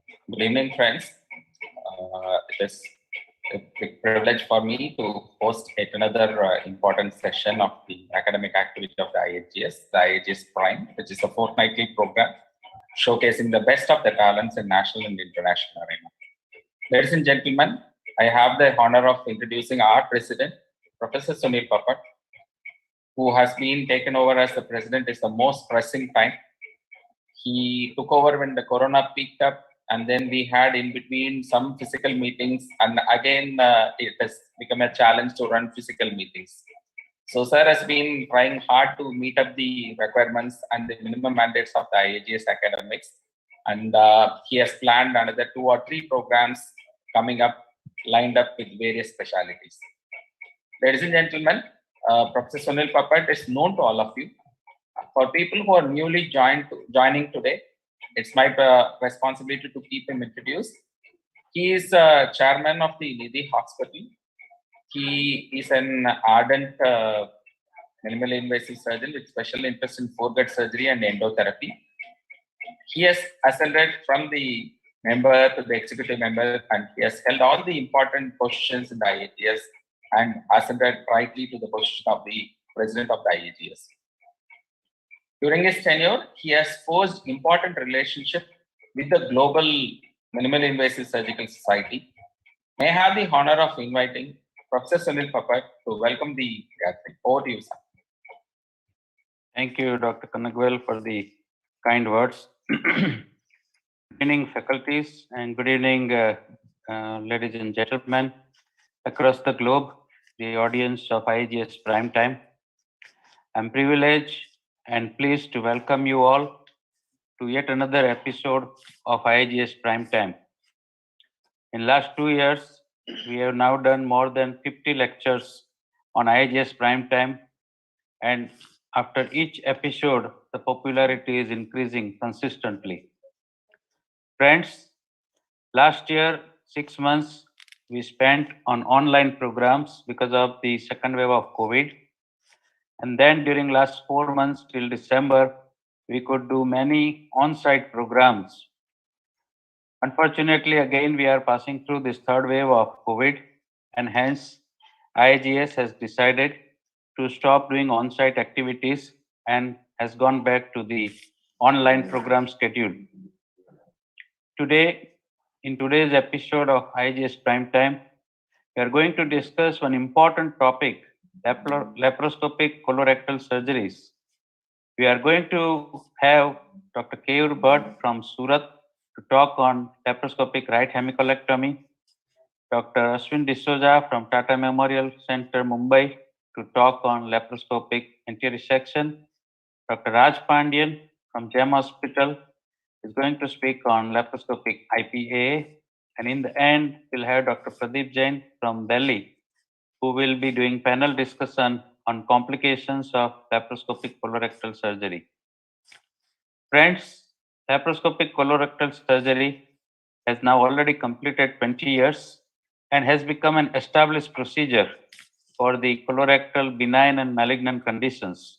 Good evening, friends. It is a big privilege for me to host yet another important session of the academic activity of the IAGS Prime, which is a fortnightly program showcasing the best of the talents in national and international arena. Ladies and gentlemen, I have the honor of introducing our president, Professor Sunil Papat, who has been taken over as the president is the most pressing time. He took over when the corona peaked up, and then we had in between some physical meetings, and again it has become a challenge to run physical meetings. So sir has been trying hard to meet up the requirements and the minimum mandates of the IAGS academics, and he has planned another 2 or 3 programs coming up, lined up with various specialities. Ladies and gentlemen, Professor Sunil Papat is known to all of you. For people who are newly joining today, it's my responsibility to keep him introduced. He is chairman of the Nidhi Hospital. He is an ardent minimally invasive surgeon with special interest in foregut surgery and endotherapy. He has ascended from the member to the executive member, and he has held all the important positions in the IAGS and ascended rightly to the position of the president of the IAGS. During his tenure, he has forged important relationship with the global minimally invasive surgical society. May I have the honor of inviting Professor Sunil Papat to welcome the gathering. Over to you, sir. Thank you, Dr. Kanagwal, for the kind words. Good evening, faculties, and good evening, ladies and gentlemen across the globe, the audience of IAGS Prime Time. I'm privileged and pleased to welcome you all to yet another episode of IAGS Prime Time. In last 2 years, we have now done more than 50 lectures on IAGS Prime Time, and after each episode, the popularity is increasing consistently. Friends, last year, 6 months, we spent on online programs because of the second wave of COVID. And then during last 4 months till December, we could do many on-site programs. Unfortunately, again, we are passing through this third wave of COVID, and hence IAGS has decided to stop doing on-site activities and has gone back to the online program schedule. Today, in today's episode of IAGS Prime Time, we are going to discuss one important topic, laparoscopic colorectal surgeries. We are going to have Dr. Keyur Bhatt from Surat to talk on laparoscopic right hemicolectomy, Dr. Ashwin D'Souza from Tata Memorial Center, Mumbai, to talk on laparoscopic anterior resection. Dr. Raj Pandian from GEM Hospital is going to speak on laparoscopic IPA. And in the end, we'll have Dr. Pradeep Jain from Delhi, who will be doing panel discussion on complications of laparoscopic colorectal surgery. Friends, laparoscopic colorectal surgery has now already completed 20 years and has become an established procedure for the colorectal benign and malignant conditions,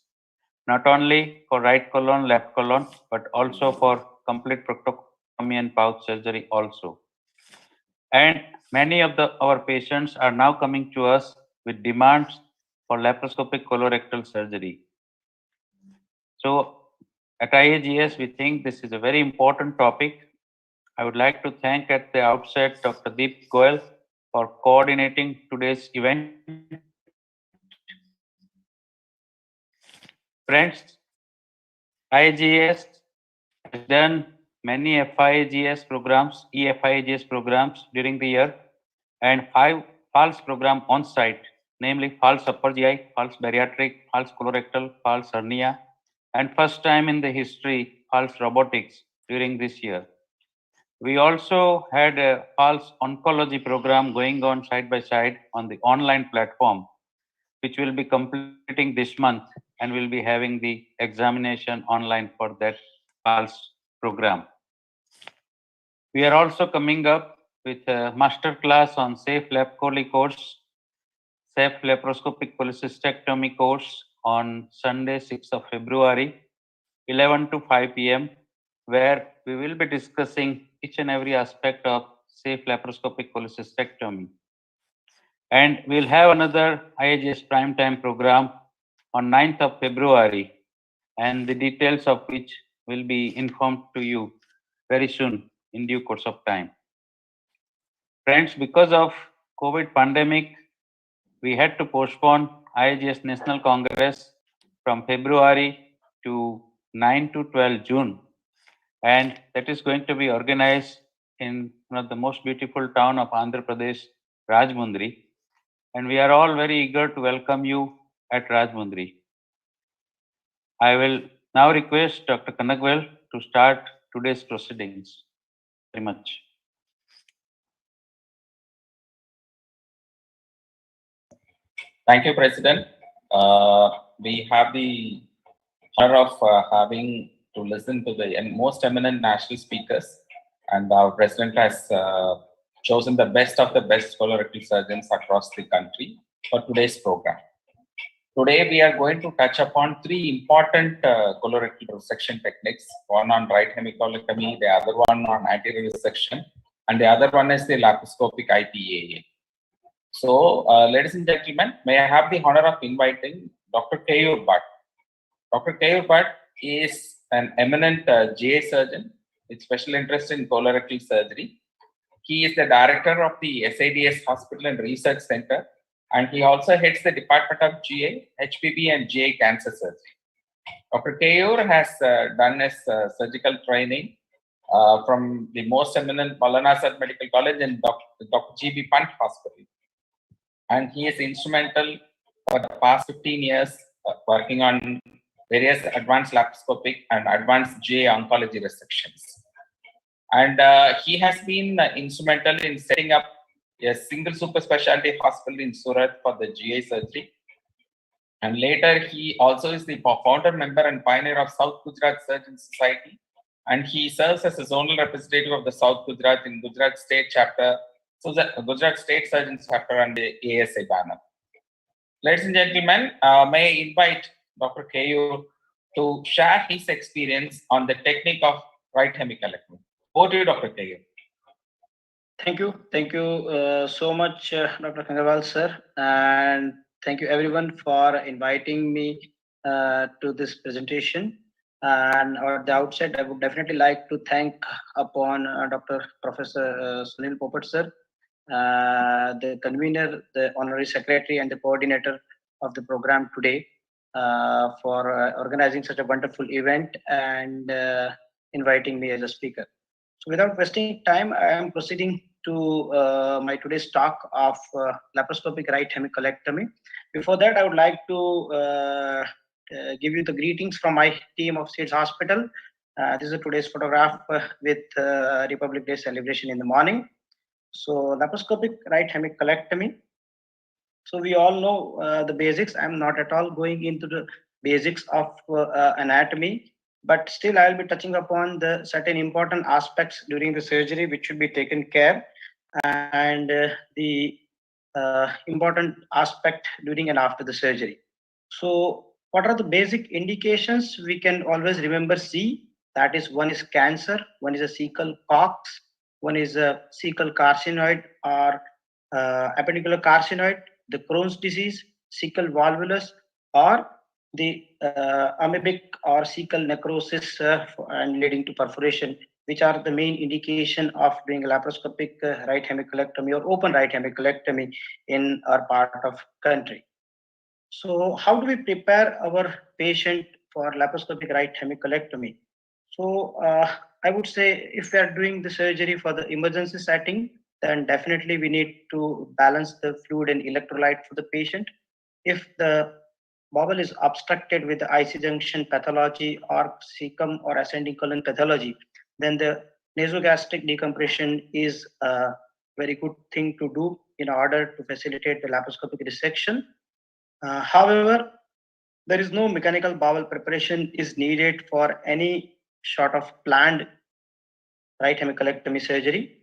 not only for right colon, left colon, but also for complete proctostomy and pouch surgery also. And many of our patients are now coming to us with demands for laparoscopic colorectal surgery. So at IAGS, we think this is a very important topic. I would like to thank at the outset Dr. Deep Goyal for coordinating today's event. Friends, IAGS has done many FIAGS programs, EFIAGS programs during the year, and 5 FALS program on site, namely FALS upper GI, FALS bariatric, FALS colorectal, FALS hernia, and first time in the history, FALS robotics during this year. We also had a FALS oncology program going on side by side on the online platform, which will be completing this month, and we'll be having the examination online for that FALS program. We are also coming up with a master class on safe lap chole course, safe laparoscopic cholecystectomy course on Sunday, 6th of February, 11 to 5 p.m., where we will be discussing each and every aspect of safe laparoscopic cholecystectomy. And we'll have another IAGS Primetime program on 9th of February, and the details of which will be informed to you very soon in due course of time. Friends, because of COVID pandemic, we had to postpone IAGS National Congress from February to 9 to 12 June. And that is going to be organized in one of the most beautiful town of Andhra Pradesh, Rajmundry. And we are all very eager to welcome you at Rajmundry. I will now request Dr. Kanagwal to start today's proceedings. Very much. Thank you, President. We have the honor of having to listen to the most eminent national speakers, and our President has chosen the best of the best colorectal surgeons across the country for today's program. Today, we are going to touch upon three important colorectal resection techniques, one on right hemicolectomy, the other one on anterior resection, and the other one is the laparoscopic IPAA. So, ladies and gentlemen, may I have the honor of inviting Dr. Keyur Bhatt. Dr. Keyur Bhatt is an eminent GA surgeon with special interest in colorectal surgery. He is the director of the SIDS Hospital and Research Center, and he also heads the Department of GA, HPB, and GA Cancer Surgery. Dr. Keyur has done his surgical training from the most eminent Maulana Azad Medical College and Dr. G.B. Pant Hospital. And he is instrumental for the past 15 years working on various advanced laparoscopic and advanced GA oncology resections. And he has been instrumental in setting up a single super specialty hospital in Surat for the GA surgery. And later, he also is the founder member and pioneer of South Gujarat Surgeon Society. And he serves as a zonal representative of the South Gujarat in Gujarat State Chapter, so the Gujarat State Surgeons Chapter and the ASA banner. Ladies and gentlemen, may I invite Dr. Keyur to share his experience on the technique of right hemicolectomy. Over to you, Dr. Keyur. Thank you so much, Dr. Kangarwal sir, and thank you everyone for inviting me to this presentation. And at the outset, I would definitely like to thank upon Dr. Professor Sunil Popat sir, the convener, the honorary secretary, and the coordinator of the program today for organizing such a wonderful event and inviting me as a speaker. So without wasting time, I am proceeding to my today's talk of laparoscopic right hemicolectomy. Before that, I would like to give you the greetings from my team of SIDS Hospital. This is today's photograph with Republic Day celebration in the morning. So laparoscopic right hemicolectomy. So we all know the basics. I'm not at all going into the basics of anatomy, but still I'll be touching upon the certain important aspects during the surgery which should be taken care, and the important aspect during and after the surgery. So what are the basic indications? We can always remember C, that is one is cancer, one is a cecal cox, one is a cecal carcinoid or appendicular carcinoid, the Crohn's disease, cecal volvulus, or the amoebic or cecal necrosis and leading to perforation, which are the main indication of doing a laparoscopic right hemicolectomy or open right hemicolectomy in our part of country. So how do we prepare our patient for laparoscopic right hemicolectomy? So I would say if we are doing the surgery for the emergency setting, then definitely we need to balance the fluid and electrolyte for the patient. If the bowel is obstructed with the IC junction pathology or cecum or ascending colon pathology, then the nasogastric decompression is a very good thing to do in order to facilitate the laparoscopic resection. However, there is no mechanical bowel preparation is needed for any sort of planned right hemicolectomy surgery.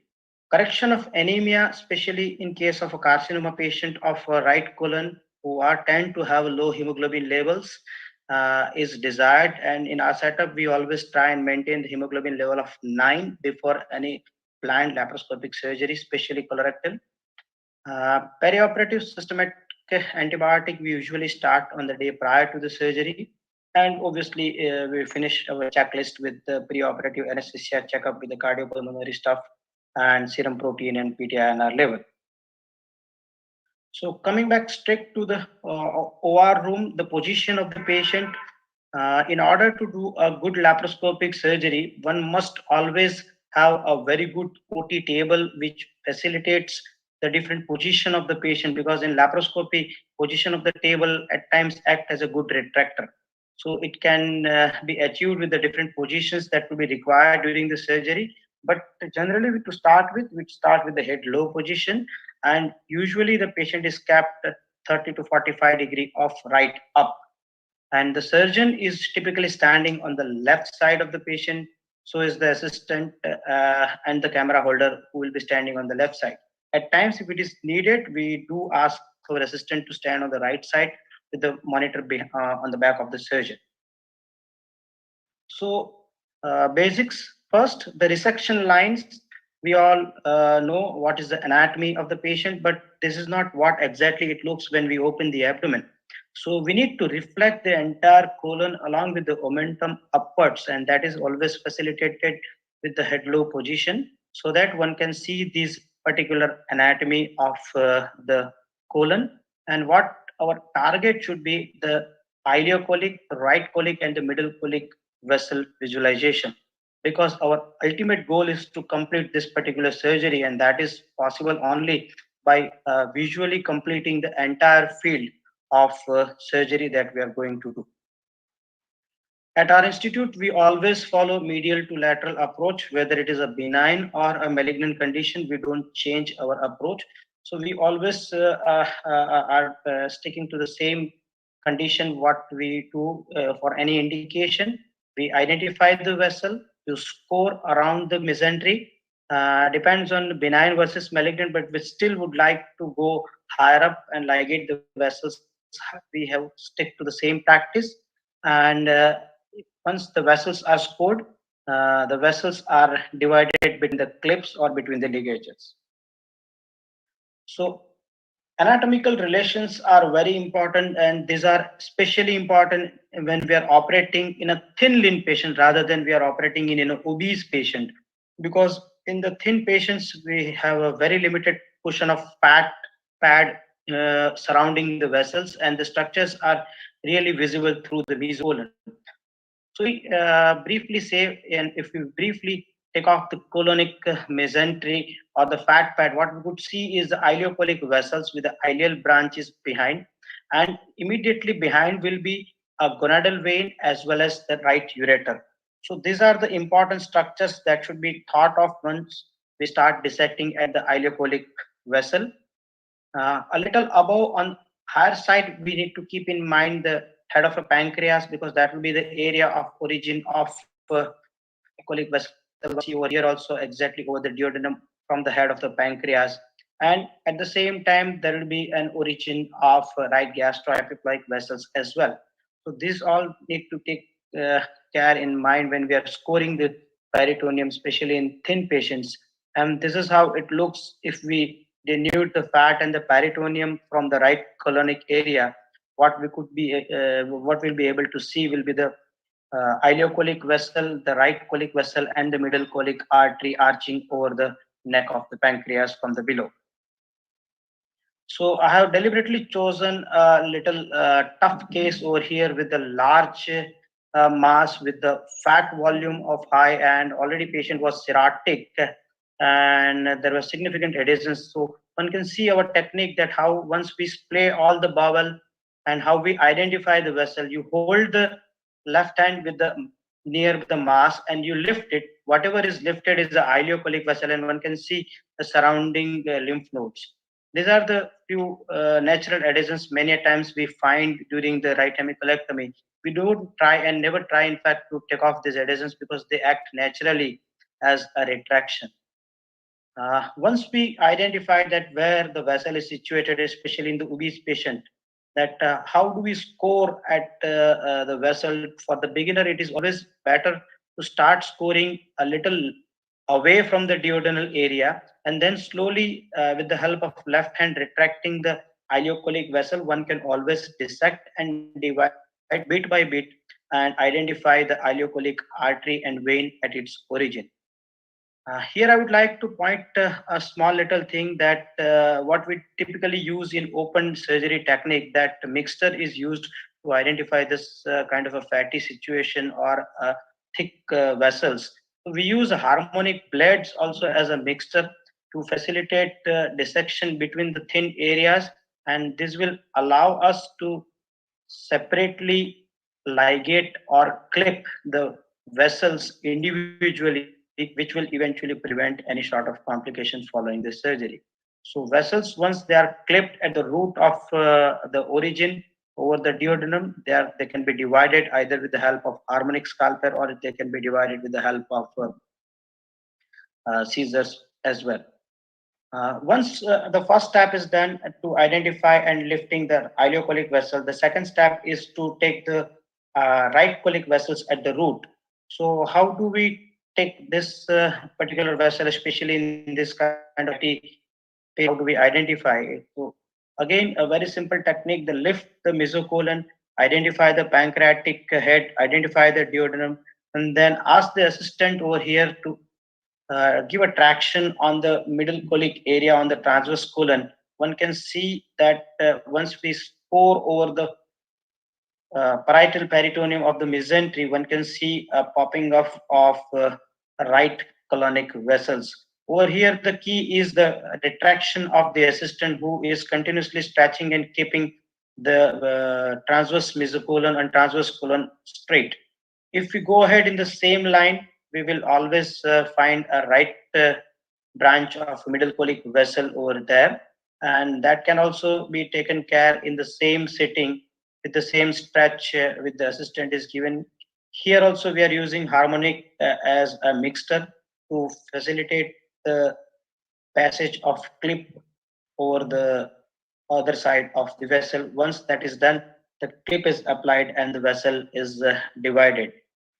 Correction of anemia, especially in case of a carcinoma patient of a right colon who tend to have low hemoglobin levels, is desired. And in our setup, we always try and maintain the hemoglobin level of 9 before any planned laparoscopic surgery, especially colorectal. Perioperative systematic antibiotic we usually start on the day prior to the surgery. And obviously, we finish our checklist with the preoperative anesthesia checkup with the cardiopulmonary stuff and serum protein and PTINR level. So coming back straight to the OR room, the position of the patient, in order to do a good laparoscopic surgery, one must always have a very good OT table which facilitates the different position of the patient, because in laparoscopy, position of the table at times act as a good retractor. So it can be achieved with the different positions that will be required during the surgery. But generally, to start with, we start with the head low position, and usually the patient is kept 30 to 45 degree of right up. And the surgeon is typically standing on the left side of the patient. So is the assistant and the camera holder, who will be standing on the left side. At times, if it is needed, we do ask our assistant to stand on the right side with the monitor on the back of the surgeon. So basics first, the resection lines. We all know what is the anatomy of the patient, but this is not what exactly it looks when we open the abdomen. So we need to reflect the entire colon along with the momentum upwards, and that is always facilitated with the head low position, so that one can see this particular anatomy of the colon. And what our target should be, the ileocolic, right colic, and the middle colic vessel visualization, because our ultimate goal is to complete this particular surgery, and that is possible only by visually completing the entire field of surgery that we are going to do. At our institute, we always follow medial to lateral approach, whether it is a benign or a malignant condition. We don't change our approach. So we always are sticking to the same condition what we do for any indication. We identify the vessel, you score around the mesentery. Depends on benign versus malignant, but we still would like to go higher up and ligate the vessels. We have stick to the same practice. And once the vessels are scored, the vessels are divided between the clips or between the ligatures. So anatomical relations are very important, and these are especially important when we are operating in a thin limb patient rather than we are operating in an obese patient, because in the thin patients we have a very limited portion of fat pad surrounding the vessels, and the structures are really visible through the mesocolon. So we briefly say, and if we briefly take off the colonic mesentery or the fat pad, what we could see is the ileocolic vessels with the ileal branches behind, and immediately behind will be a gonadal vein as well as the right ureter. So these are the important structures that should be thought of once we start dissecting at the ileocolic vessel. A little above on higher side, we need to keep in mind the head of a pancreas, because that will be the area of origin of colic vessel. See over here also exactly over the duodenum from the head of the pancreas. And at the same time, there will be an origin of right gastroepiploic vessels as well. So these all need to take care in mind when we are scoring the peritoneum, especially in thin patients. And this is how it looks if we denude the fat and the peritoneum from the right colonic area. What we could be, what we'll be able to see will be the ileocolic vessel, the right colic vessel, and the middle colic artery arching over the neck of the pancreas from the below. So I have deliberately chosen a little tough case over here with the large mass with the fat volume of high, and already patient was cirrhotic, and there was significant adhesions. So one can see our technique, that how once we splay all the bowel and how we identify the vessel, you hold the left hand with the near the mass and you lift it. Whatever is lifted is the ileocolic vessel, and one can see the surrounding lymph nodes. These are the few natural adhesions many a times we find during the right hemicolectomy. We don't try and never try, in fact, to take off these adhesions because they act naturally as a retraction. Once we identify that where the vessel is situated, especially in the obese patient, that how do we score at the vessel. For the beginner, it is always better to start scoring a little away from the duodenal area, and then slowly, with the help of left hand retracting the ileocolic vessel, one can always dissect and divide bit by bit and identify the ileocolic artery and vein at its origin. Here I would like to point a small little thing that what we typically use in open surgery technique, that mixture is used to identify this kind of a fatty situation or thick vessels. So we use harmonic blades also as a mixture to facilitate dissection between the thin areas, and this will allow us to separately ligate or clip the vessels individually, which will eventually prevent any sort of complications following this surgery. So vessels, once they are clipped at the root of the origin over the duodenum, they can be divided either with the help of harmonic scalpel, or they can be divided with the help of scissors as well. Once the first step is done to identify and lifting the ileocolic vessel, the second step is to take the right colic vessels at the root. So how do we take this particular vessel, especially in this kind of how do we identify it? So again, a very simple technique: the lift the mesocolon, identify the pancreatic head, identify the duodenum, and then ask the assistant over here to give a traction on the middle colic area on the transverse colon. One can see that once we score over the parietal peritoneum of the mesentery, one can see a popping up of right colonic vessels. Over here, the key is the retraction of the assistant, who is continuously stretching and keeping the transverse mesocolon and transverse colon straight. If we go ahead in the same line, we will always find a right branch of middle colic vessel over there, and that can also be taken care in the same sitting with the same stretch with the assistant is given. Here also we are using harmonic as a mixture to facilitate the passage of clip over the other side of the vessel. Once that is done, the clip is applied and the vessel is divided.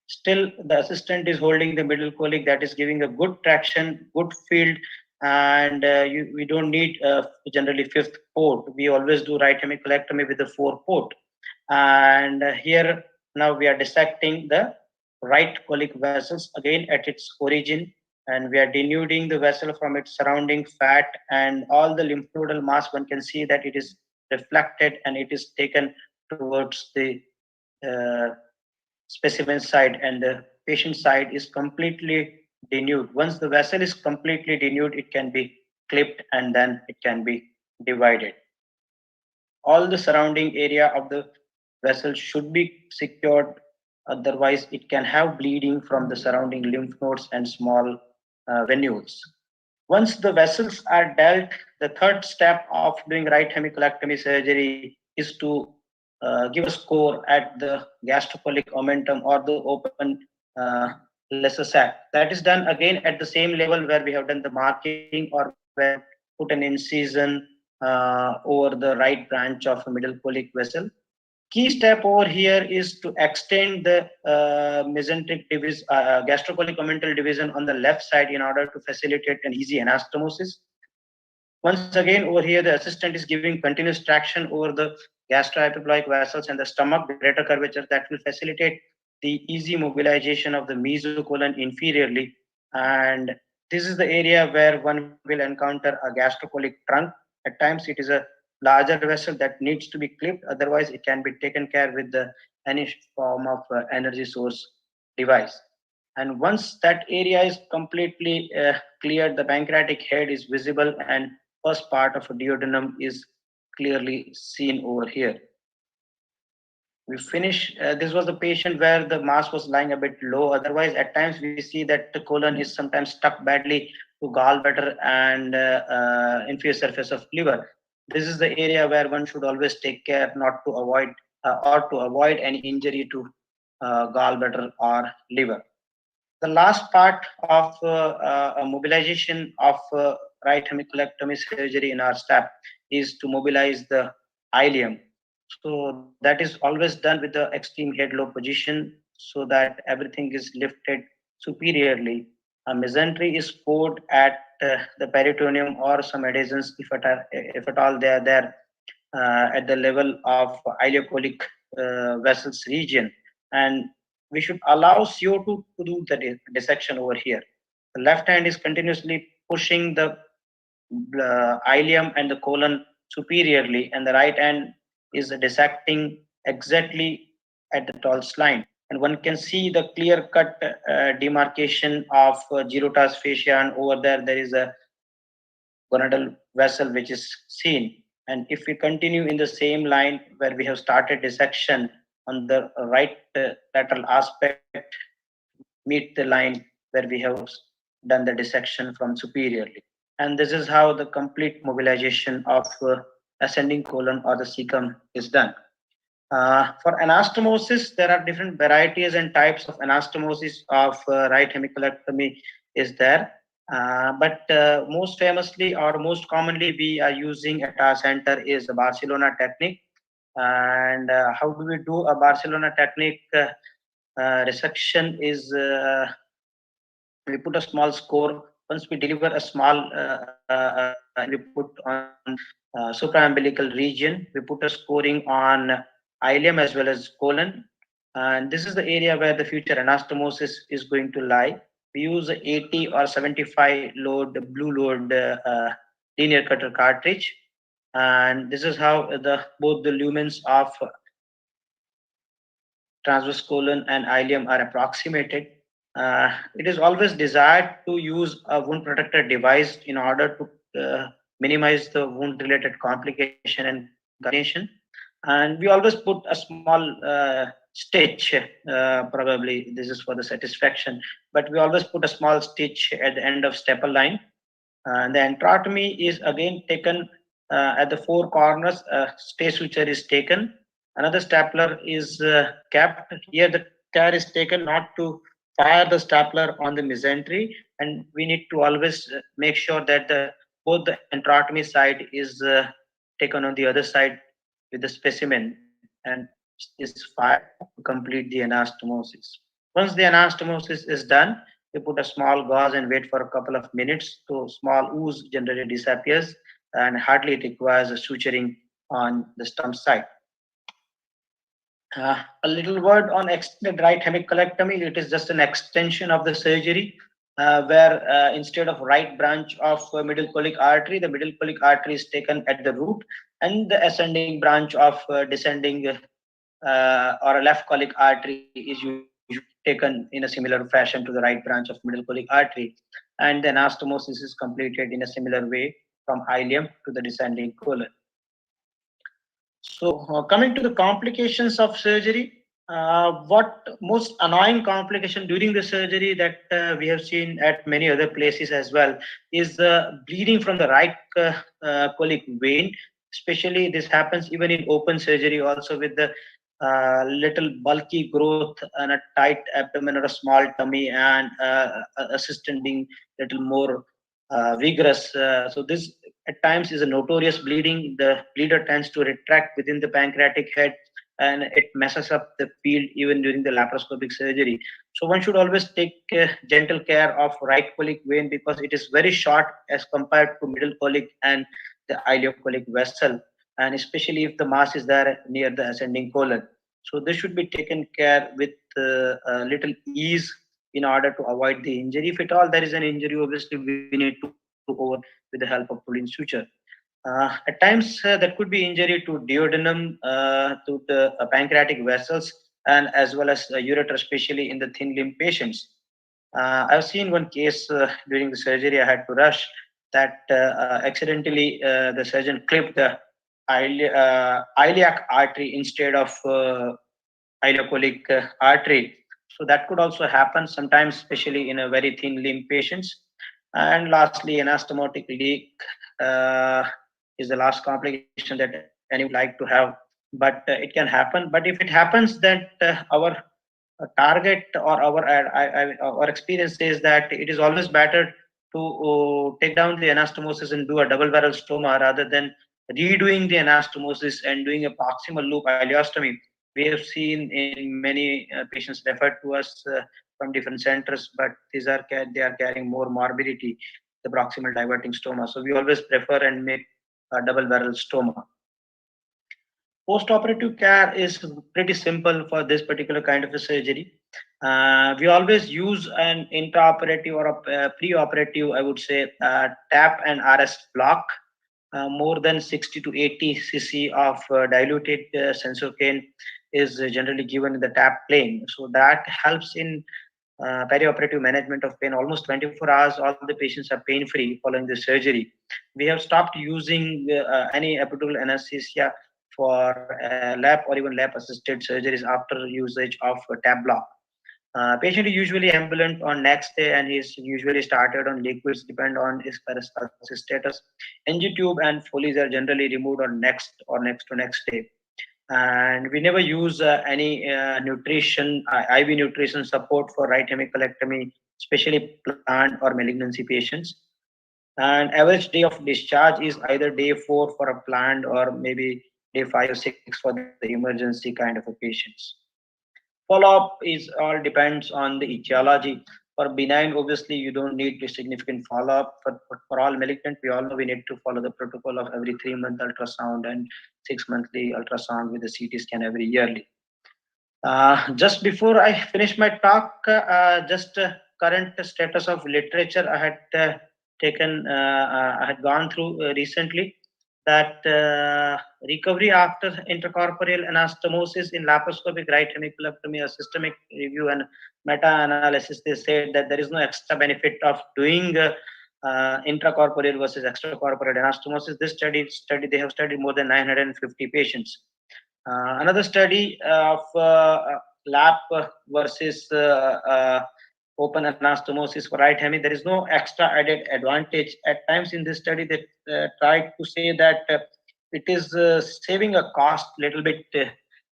Still, the assistant is holding the middle colic, that is giving a good traction, good field, and we don't need generally fifth port. We always do right hemicolectomy with the 4-port. And here now we are dissecting the right colic vessels again at its origin, and we are denuding the vessel from its surrounding fat and all the lymph nodal mass. One can see that it is reflected and it is taken towards the uh, specimen side, and the patient side is completely denuded. Once the vessel is completely denuded, it can be clipped and then it can be divided. All the surrounding area of the vessel should be secured, otherwise it can have bleeding from the surrounding lymph nodes and small venules. Once the vessels are dealt, the third step of doing right hemicolectomy surgery is to give a score at the gastrocolic omentum or the open lesser sac. That is done again at the same level where we have done the marking, or where put an incision over the right branch of a middle colic vessel. Key step over here is to extend the mesenteric division, gastrocolic omental division on the left side in order to facilitate an easy anastomosis. Once again, over here, the assistant is giving continuous traction over the gastroepiploic vessels and the stomach, the greater curvature, that will facilitate the easy mobilization of the mesocolon inferiorly. And this is the area where one will encounter a gastrocolic trunk. At times, it is a larger vessel that needs to be clipped. Otherwise, it can be taken care with any form of energy source device. And once that area is completely cleared, the pancreatic head is visible and first part of a duodenum is clearly seen over here. We finish, this was the patient where the mass was lying a bit low. Otherwise, at times we see that the colon is sometimes stuck badly to gallbladder and inferior surface of liver. This is the area where one should always take care not to avoid or to avoid any injury to gallbladder or liver. The last part of mobilization of right hemicolectomy surgery in our step is to mobilize the ileum. So that is always done with the extreme head low position so that everything is lifted superiorly. A mesentery is poured at the peritoneum or some adhesions if at all they are there at the level of ileocolic vessels region, and we should allow CO2 to do the dissection over here. The left hand is continuously pushing the ileum and the colon superiorly, and the right hand is dissecting exactly at the Tol's line. And one can see the clear-cut demarcation of gyrotas fascia, and over there is a gonadal vessel which is seen. And if we continue in the same line where we have started dissection on the right lateral aspect, meet the line where we have done the dissection from superiorly. And this is how the complete mobilization of ascending colon or the cecum is done. For anastomosis, there are different varieties and types of anastomosis of right hemicolectomy is there. But most famously or most commonly we are using at our center is the Barcelona technique. And how do we do a Barcelona technique? Resection is we put a small score. Once we deliver a small we put on supraumbilical region, we put a scoring on ileum as well as colon, and this is the area where the future anastomosis is going to lie. We use a 80 or 75 load blue load linear cutter cartridge, and this is how the both the lumens of transverse colon and ileum are approximated. It is always desired to use a wound protector device in order to minimize the wound related complication and granulation. And we always put a small stitch, probably this is for the satisfaction, but we always put a small stitch at the end of staple line. And the enterotomy is again taken at the four corners. Stay suture is taken. Another stapler is kept. Here the care is taken not to fire the stapler on the mesentery, and we need to always make sure that both the enterotomy side is taken on the other side with the specimen and is fired to complete the anastomosis. Once the anastomosis is done, we put a small gauze and wait for a couple of minutes so small ooze generally disappears, and hardly it requires a suturing on the stump side. A little word on extended right hemicolectomy. It is just an extension of the surgery where instead of right branch of middle colic artery, the middle colic artery is taken at the root, and the ascending branch of descending or a left colic artery is usually taken in a similar fashion to the right branch of middle colic artery. And the anastomosis is completed in a similar way from ileum to the descending colon. So coming to the complications of surgery, what most annoying complication during the surgery that we have seen at many other places as well is bleeding from the right colic vein. Especially this happens even in open surgery also with the little bulky growth and a tight abdomen or a small tummy, and assistant being little more vigorous. So this at times is a notorious bleeding. The bleeder tends to retract within the pancreatic head, and it messes up the field even during the laparoscopic surgery. So one should always take gentle care of right colic vein because it is very short as compared to middle colic and the ileocolic vessel, and especially if the mass is there near the ascending colon. So this should be taken care with a little ease in order to avoid the injury. If at all there is an injury, obviously we need to over with the help of pulling suture. At times there could be injury to duodenum, to the pancreatic vessels, and as well as ureter, especially in the thin limb patients. I've seen one case during the surgery. I had to rush that accidentally the surgeon clipped the iliac artery instead of ileocolic artery. So that could also happen sometimes, especially in a very thin limb patients. And lastly, anastomotic leak is the last complication that any would like to have, but it can happen. But if it happens, that our target or our experience says that it is always better to take down the anastomosis and do a double barrel stoma rather than redoing the anastomosis and doing a proximal loop ileostomy. We have seen in many patients referred to us from different centers, but they are carrying more morbidity, the proximal diverting stoma. So we always prefer and make a double barrel stoma. Post-operative care is pretty simple for this particular kind of a surgery. We always use an intraoperative or a pre-operative, I would say, TAP and RS block. More than 60 to 80 cc of diluted sensocaine is generally given in the TAP plane. So that helps in perioperative management of pain. Almost 24 hours, all the patients are pain-free following the surgery. We have stopped using any epidural anesthesia for lap or even lap-assisted surgeries after usage of TAP block. Patient is usually ambulant on next day and is usually started on liquids depend on his peristalsis status. NG tube and Foley's are generally removed on next to next day. And we never use any nutrition, IV nutrition support for right hemicolectomy, especially planned or malignancy patients. And average day of discharge is either day 4 for a planned or maybe day 5 or 6 for the emergency kind of a patients. Follow-up is all depends on the etiology. For benign, obviously, you don't need a significant follow-up. For all malignant, we all know we need to follow the protocol of every 3-month ultrasound and 6-monthly ultrasound with a CT scan every yearly. Just before I finish my talk, just current status of literature I had I had gone through recently, that recovery after intracorporeal anastomosis in laparoscopic right hemicolectomy, a systemic review and meta-analysis, they said that there is no extra benefit of doing intracorporeal versus extracorporeal anastomosis. This study they have studied more than 950 patients. Another study of lap versus open anastomosis for right hemi, there is no extra added advantage. At times in this study, they tried to say that it is saving a cost little bit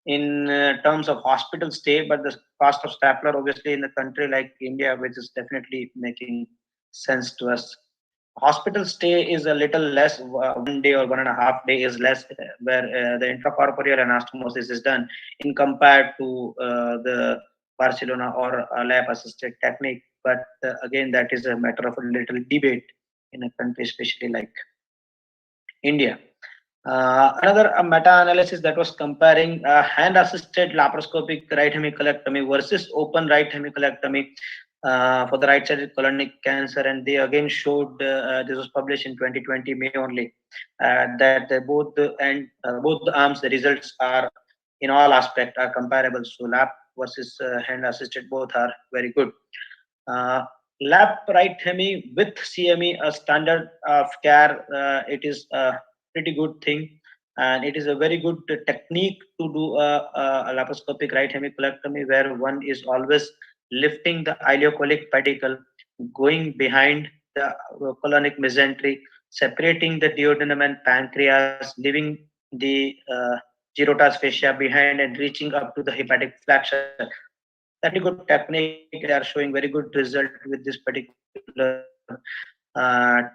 in terms of hospital stay, but the cost of stapler, obviously, in a country like India, which is definitely making sense to us. Hospital stay is a little less, 1 day or 1.5 days is less, where the intracorporeal anastomosis is done in compared to the Barcelona or lab-assisted technique. But again, that is a matter of a little debate in a country, especially like India. Another meta-analysis that was comparing hand-assisted laparoscopic right hemicolectomy versus open right hemicolectomy for the right-sided colonic cancer, and they again showed this was published in 2020 May only, that both the arms, the results are in all aspects are comparable. So lap versus hand-assisted, both are very good. Lap right hemi with CME, a standard of care, it is a pretty good thing, and it is a very good technique to do a laparoscopic right hemicolectomy, where one is always lifting the ileocolic pedicle, going behind the colonic mesentery, separating the duodenum and pancreas, leaving the gyrotas fascia behind and reaching up to the hepatic flexure. That's a good technique. They are showing very good result with this particular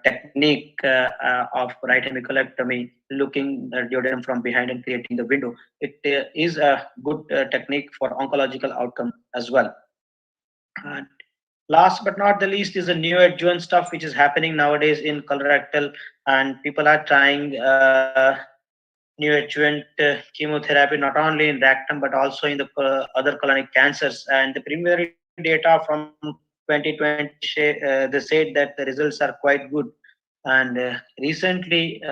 technique of right hemicolectomy, looking the duodenum from behind and creating the window. It is a good technique for oncological outcome as well. And last but not the least is the neoadjuvant stuff which is happening nowadays in colorectal, and people are trying neoadjuvant chemotherapy not only in rectum but also in the other colonic cancers. And the preliminary data from 2020, they said that the results are quite good. And recently,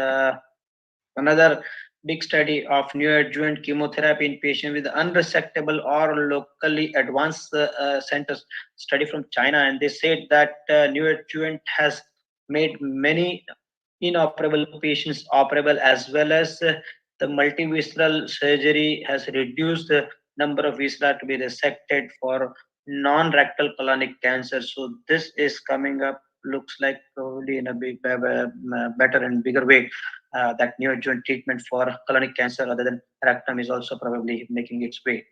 another big study of neoadjuvant chemotherapy in patients with unresectable or locally advanced centers, study from China, and they said that neoadjuvant has made many inoperable patients operable, as well as the multivisceral surgery has reduced the number of viscera to be resected for non-rectal colonic cancer. So this is coming up, looks like probably in a big, better and bigger way. That neoadjuvant treatment for colonic cancer other than rectum is also probably making its way.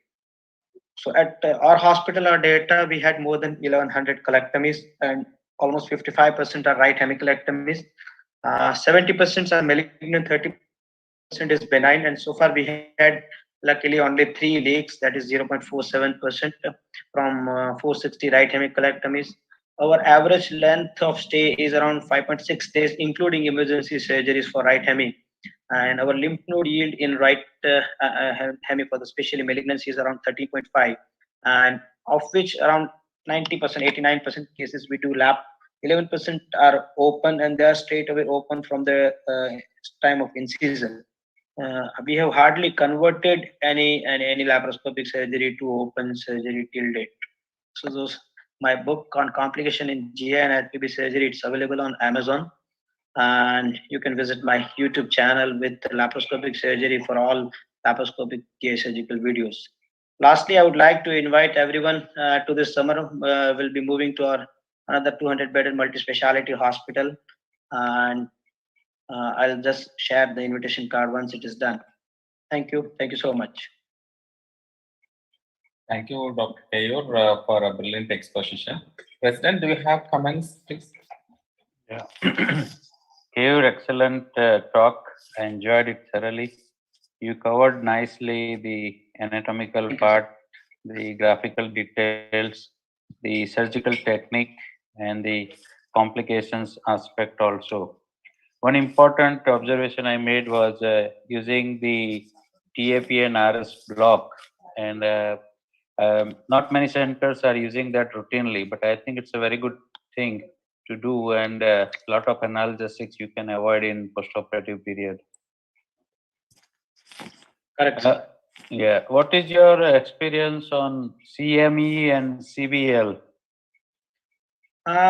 So at our hospital, our data, we had more than 1,100 colectomies, and almost 55% are right hemicolectomies. 70% are malignant, 30% is benign, and so far we had luckily only 3 leaks, that is 0.47% from 460 right hemicolectomies. Our average length of stay is around 5.6 days, including emergency surgeries for right hemi. And our lymph node yield in right hemi for the specially malignancy is around 13.5, and of which around 90%, 89% cases we do lap. 11% are open, and they are straight away open from the time of incision. We have hardly converted any laparoscopic surgery to open surgery till date. So those, my book on complication in GI and RPB surgery, it's available on Amazon, and you can visit my YouTube channel with laparoscopic surgery for all laparoscopic GI surgical videos. Lastly, I would like to invite everyone to this summer. We'll be moving to our another 200-bedded multi-speciality hospital, and I'll just share the invitation card once it is done. Thank you. Thank you so much. Thank you, Dr. Kayur, for a brilliant exposition. President, do you have comments, please? Yeah. Kayur, excellent talk. I enjoyed it thoroughly. You covered nicely the anatomical part, the graphical details, the surgical technique, and the complications aspect also. One important observation I made was using the TAP and RS block, and not many centers are using that routinely, but I think it's a very good thing to do, and a lot of analgesics you can avoid in postoperative period. Correct. Yeah. What is your experience on CME and CBL?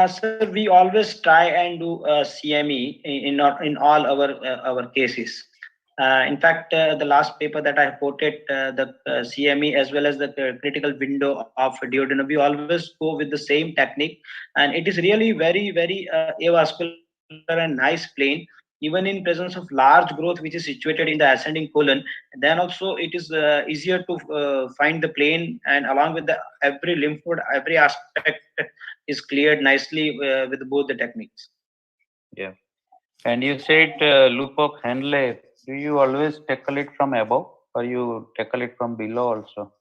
Sir, we always try and do CME in all our cases. In fact, the last paper that I quoted, the CME as well as the critical window of duodenum, we always go with the same technique, and it is really very avascular and nice plane. Even in presence of large growth which is situated in the ascending colon, then also it is easier to find the plane, and along with the every lymph node, every aspect is cleared nicely with both the techniques. Yeah. And you said Lupok Henle, do you always tackle it from above, or you tackle it from below also?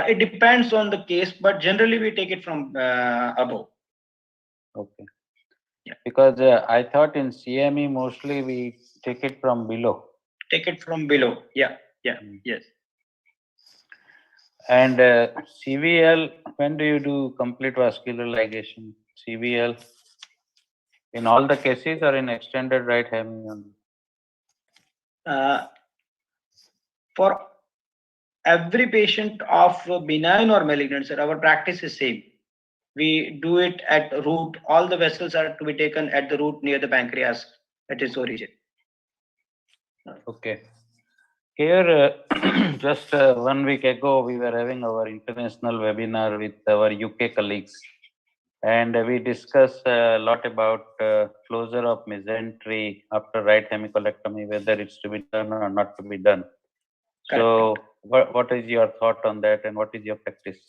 It depends on the case, but generally we take it from above. Okay. Yeah. Because I thought in CME mostly we take it from below. Take it from below. Yeah. Yes. And CVL, when do you do complete vascular ligation? CVL in all the cases or in extended right hemi only? For every patient of benign or malignant, sir, our practice is same. We do it at root. All the vessels are to be taken at the root near the pancreas at its origin. Okay. Here, just 1 week ago, we were having our international webinar with our UK colleagues, and we discussed a lot about closure of mesentery after right hemicolectomy, whether it's to be done or not to be done. So, what is your thought on that, and what is your practice?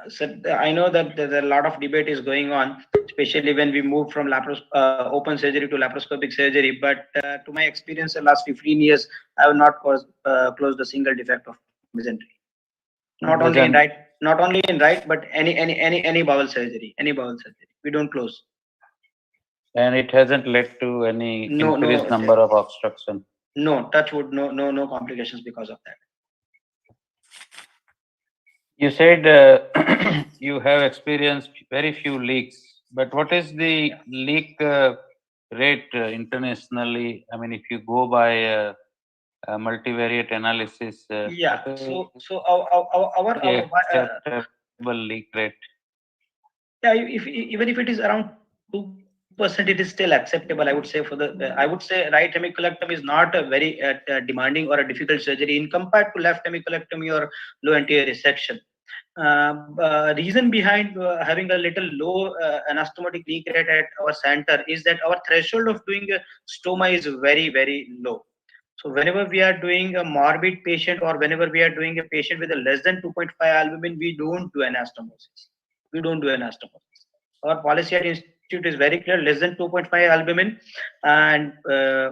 So I know that there's a lot of debate is going on, especially when we move from open surgery to laparoscopic surgery. But to my experience, the last 15 years, I have not closed a single defect of mesentery. Not only in right, but any bowel surgery, we don't close. And it hasn't led to any increased number of obstruction. No, touch wood, no complications because of that. You said you have experienced very few leaks, but what is the leak rate internationally? I mean, if you go by multivariate analysis, So our acceptable leak rate. Yeah, even if it is around 2%, it is still acceptable. I would say right hemicolectomy is not a very demanding or a difficult surgery in compared to left hemicolectomy or low anterior resection. Reason behind having a little low anastomotic leak rate at our center is that our threshold of doing a stoma is very low. So whenever we are doing a morbid patient, or whenever we are doing a patient with a less than 2.5 albumin, we don't do anastomosis. Our policy at institute institute is very clear, less than 2.5 albumin, and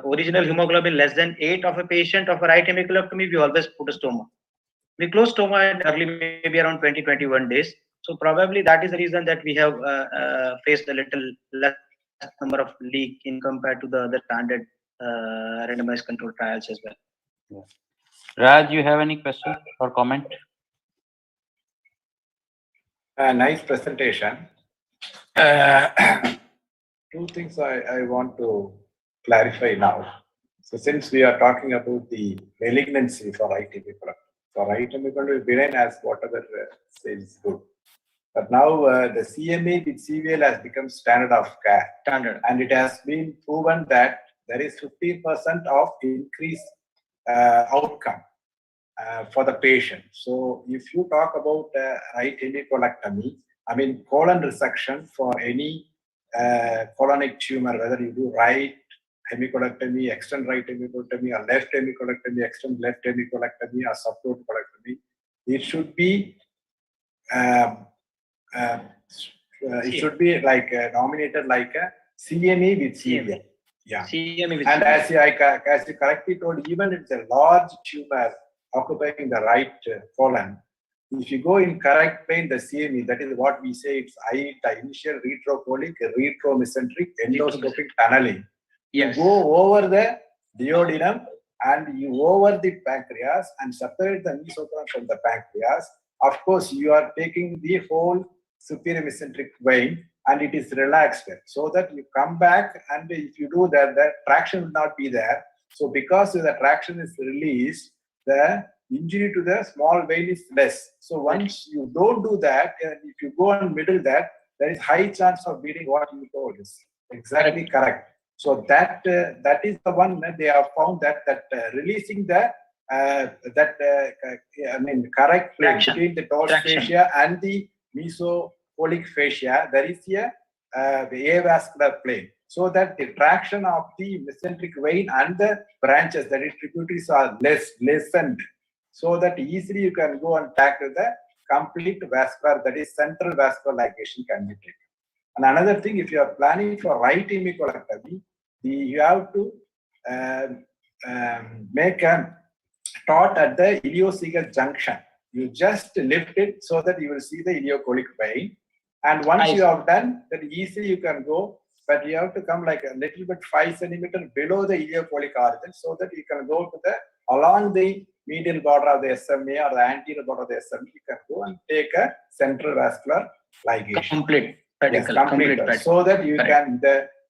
original hemoglobin less than 8 of a patient of a right hemicolectomy, we always put a stoma. We close stoma in early, maybe around 20-21 days. So probably that is the reason that we have faced a little less number of leak in compared to the other standard randomized control trials as well. Yeah. Raj, you have any question or comment? Nice presentation. Two things I want to clarify now. So since we are talking about the malignancy for right hemicolectomy, benign as whatever says good. But now the CMA with CVL has become standard of care. And it has been proven that there is 50% of increased outcome for the patient. So if you talk about right hemicolectomy, I mean colon resection for any colonic tumor, whether you do right hemicolectomy, extend right hemicolectomy, or left hemicolectomy, extend left hemicolectomy, or subtotal colectomy, it should be like nominated like a CME with CVL. Yeah. CME with and CVL. as you correctly told, even if it's a large tumor occupying the right colon, if you go in correct plane, the CME, that is what we say, it's initial retrocolic, retromesenteric, endoscopic tunneling. Yes. You go over the duodenum and you over the pancreas and separate the mesocolon from the pancreas. Of course, you are taking the whole superior mesenteric vein and it is relaxed so that you come back, and if you do that, the traction will not be there. So because the traction is released, the injury to the small vein is less. So once you don't do that, if you go in middle that, there is high chance of bleeding. What you told is exactly correct. So that is the one that they have found that releasing the correct plane between the dorsal fascia and the mesocolic fascia, there is a avascular plane, so that the traction of the mesenteric vein and the branches, that is tributaries, are lessened, so that easily you can go and tackle the complete vascular, that is central vascular ligation can be taken. And another thing, if you are planning for right hemicolectomy, you have to make a taut at the iliocecal junction. You just lift it so that you will see the iliocolic vein. And once you have done that, easily you can go, but you have to come like a little bit 5 centimeters below the iliocolic origin, so that you can go to the along the medial border of the SMA or the anterior border of the SMA. You can go and take a central vascular ligation. Complete pedicle. Yes, complete so that you can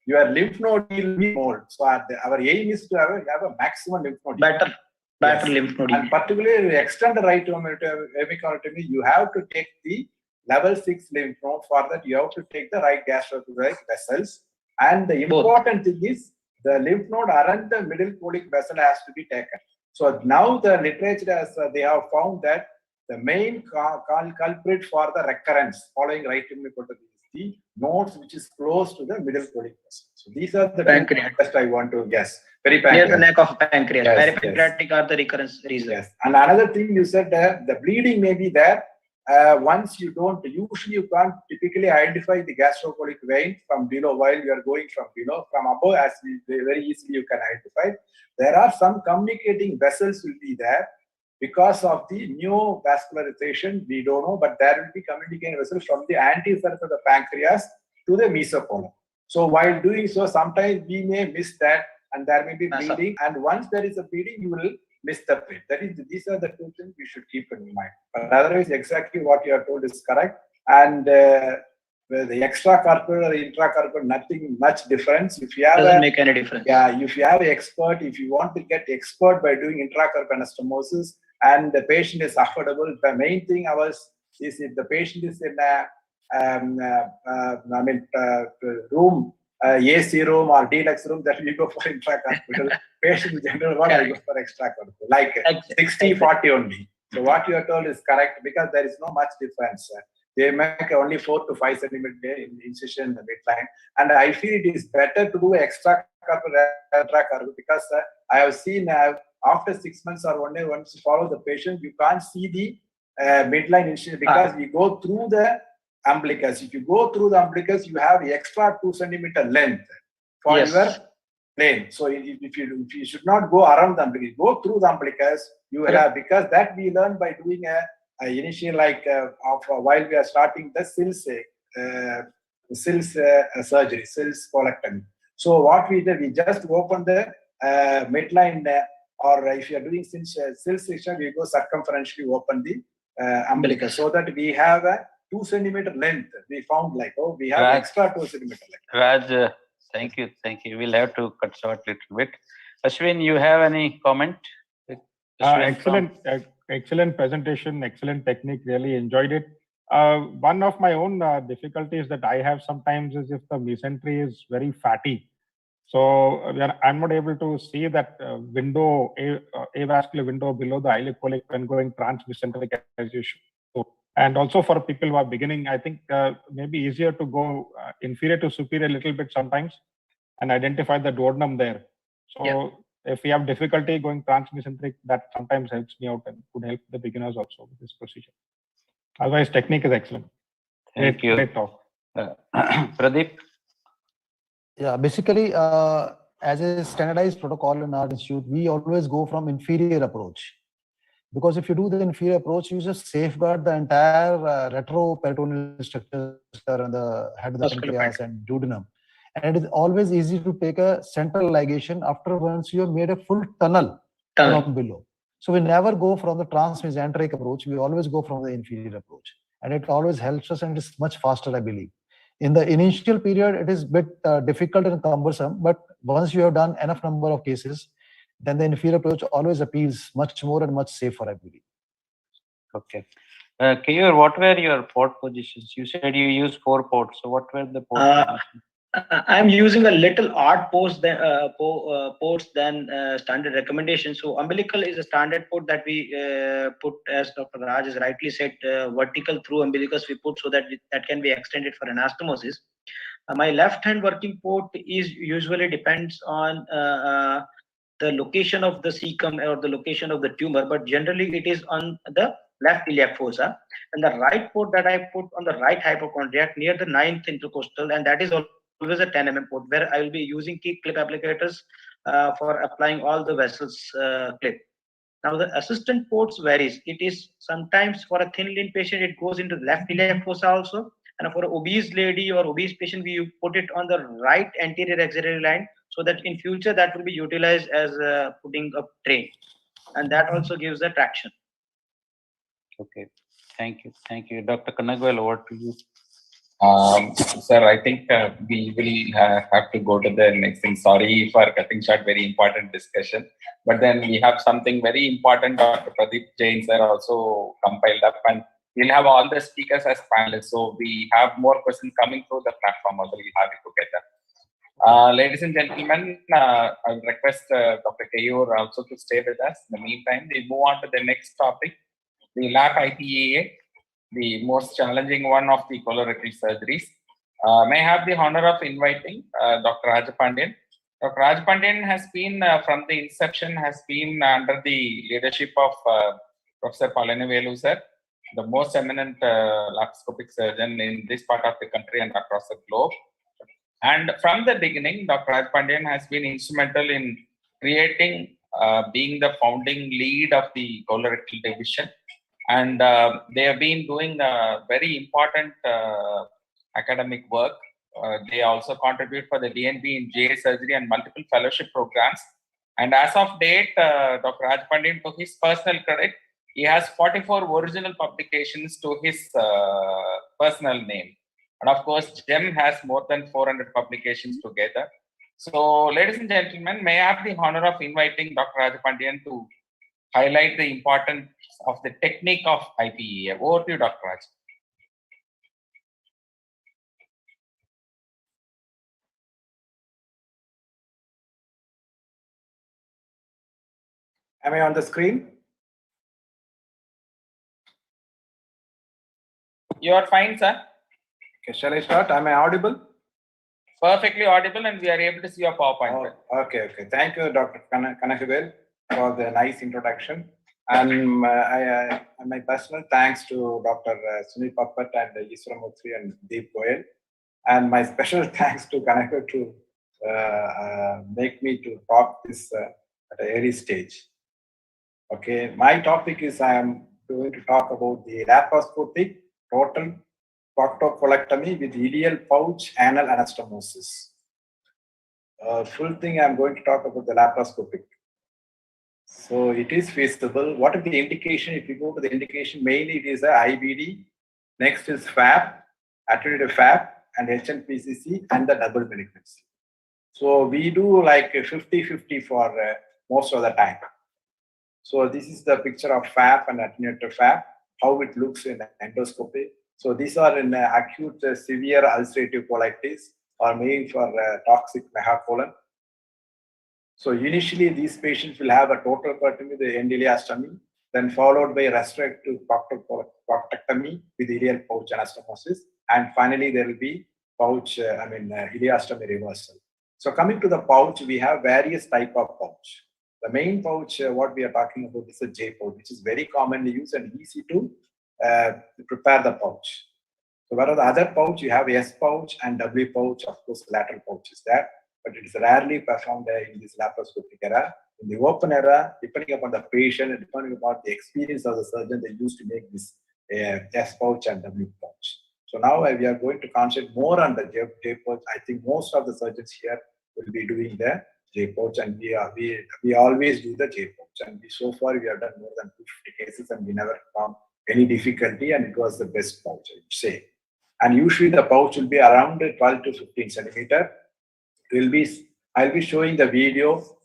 your lymph node will be more. So our aim is to have a maximum lymph node. Better lymph node. And particularly extend the right hemicolectomy, you have to take the level 6 lymph node. For that, you have to take the right gastroenteric vessels. And the important thing is the lymph node around the middle colic vessel has to be taken. So now the literature has they have found that the main culprit for the recurrence following right hemicolectomy is the nodes which is close to the middle colic vessel. So these are the pancreas. Best I want to guess. Peripancreas. Near the neck of pancreas. Yes, Peripancreatic are the recurrence reason. Yes. And another thing you said, the bleeding may be there. Once you don't, usually you can't typically identify the gastrocolic vein from below while you are going from below. From above, as very easily you can identify. There are some communicating vessels will be there. Because of the neovascularization, we don't know, but there will be communicating vessels from the anterior surface of the pancreas to the mesocolon. So while doing so, sometimes we may miss that, and there may be bleeding. And once there is a bleeding, you will miss the plate. That is, these are the two things we should keep in mind. But otherwise, exactly what you are told is correct. And the extracorporeal or intracorporeal, nothing much difference. If you have doesn't make any difference. Yeah, if you have an expert, if you want to get expert by doing intracorporeal anastomosis, and the patient is affordable, the main thing is if the patient is in a room, AC room or deluxe room, that we go for intracorporeal. Patient in general, what I go for extracorporeal, like 60-40 only. So what you are told is correct, because there is no much difference. They make only 4 to 5 centimeter incision in the midline, and I feel it is better to do extracorporeal intracorporeal, because I have seen after 6 months or 1 year, once you follow the patient, you can't see the midline incision, because we go through the umbilicus. If you go through the umbilicus, you have extra 2 centimeter length for Yes. your plane. So if you should not go around the umbilicus, go through the umbilicus, you will have, because that we learn by doing a initial while we are starting the surgery, sills colectomy. So what we did, we just open the midline, or if you are doing sill section, we go circumferentially open the umbilicus, so that we have a 2 centimeter length. We found we have Raj, extra 2 centimeter length. Raj, thank you. We'll have to cut short a little bit. Ashwin, you have any comment? Excellent presentation, excellent technique. Really enjoyed it. One of my own difficulties that I have sometimes is if the mesentery is very fatty. So I'm not able to see that window, avascular window below the ileocolic when going transmesenteric as you should. And also for people who are beginning, I think maybe easier to go inferior to superior a little bit sometimes and identify the duodenum there. So if we have difficulty going transmesenteric, that sometimes helps me out and could help the beginners also with this procedure. Otherwise, technique is excellent. Thank you. Great talk. Pradeep? Yeah, basically, as a standardized protocol in our institute, we always go from inferior approach. Because if you do the inferior approach, you just safeguard the entire retroperitoneal structure and the head of the pancreas and duodenum. And it is always easy to take a central ligation after once you have made a full tunnel from below. So we never go from the transmesenteric approach. We always go from the inferior approach. And it always helps us, and it's much faster, I believe. In the initial period, it is a bit difficult and cumbersome, but once you have done enough number of cases, then the inferior approach always appeals much more and much safer, I believe. Okay. Keyur, what were your port positions? You said you used 4 ports. So what were the port positions? I'm using a little odd ports than standard recommendation. So umbilical is a standard port that we put, as Dr. Raj has rightly said, vertical through umbilicus we put so that that can be extended for anastomosis. My left hand working port is usually depends on the location of the cecum or the location of the tumor, but generally it is on the left iliac fossa. And the right port that I put on the right hypochondriac near the 9th intercostal, and that is always a 10 mm port where I will be using key clip applicators for applying all the vessels clip. Now the assistant ports varies. It is sometimes for a thin lean patient, it goes into the left iliac fossa also. And for an obese lady or obese patient, we put it on the right anterior axillary line so that in future that will be utilized as putting a tray. And that also gives the traction. Okay. Thank you. Dr. Kanagwal, over to you. Sir, I think we will have to go to the next thing. Sorry for cutting short very important discussion, but then we have something very important. Dr. Pradeep Jain sir also compiled up, and we'll have all the speakers as panelists. So we have more questions coming through the platform. Also, we'll have it together. Ladies and gentlemen, I will request Dr. Keyur also to stay with us. In the meantime, we move on to the next topic, the LAP IPEA, the most challenging one of the colorectal surgeries. May I have the honor of inviting Dr. Rajapandian. Dr. Rajapandian has been, from the inception, has been under the leadership of Professor Palanivelu sir, the most eminent laparoscopic surgeon in this part of the country and across the globe. And from the beginning, Dr. Rajapandian has been instrumental in creating, being the founding lead of the colorectal division. And they have been doing very important academic work. They also contribute for the DNB in GA surgery and multiple fellowship programs. And as of date, Dr. Rajapandian, to his personal credit, he has 44 original publications to his personal name. And of course, GEM has more than 400 publications together. So, ladies and gentlemen, may I have the honor of inviting Dr. Rajapandian to highlight the importance of the technique of IPEA. Over to you, Dr. Raj. Am I on the screen? You are fine, sir. Okay, shall I start? Am I audible? Perfectly audible, and we are able to see your PowerPoint. Okay. Thank you, Dr. Kanakavel, for the nice introduction. And my personal thanks to Dr. Sunil Pappat and Isra Mukherjee and Deep Goyal. And my special thanks to Kanaka to make me to talk this at an early stage. Okay, my topic is I am going to talk about the laparoscopic total proctocolectomy with ideal pouch anal anastomosis. Full thing I'm going to talk about the laparoscopic. So it is feasible. What is the indication? If you go to the indication, mainly it is a IBD. Next is FAP, attenuated FAP, and HNPCC, and the double malignancy. So we do like 50-50 for most of the time. So this is the picture of FAP and attenuated FAP, how it looks in endoscopy. So these are in acute severe ulcerative colitis or made for toxic megacolon. So initially, these patients will have a total colectomy with endoileostomy, then followed by restrictive proctectomy with ileal pouch anastomosis, and finally there will be pouch, ileostomy reversal. So coming to the pouch, we have various type of pouch. The main pouch, what we are talking about is a J pouch, which is very commonly used and easy to prepare the pouch. So whereas the other pouch, you have S pouch and W pouch, of course, lateral pouch is there, but it is rarely performed in this laparoscopic era. In the open era, depending upon the patient and depending upon the experience of the surgeon, they used to make this S pouch and W pouch. So now we are going to concentrate more on the J pouch. I think most of the surgeons here will be doing the J pouch, and we always do the J pouch. And so far we have done more than 250 cases, and we never found any difficulty, and it was the best pouch, I would say. And usually the pouch will be around 12 to 15 centimeter. I'll be showing the video.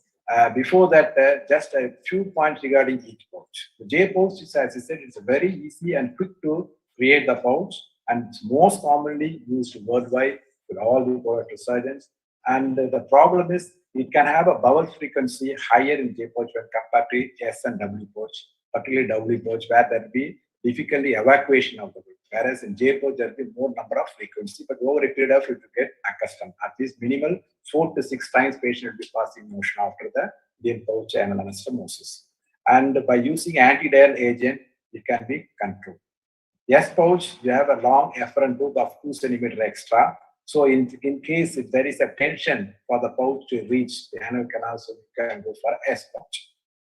Before that, just a few points regarding each pouch. The J pouch is, as I said, it's very easy and quick to create the pouch, and it's most commonly used worldwide with all the colorectal surgeons. And the problem is it can have a bowel frequency higher in J pouch when compared to S and W pouch, particularly W pouch, where there will be difficulty evacuation of the bowel. Whereas in J pouch, there will be more number of frequency, but over a period of it to get accustomed. At least minimal 4 to 6 times patient will be passing motion after the J pouch anal anastomosis. And by using antidial agent, it can be controlled. S pouch, you have a long efferent tube of 2 centimeter extra. So in case if there is a tension for the pouch to reach the anal canal, so you can go for S pouch.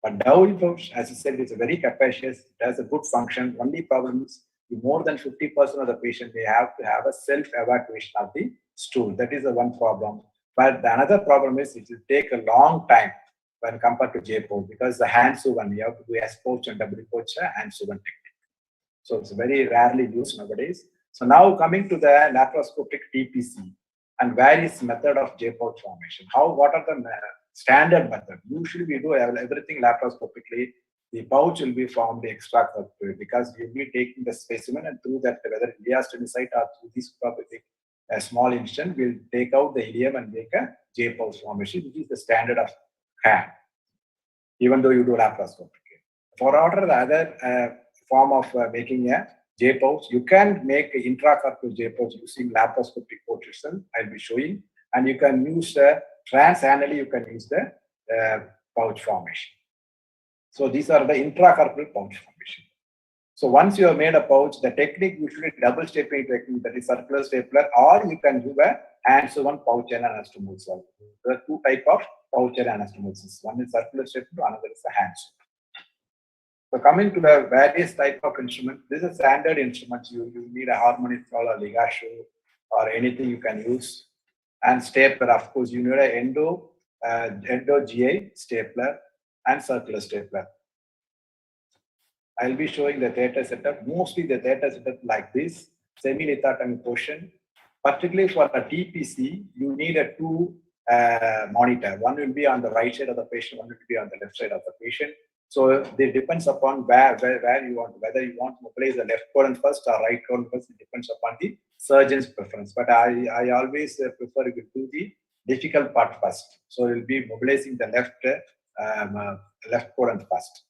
But W pouch, as I said, is very capacious. It has a good function. Only problem is more than 50% of the patient may have to have a self-evacuation of the stool. That is the one problem. But the another problem is it will take a long time when compared to J pouch, because the hand suvan, you have to do S pouch and W pouch hand suvan technique. So it's very rarely used nowadays. So now coming to the laparoscopic TPC and various method of J pouch formation. What are the standard method? Usually we do everything laparoscopically. The pouch will be formed extracorporeally because we will be taking the specimen, and through that, whether ileostomy site or through this property, a small incision, we'll take out the ileum and make a J pouch formation, which is the standard of hand, even though you do laparoscopically. For order the other form of making a J pouch, you can make an intracorporeal J pouch using laparoscopic portion. I'll be showing, and you can use transanally. You can use the pouch formation. So these are the intracorporeal pouch formation. So once you have made a pouch, the technique usually double stapling technique, that is circular stapler, or you can do a hand-sewn pouch and anastomosis. There are 2 types of pouch and anastomosis. One is circular stapler, another is a hand-sewn. So coming to the various type of instruments, this is standard instruments. You need a harmonic or ligature or anything you can use. And stapler, of course, you need an endo GI stapler and circular stapler. I'll be showing the theater setup. Mostly the theater setup like this, semi-lithotomy portion. Particularly for a TPC, you need a 2 monitor. One will be on the right side of the patient, one will be on the left side of the patient. So it depends upon where you want, whether you want to mobilize the left colon first or right colon first. It depends upon the surgeon's preference. But I always prefer you do the difficult part first. So you'll be mobilizing the left colon first.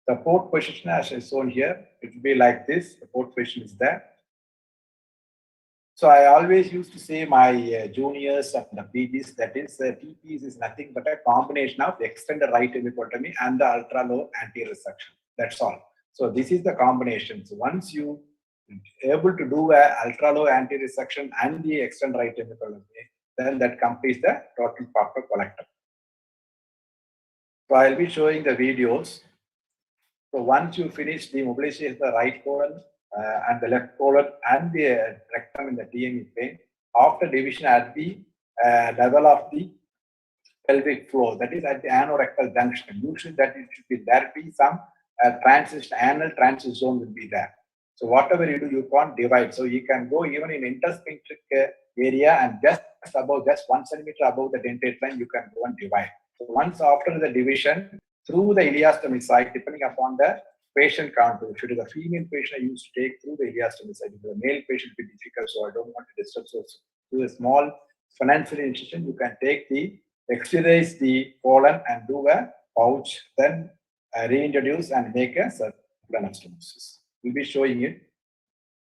The port position as is shown here, it will be like this. The port position is there. So I always used to say my juniors and the PGs, that is TPs is nothing but a combination of extended right hemicotomy and the ultra low anterior resection. That's all. So this is the combination. So once you able to do a ultra low anterior resection and the extended right hemicotomy, then that completes the total proper colorectal. So I'll be showing the videos. So once you finish the mobilization of the right colon and the left colon and the rectum in the TME plane, after division at the level of the pelvic floor, that is at the anorectal junction, usually that it should be there be some anal transit zone will be there. So whatever you do, you can't divide. So you can go even in intersphincteric area and just above, just 1 centimeter above the dentate line, you can go and divide. So once after the division, through the ileostomy site, depending upon the patient contour. If it is a female patient, I used to take through the ileostomy site. If it is a male patient, it will be difficult, so I don't want to disturb. So through a small financial incision, you can take the externalize the colon and do a pouch, then reintroduce and make a circular anastomosis. We'll be showing it.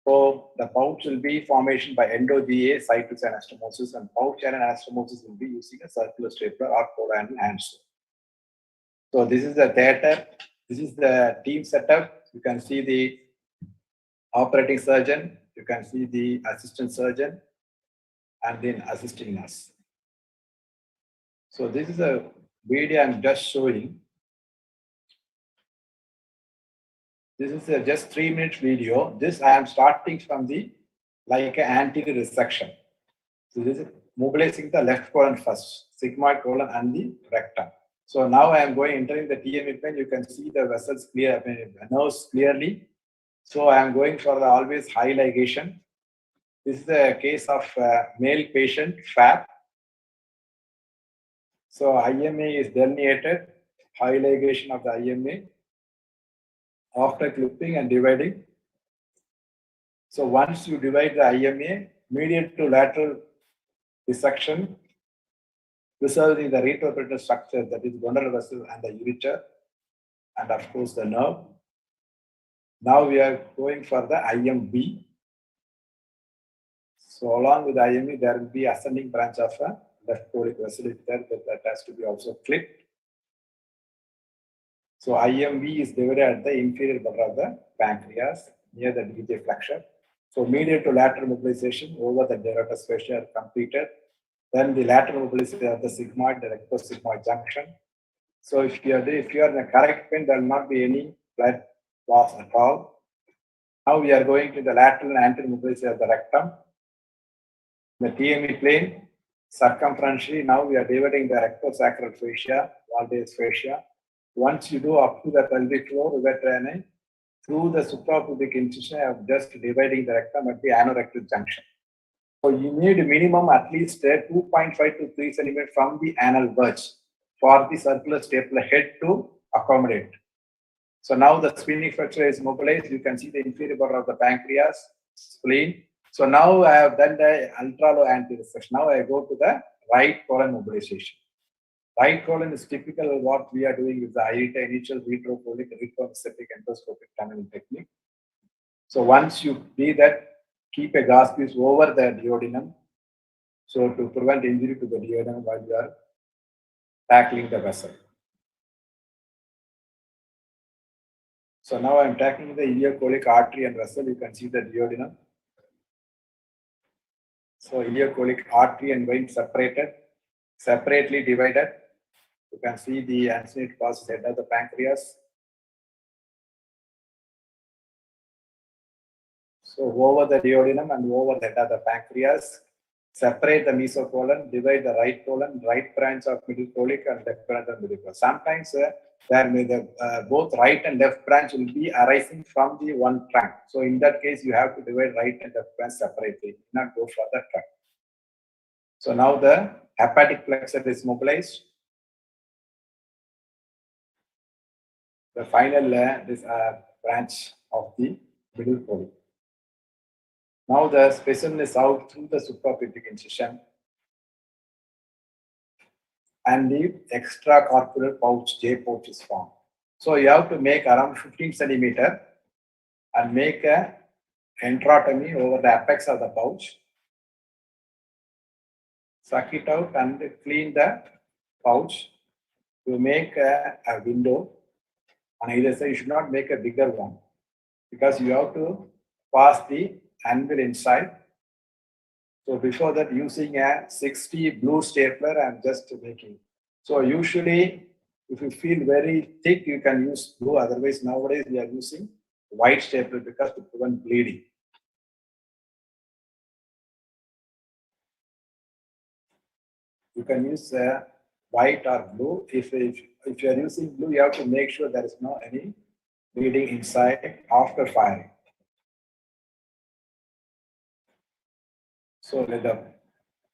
So the pouch will be formation by endo-GA situs anastomosis, and pouch and anastomosis will be using a circular stapler or coronal handsaw. So this is the theater. This is the team setup. You can see the operating surgeon. You can see the assistant surgeon and then assisting nurse. So this is a video I'm just showing. This is a just 3-minute video. This I am starting from the like an anterior resection. So this is mobilizing the left colon first, sigmoid colon and the rectum. So now I am going entering the TME plane. You can see the vessels clear, nerves clearly. So I am going for the always high ligation. This is the case of male patient, FAP. So IMA is delineated, high ligation of the IMA after clipping and dividing. So once you divide the IMA, medial to lateral resection, preserving the retroperitoneal structure, that is glomerular vessel and the ureter, and of course the nerve. Now we are going for the IMB. So along with the IMB, there will be ascending branch of a left colic vessel there, that has to be also clipped. So IMB is divided at the inferior border of the pancreas near the DJ flexure. So medial to lateral mobilization over the serratus fascia are completed. Then the lateral mobilization of the sigmoid, the rectosigmoid junction. So if you are in the correct pin, there will not be any blood loss at all. Now we are going to the lateral and anterior mobilization of the rectum. The TME plane, circumferentially, now we are dividing the rectosacral fascia, Valdes fascia. Once you do up to the pelvic floor, through the suprapubic incision, I am just dividing the rectum at the anorectal junction. So you need minimum at least 2.5 to 3 centimeters from the anal verge for the circular stapler head to accommodate. So now the spinning flexure is mobilized. You can see the inferior border of the pancreas, spleen. So now I have done the ultra-low anterior section. Now I go to the right colon mobilization. Right colon is typical of what we are doing with the IETA initial retrocolic retroanesthetic endoscopic tunneling technique. So once you do that, keep a gauze piece over the duodenum. So to prevent injury to the duodenum while you are tackling the vessel. So now I am tackling the ileocolic artery and vessel. You can see the duodenum. So ileocolic artery and vein separated, separately divided. You can see the ancillary passes head of the pancreas. So over the duodenum and over the head of the pancreas, separate the mesocolon, divide the right colon, right branch of middle colic and left branch of middle colic. Sometimes there may both right and left branch will be arising from the one trunk. So in that case, you have to divide right and left branch separately, not go for the trunk. So now the hepatic plexus is mobilized. The final this branch of the middle colic. Now the specimen is out through the suprapubic incision and the extracorporeal pouch, J pouch is formed. So you have to make around 15 centimeter and make a enterotomy over the apex of the pouch suck it out and clean the pouch. You make a window on either side. You should not make a bigger one because you have to pass the anvil inside. So before that, using a 60 blue stapler, I'm just making. So usually, if you feel very thick, you can use blue. Otherwise, nowadays we are using white stapler because to prevent bleeding. You can use white or blue. If you are using blue, you have to make sure there is no any bleeding inside after firing. So the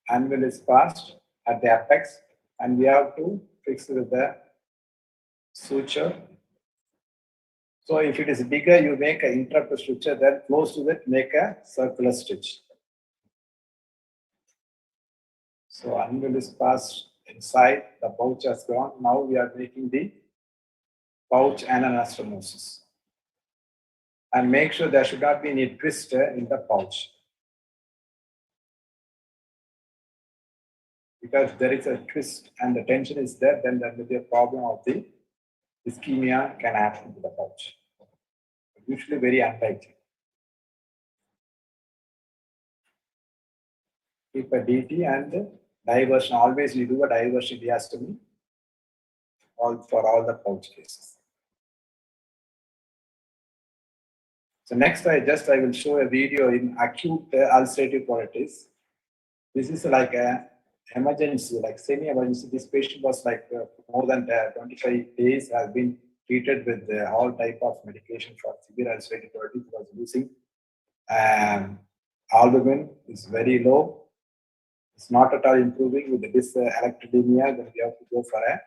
anvil is passed at the apex, and we have to fix it with the suture. So if it is bigger, you make an interrupter suture, then close to it, make a circular stitch. So anvil is passed inside, the pouch has gone. Now we are making the pouch and anastomosis. And make sure there should not be any twist in the pouch. Because there is a twist and the tension is there, then there will be a problem of the ischemia can happen to the pouch. Usually very unlikely. Keep a DT and diversion. Always we do a diversion diastomy for all the pouch cases. So next I will show a video in acute ulcerative colitis. This is like a emergency, like semi-emergency. This patient was like more than 25 days, has been treated with all type of medication for severe ulcerative colitis. Was using albumin is very low. It's not at all improving with this electrodemia. Then we have to go for a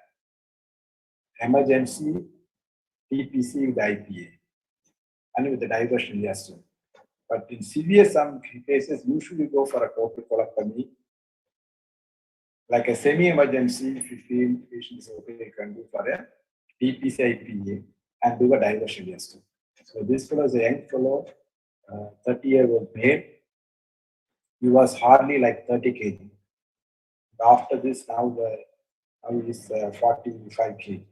emergency TPC with IPA and with the diversion diastomy. But in severe some cases, usually go for a colectomy. Like a semi-emergency, if you feel the patient is okay, you can do for a TPC IPA and do a diversion diastomy. So this fellow is a young fellow, 30-year-old male. He was hardly like 30 kg. After this, now he is 45 kg.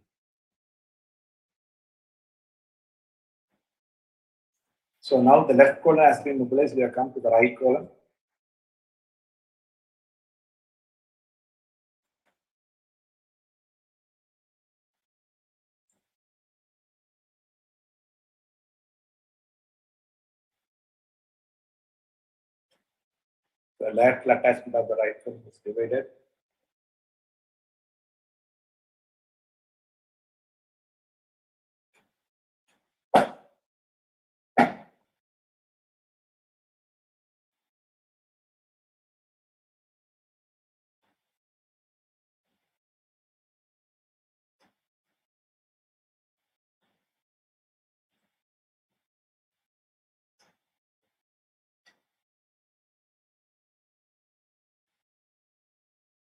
So now the left colon has been mobilized. We have come to the right colon. The lateral attachment of the right colon is divided.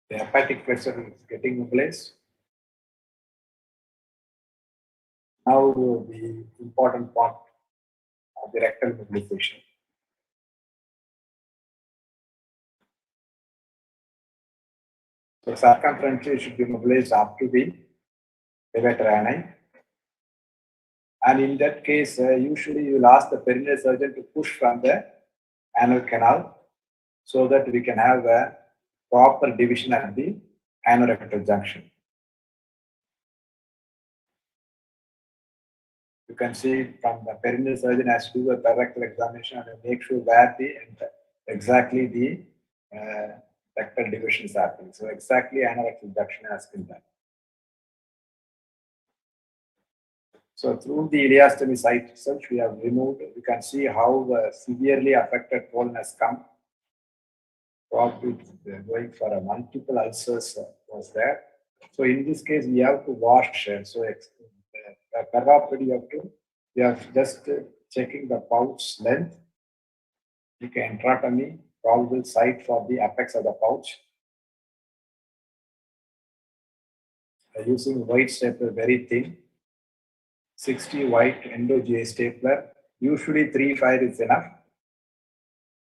The hepatic flexor is getting mobilized. Now the important part of the rectal mobilization. So circumferentially should be mobilized up to the levator ani. And in that case, usually you will ask the perineal surgeon to push from the anal canal so that we can have a proper division at the anorectal junction. You can see from the perineal surgeon has to do a rectal examination and make sure where exactly the rectal division is happening. So exactly anorectal junction has been done. So through the ileostomy site itself, we have removed. You can see how severely affected colon has come. Probably going for a multiple ulcers was there. So in this case, we have to wash. So we are just checking the pouch length. You can intraotomy, probable site for the apex of the pouch. Using white stapler, very thin. 60 white endo-GA stapler. Usually 3-5 is enough.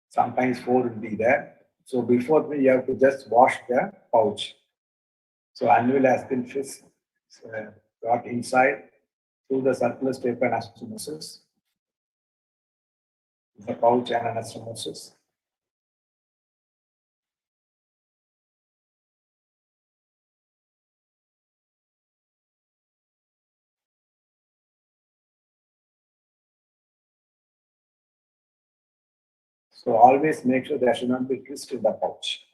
Sometimes 4 will be there. So before we have to just wash the pouch. So annual has been fixed, got inside through the circular tape and anastomosis, the pouch and anastomosis. So always make sure there should not be twist in the pouch.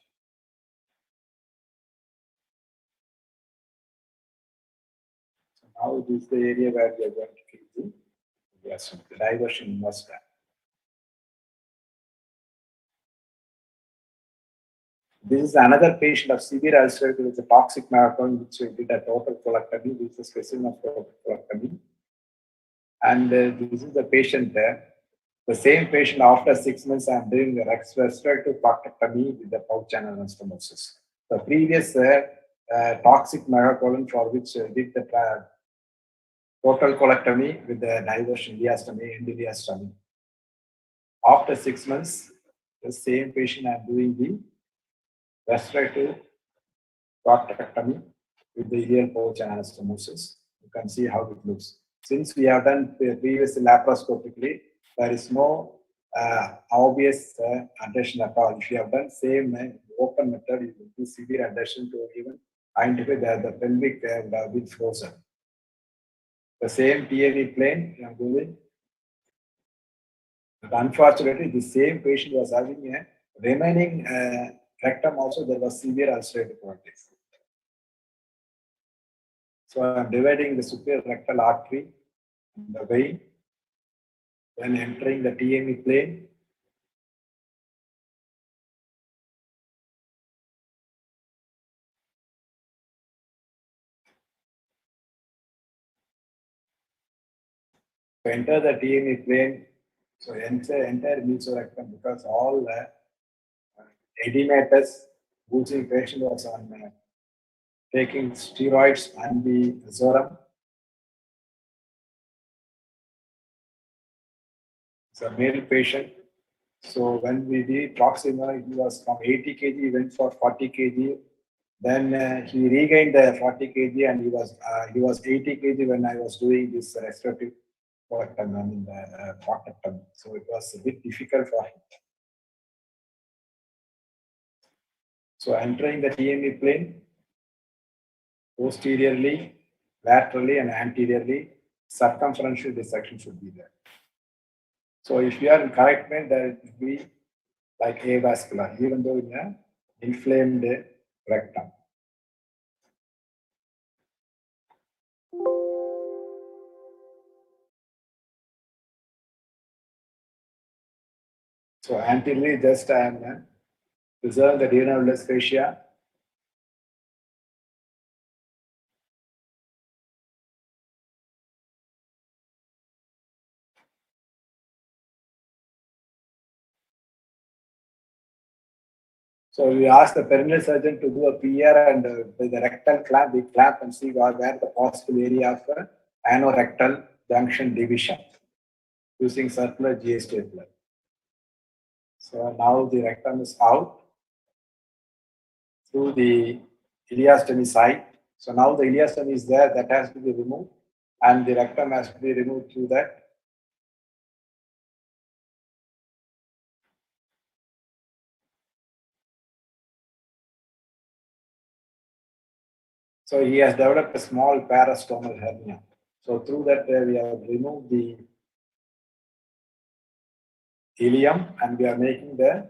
So now this is the area where we are going to keep the diversion must happen. This is another patient of severe ulcer with a toxic marathon, which we did a total colectomy. This is a specimen of total colectomy. And this is the patient there. The same patient after 6 months, I'm doing the restorative proctectomy with the pouch and anastomosis. The previous toxic marathon for which did the total colectomy with the diversion ileostomy, endoileostomy. After 6 months, the same patient I'm doing the restorative proctectomy with the ileal pouch and anastomosis. You can see how it looks. Since we have done previously laparoscopically, there is no obvious adhesion at all. If you have done same open method, you will see severe adhesion to even identify that the pelvic would have been frozen. The same TAV plane I am doing. But unfortunately, the same patient was having a remaining rectum also, there was severe ulcerative colitis. So I am dividing the superior rectal artery in the vein, then entering the TME plane. To enter the TME plane, so entire mesorectum, because all edematous boosting patient was on taking steroids and the Zoram. It's a male patient. So when we did proximal, he was from 80 kg, went for 40 kg. Then he regained the 40 kg and he was 80 kg when I was doing this restorative proctectomy, I mean the proctectomy. So it was a bit difficult for him. So entering the TME plane, posteriorly, laterally, and anteriorly, circumferential dissection should be there. So if you are in correct plane, there it will be like avascular, even though in an inflamed rectum. So anteriorly, just I am preserve the duodenal fascia. So we asked the perineal surgeon to do a PR and with the rectal clamp, we clamp and see where the possible area of anorectal junction division using circular GA stapler. So now the rectum is out through the ileostomy site. So now the ileostomy is there, that has to be removed, and the rectum has to be removed through that. So he has developed a small parastomal hernia. So through that we have removed the ileum and we are making the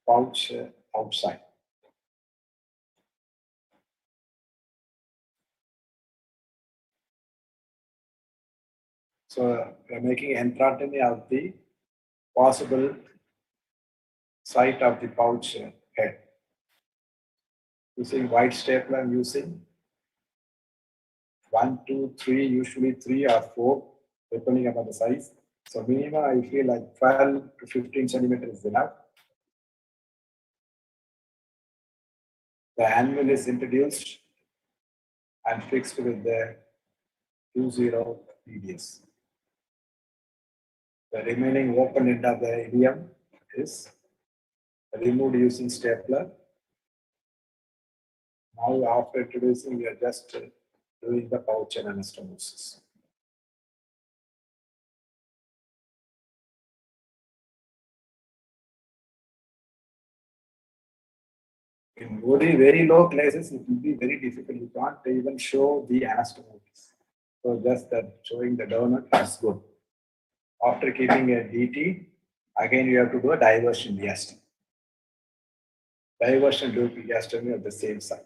pouch outside. So we are making enterotomy of the possible site of the pouch head. Using white stapler, I'm using 1, 2, 3, usually 3 or 4, depending upon the size. So minimum, I feel like 12 to 15 centimeters is enough. The anvil is introduced and fixed with the 20 PDS. The remaining open end of the ileum is removed using stapler. Now after introducing, we are just doing the pouch and anastomosis. In very low places, it will be very difficult. You can't even show the anastomosis. So just that showing the donut is good. After keeping a DT, again you have to do a diversion diastomy. Diversion diastomy of the same site.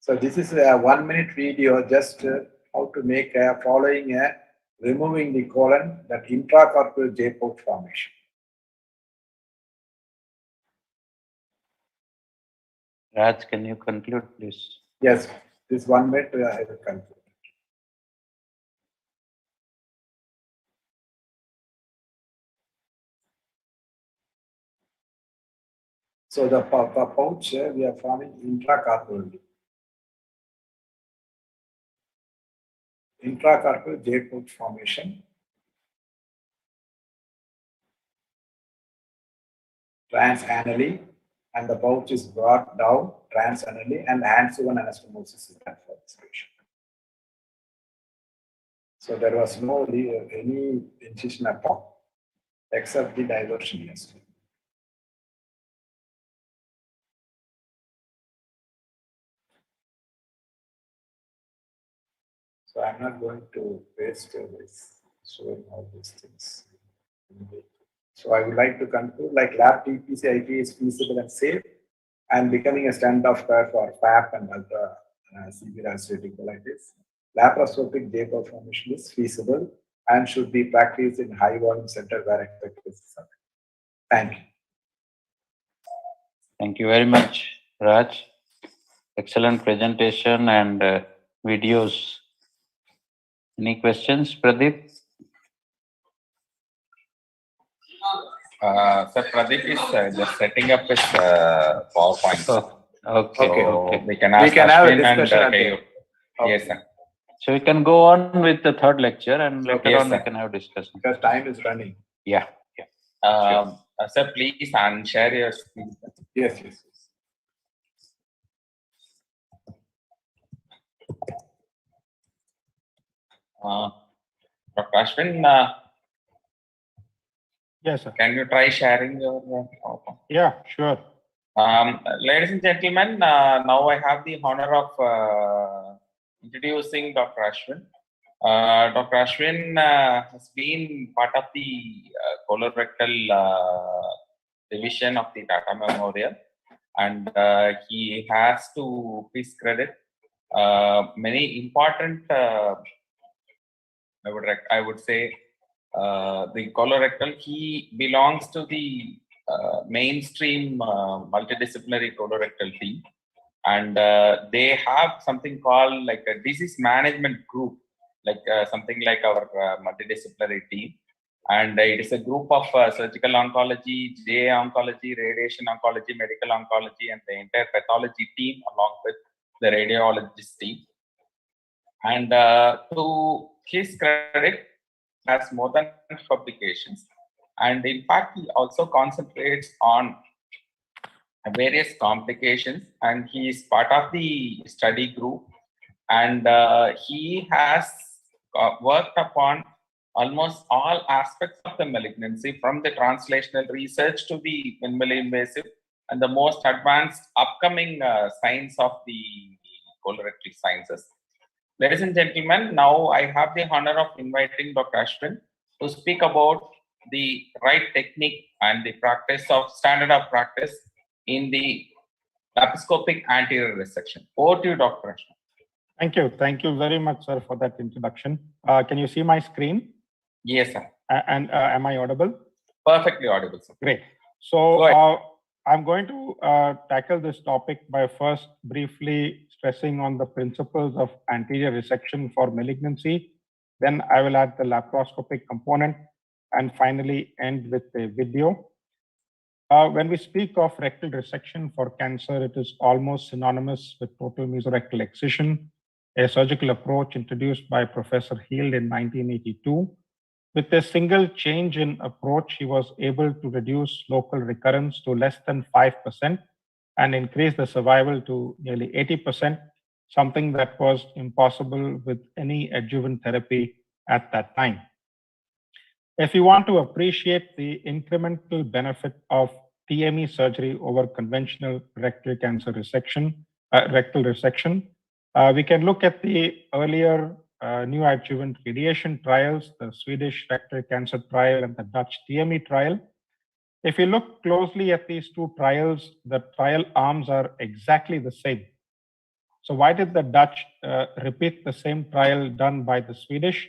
So this is a 1 minute video just how to make removing the colon, that intracorporeal J-port formation. Raj, can you conclude, please? Yes, this 1 minute I will conclude. So the pouch we are forming intracorporeally. Intracorporeal J-port formation. Transanally, and the pouch is brought down transanally, and hands-on anastomosis is done for this patient. So there was no any incision at all, except the diversion diastomy. So I'm not going to waste this showing all these things. So I would like to conclude, like lab TPC-IP is feasible and safe, and becoming a standard of care for FAP and other severe ulcerative colitis. Laparoscopic J-port formation is feasible and should be practiced in high volume center where expected is. Thank you. Thank you very much, Raj. Excellent presentation and videos. Any questions, Pradeep? Sir, Pradeep is just setting up his PowerPoint. Okay. So we can ask have a Ashwin discussion and at the Kayur. Yes, sir. So we can go on with the third lecture and later Yes, on we sir. can have discussion. Because time is running. Yeah. Sir, please share your screen. Yes. Dr. Ashwin, Yes, sir. can you try sharing your PowerPoint? Yeah, sure. Ladies and gentlemen, now I have the honor of introducing Dr. Ashwin. Dr. Ashwin has been part of the colorectal division of the Tata Memorial, and he has to his credit many important, I would say, the colorectal. He belongs to the mainstream multidisciplinary colorectal team, and they have something called like a disease management group, like something like our multidisciplinary team. And it is a group of surgical oncology, JA oncology, radiation oncology, medical oncology, and the entire pathology team along with the radiologist team. And to his credit, has more than publications. And in fact, he also concentrates on various complications, and he is part of the study group. And he has worked upon almost all aspects of the malignancy, from the translational research to the minimally invasive and the most advanced upcoming science of the colorectal sciences. Ladies and gentlemen, now I have the honor of inviting Dr. Ashwin to speak about the right technique and the practice of standard of practice in the laparoscopic anterior resection. Over to you, Dr. Ashwin. Thank you. Thank you very much, sir, for that introduction. Can you see my screen? Yes, sir. And am I audible? Perfectly audible, sir. Great. So I'm going to tackle this topic by first briefly stressing on the principles of anterior resection for malignancy. Then I will add the laparoscopic component and finally end with a video. When we speak of rectal resection for cancer, it is almost synonymous with total mesorectal excision, a surgical approach introduced by Professor Heald in 1982. With a single change in approach, he was able to reduce local recurrence to less than 5% and increase the survival to nearly 80%, something that was impossible with any adjuvant therapy at that time. If you want to appreciate the incremental benefit of TME surgery over conventional rectal cancer resection, rectal resection, we can look at the earlier neoadjuvant radiation trials, the Swedish rectal cancer trial and the Dutch TME trial. If you look closely at these two trials, the trial arms are exactly the same. So why did the Dutch repeat the same trial done by the Swedish?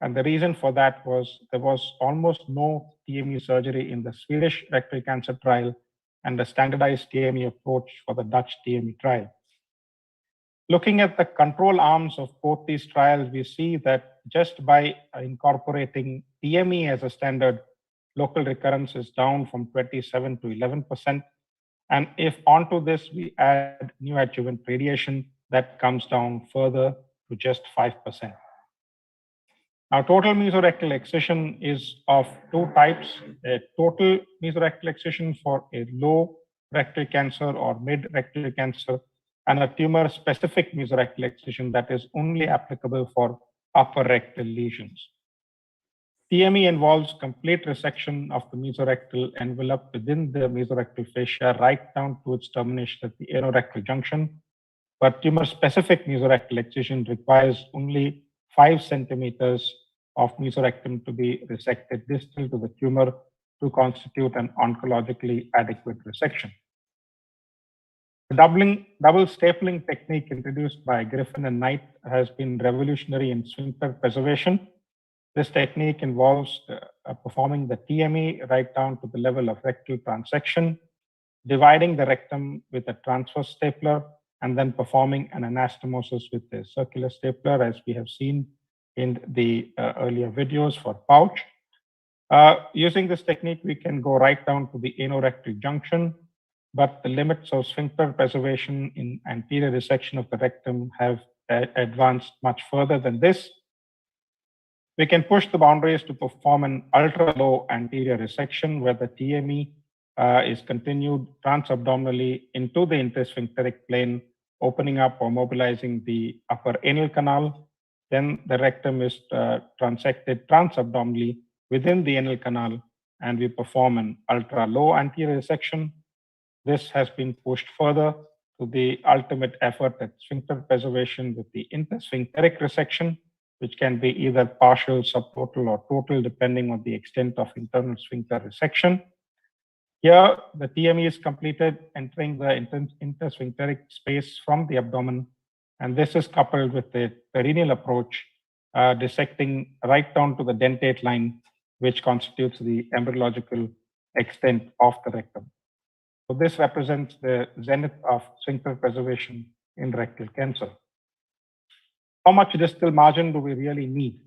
And the reason for that was there was almost no TME surgery in the Swedish rectal cancer trial and a standardized TME approach for the Dutch TME trial. Looking at the control arms of both these trials, we see that just by incorporating TME as a standard, local recurrence is down from 27 to 11%. And if onto this we add neoadjuvant radiation, that comes down further to just 5%. Now, total mesorectal excision is of two types: a total mesorectal excision for a low rectal cancer or mid rectal cancer, and a tumor-specific mesorectal excision that is only applicable for upper rectal lesions. TME involves complete resection of the mesorectal envelope within the mesorectal fascia right down to its termination at the anorectal junction, but tumor-specific mesorectal excision requires only 5 centimeters of mesorectum to be resected distal to the tumor to constitute an oncologically adequate resection. The double stapling technique introduced by Griffin and Knight has been revolutionary in sphincter preservation. This technique involves performing the TME right down to the level of rectal transection, dividing the rectum with a transverse stapler, and then performing an anastomosis with a circular stapler, as we have seen in the earlier videos for pouch. Using this technique, we can go right down to the anorectal junction, but the limits of sphincter preservation in anterior resection of the rectum have advanced much further than this. We can push the boundaries to perform an ultra-low anterior resection where the TME is continued transabdominally into the intersphincteric plane, opening up or mobilizing the upper anal canal. Then the rectum is transected transabdominally within the anal canal, and we perform an ultra-low anterior resection. This has been pushed further to the ultimate effort at sphincter preservation with the intersphincteric resection, which can be either partial, subtotal, or total, depending on the extent of internal sphincter resection. Here, the TME is completed, entering the intersphincteric space from the abdomen, and this is coupled with a perineal approach, dissecting right down to the dentate line, which constitutes the embryological extent of the rectum. So this represents the zenith of sphincter preservation in rectal cancer. How much distal margin do we really need?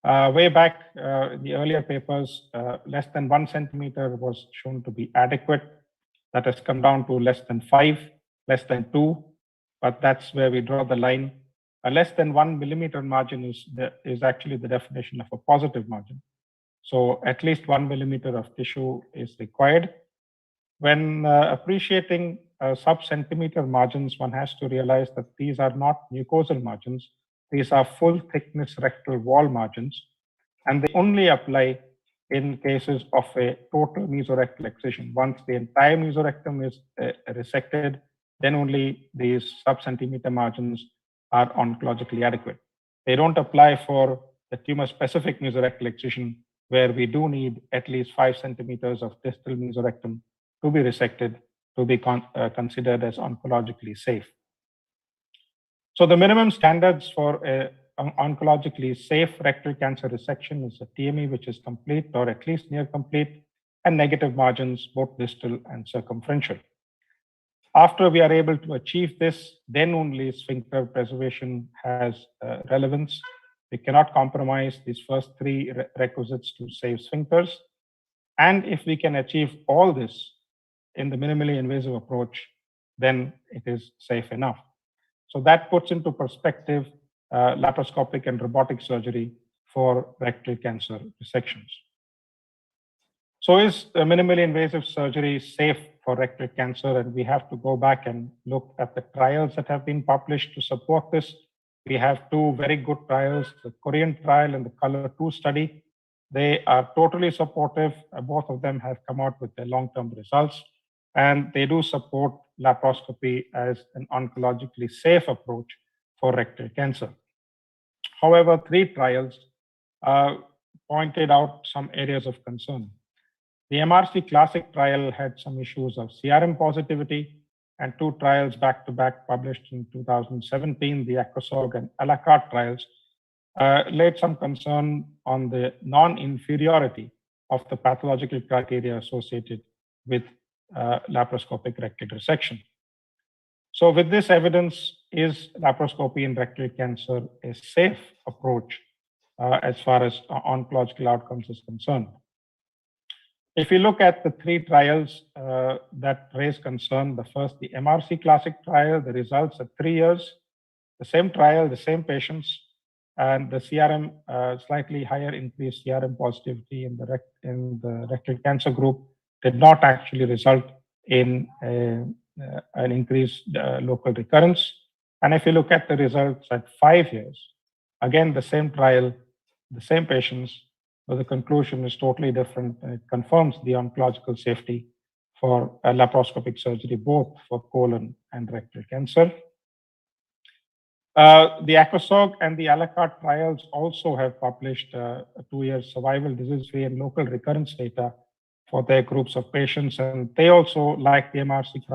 Way back in the earlier papers, less than 1 centimeter was shown to be adequate. That has come down to less than 5, less than 2, but that's where we draw the line. A less than 1 millimeter margin is actually the definition of a positive margin. So at least 1 millimeter of tissue is required. When appreciating sub-centimeter margins, one has to realize that these are not mucosal margins. These are full thickness rectal wall margins, and they only apply in cases of a total mesorectal excision. Once the entire mesorectum is resected, then only these sub-centimeter margins are oncologically adequate. They don't apply for the tumor-specific mesorectal excision, where we do need at least 5 centimeters of distal mesorectum to be resected to be considered as oncologically safe. So the minimum standards for an oncologically safe rectal cancer resection is a TME which is complete or at least near complete, and negative margins, both distal and circumferential. After we are able to achieve this, then only sphincter preservation has relevance. We cannot compromise these first 3 requisites to save sphincters. And if we can achieve all this in the minimally invasive approach, then it is safe enough. So that puts into perspective laparoscopic and robotic surgery for rectal cancer resections. So is minimally invasive surgery safe for rectal cancer? And we have to go back and look at the trials that have been published to support this. We have two very good trials, the Korean trial and the Color-2 study. They are totally supportive. Both of them have come out with their long-term results, and they do support laparoscopy as an oncologically safe approach for rectal cancer. However, 3 trials pointed out some areas of concern. The MRC Classic trial had some issues of CRM positivity, and 2 trials back-to-back published in 2017, the ACROSOG and a la carte trials, laid some concern on the non-inferiority of the pathological criteria associated with laparoscopic rectal resection. So with this evidence, is laparoscopy in rectal cancer a safe approach as far as oncological outcomes is concerned? If you look at the 3 trials that raise concern, the first, the MRC Classic trial, the results at 3 years, the same trial, the same patients, and the CRM, slightly higher increased CRM positivity in the rectal cancer group did not actually result in an increased local recurrence. And if you look at the results at 5 years, again, the same trial, the same patients, but the conclusion is totally different. And it confirms the oncological safety for laparoscopic surgery, both for colon and rectal cancer. The ACROSOG and the a la carte trials also have published 2-year survival, disease-free, and local recurrence data for their groups of patients. And they also, like the MRC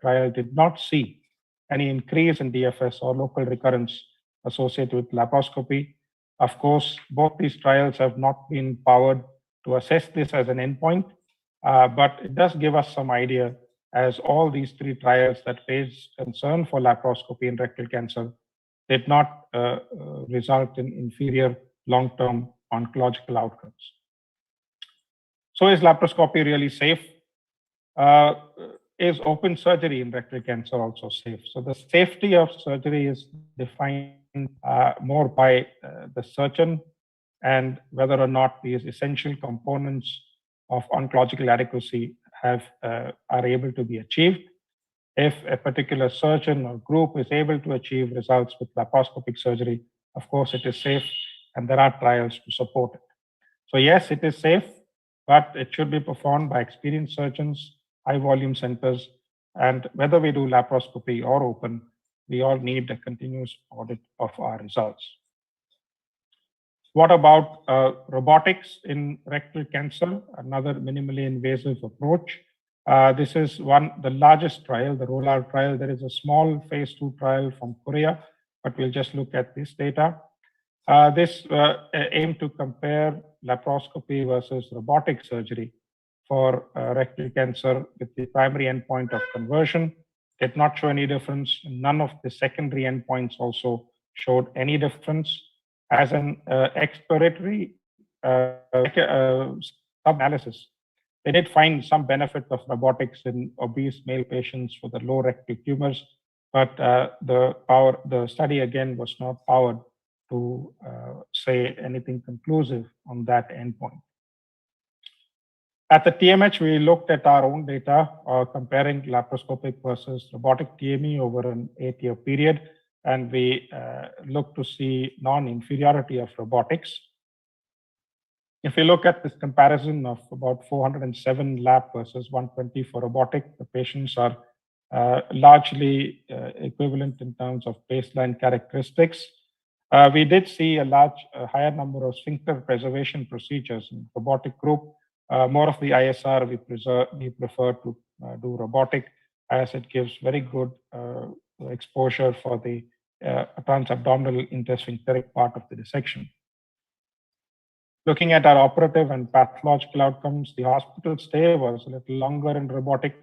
trial, did not see any increase in DFS or local recurrence associated with laparoscopy. Of course, both these trials have not been powered to assess this as an endpoint, but it does give us some idea, as all these 3 trials that raise concern for laparoscopy in rectal cancer did not result in inferior long-term oncological outcomes. So is laparoscopy really safe? Is open surgery in rectal cancer also safe? So the safety of surgery is defined more by the surgeon and whether or not these essential components of oncological adequacy are able to be achieved. If a particular surgeon or group is able to achieve results with laparoscopic surgery, of course it is safe, and there are trials to support it. So yes, it is safe, but it should be performed by experienced surgeons, high volume centers, and whether we do laparoscopy or open, we all need a continuous audit of our results. What about robotics in rectal cancer? Another minimally invasive approach. This is the largest trial, the rollout trial. There is a small phase 2 trial from Korea, but we'll just look at this data. This aimed to compare laparoscopy versus robotic surgery for rectal cancer with the primary endpoint of conversion. Did not show any difference. None of the secondary endpoints also showed any difference. As an exploratory sub-analysis, they did find some benefit of robotics in obese male patients for the low rectal tumors, but the study again was not powered to say anything conclusive on that endpoint. At the TMH, we looked at our own data comparing laparoscopic versus robotic TME over an 8-year period, and we looked to see non-inferiority of robotics. If you look at this comparison of about 407 lap versus 120 for robotic, the patients are largely equivalent in terms of baseline characteristics. We did see a higher number of sphincter preservation procedures in robotic group. More of the ISR we prefer to do robotic, as it gives very good exposure for the transabdominal intersphincteric part of the dissection. Looking at our operative and pathological outcomes, the hospital stay was a little longer in robotic,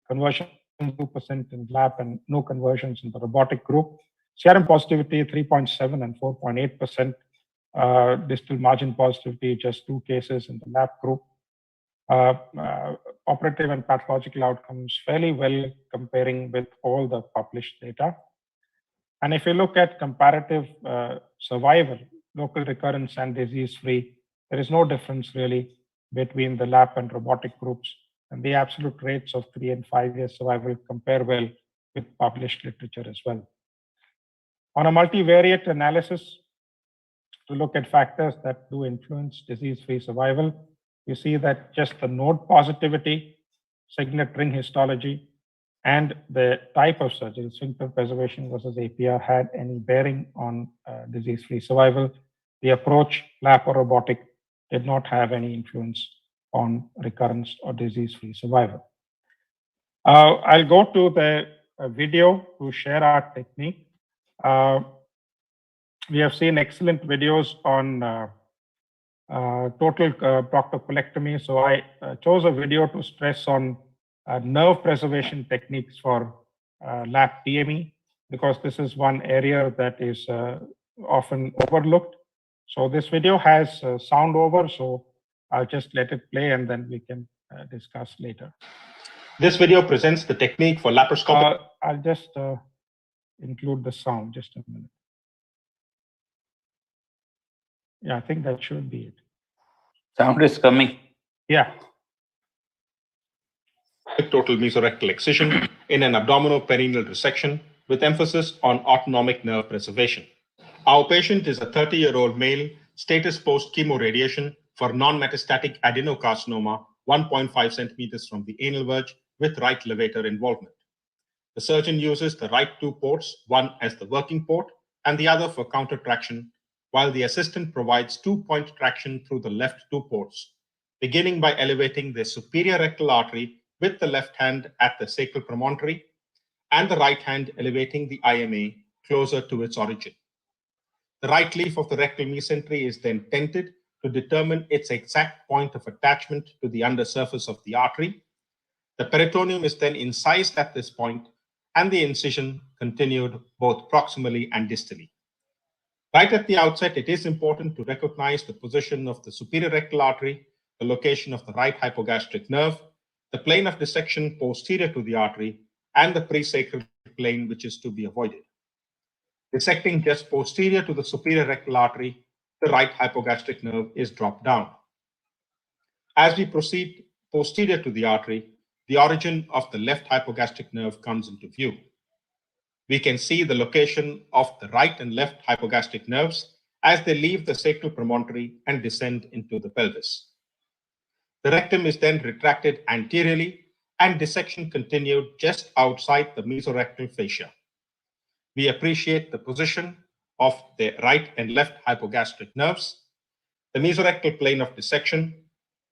conversion 2% in lap and no conversions in the robotic group. CRM positivity 3.7 and 4.8%. Distal margin positivity, just 2 cases in the lap group. Operative and pathological outcomes fairly well comparing with all the published data. And if you look at comparative survival, local recurrence and disease-free. There is no difference really between the lap and robotic groups, and the absolute rates of 3 and 5 year survival compare well with published literature as well. On a multivariate analysis to look at factors that do influence disease-free survival, you see that just the node positivity, signet ring histology, and the type of surgery, sphincter preservation versus APR, had any bearing on disease-free survival. The approach, lap or robotic, did not have any influence on recurrence or disease-free survival. I'll go to the video to share our technique. We have seen excellent videos on total proctocolectomy. So I chose a video to stress on nerve preservation techniques for lap DME, because this is one area that is often overlooked. So this video has sound over, so I'll just let it play and then we can discuss later. This video presents the technique for laparoscopic. I'll just include the sound, just a minute. Yeah, I think that should be it. Sound is coming. Yeah. Total mesorectal excision in an abdominoperineal resection with emphasis on autonomic nerve preservation. Our patient is a 30-year-old male, status post-chemoradiation for non-metastatic adenocarcinoma, 1.5 centimeters from the anal verge with right levator involvement. The surgeon uses the right two ports, one as the working port and the other for counter traction, while the assistant provides two-point traction through the left two ports, beginning by elevating the superior rectal artery with the left hand at the sacral promontory and the right hand elevating the IMA closer to its origin. The right leaf of the rectal mesentery is then tented to determine its exact point of attachment to the undersurface of the artery. The peritoneum is then incised at this point and the incision continued both proximally and distally. Right at the outset, it is important to recognize the position of the superior rectal artery, the location of the right hypogastric nerve, the plane of dissection posterior to the artery, and the presacral plane which is to be avoided. Dissecting just posterior to the superior rectal artery, the right hypogastric nerve is dropped down. As we proceed posterior to the artery, the origin of the left hypogastric nerve comes into view. We can see the location of the right and left hypogastric nerves as they leave the sacral promontory and descend into the pelvis. The rectum is then retracted anteriorly and dissection continued just outside the mesorectal fascia. We appreciate the position of the right and left hypogastric nerves, the mesorectal plane of dissection,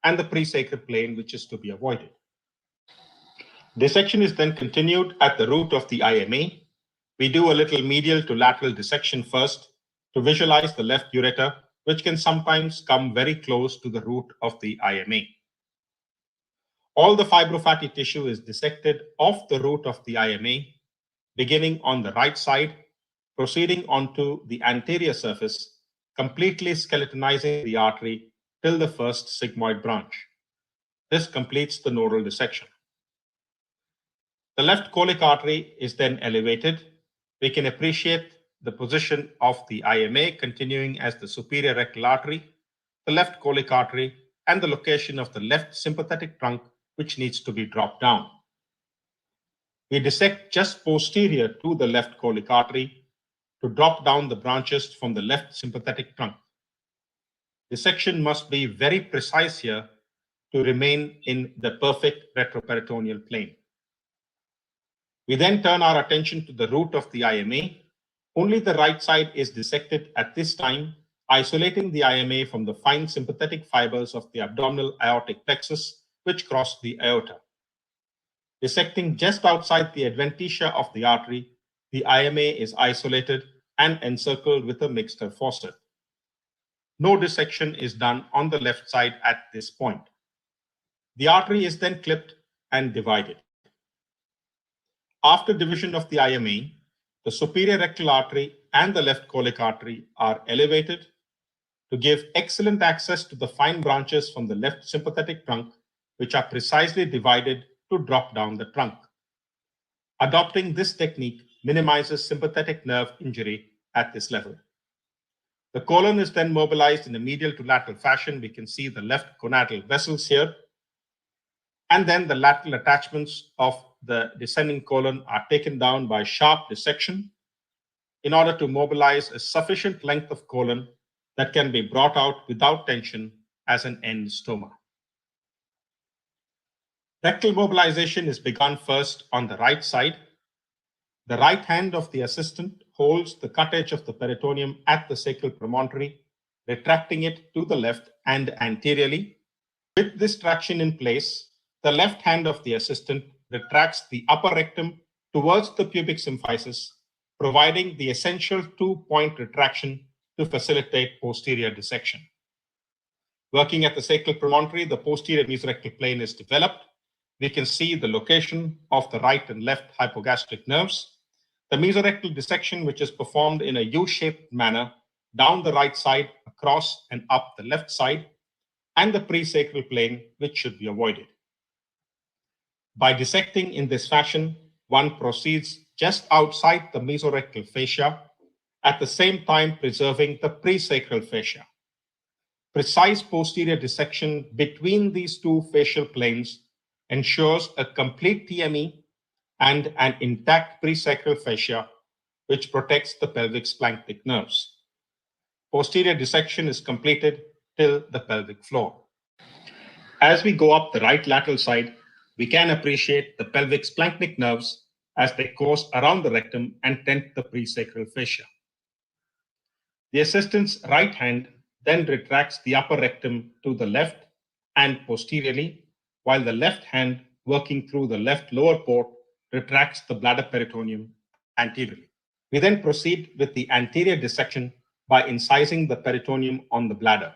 and the presacral plane which is to be avoided. Dissection is then continued at the root of the IMA. We do a little medial to lateral dissection first to visualize the left ureter, which can sometimes come very close to the root of the IMA. All the fibrofatty tissue is dissected off the root of the IMA, beginning on the right side, proceeding onto the anterior surface, completely skeletonizing the artery till the first sigmoid branch. This completes the nodal dissection. The left colic artery is then elevated. We can appreciate the position of the IMA continuing as the superior rectal artery, the left colic artery, and the location of the left sympathetic trunk, which needs to be dropped down. We dissect just posterior to the left colic artery to drop down the branches from the left sympathetic trunk. Dissection must be very precise here to remain in the perfect retroperitoneal plane. We then turn our attention to the root of the IMA. Only the right side is dissected at this time, isolating the IMA from the fine sympathetic fibers of the abdominal aortic plexus, which cross the aorta. Dissecting just outside the adventitia of the artery, the IMA is isolated and encircled with a mixture fossa. No dissection is done on the left side at this point. The artery is then clipped and divided. After division of the IMA, the superior rectal artery and the left colic artery are elevated to give excellent access to the fine branches from the left sympathetic trunk, which are precisely divided to drop down the trunk. Adopting this technique minimizes sympathetic nerve injury at this level. The colon is then mobilized in a medial to lateral fashion. We can see the left gonadal vessels here. And then the lateral attachments of the descending colon are taken down by sharp dissection in order to mobilize a sufficient length of colon that can be brought out without tension as an end stoma. Rectal mobilization is begun first on the right side. The right hand of the assistant holds the cut edge of the peritoneum at the sacral promontory, retracting it to the left and anteriorly. With this traction in place, the left hand of the assistant retracts the upper rectum towards the pubic symphysis, providing the essential 2-point retraction to facilitate posterior dissection. Working at the sacral promontory, the posterior mesorectal plane is developed. We can see the location of the right and left hypogastric nerves. The mesorectal dissection, which is performed in a U-shaped manner down the right side, across and up the left side, and the presacral plane, which should be avoided. By dissecting in this fashion, one proceeds just outside the mesorectal fascia, at the same time preserving the presacral fascia. Precise posterior dissection between these two facial planes ensures a complete TME and an intact presacral fascia, which protects the pelvic splanchnic nerves. Posterior dissection is completed till the pelvic floor. As we go up the right lateral side, we can appreciate the pelvic splanchnic nerves as they course around the rectum and tent the presacral fascia. The assistant's right hand then retracts the upper rectum to the left and posteriorly, while the left hand, working through the left lower port, retracts the bladder peritoneum anteriorly. We then proceed with the anterior dissection by incising the peritoneum on the bladder.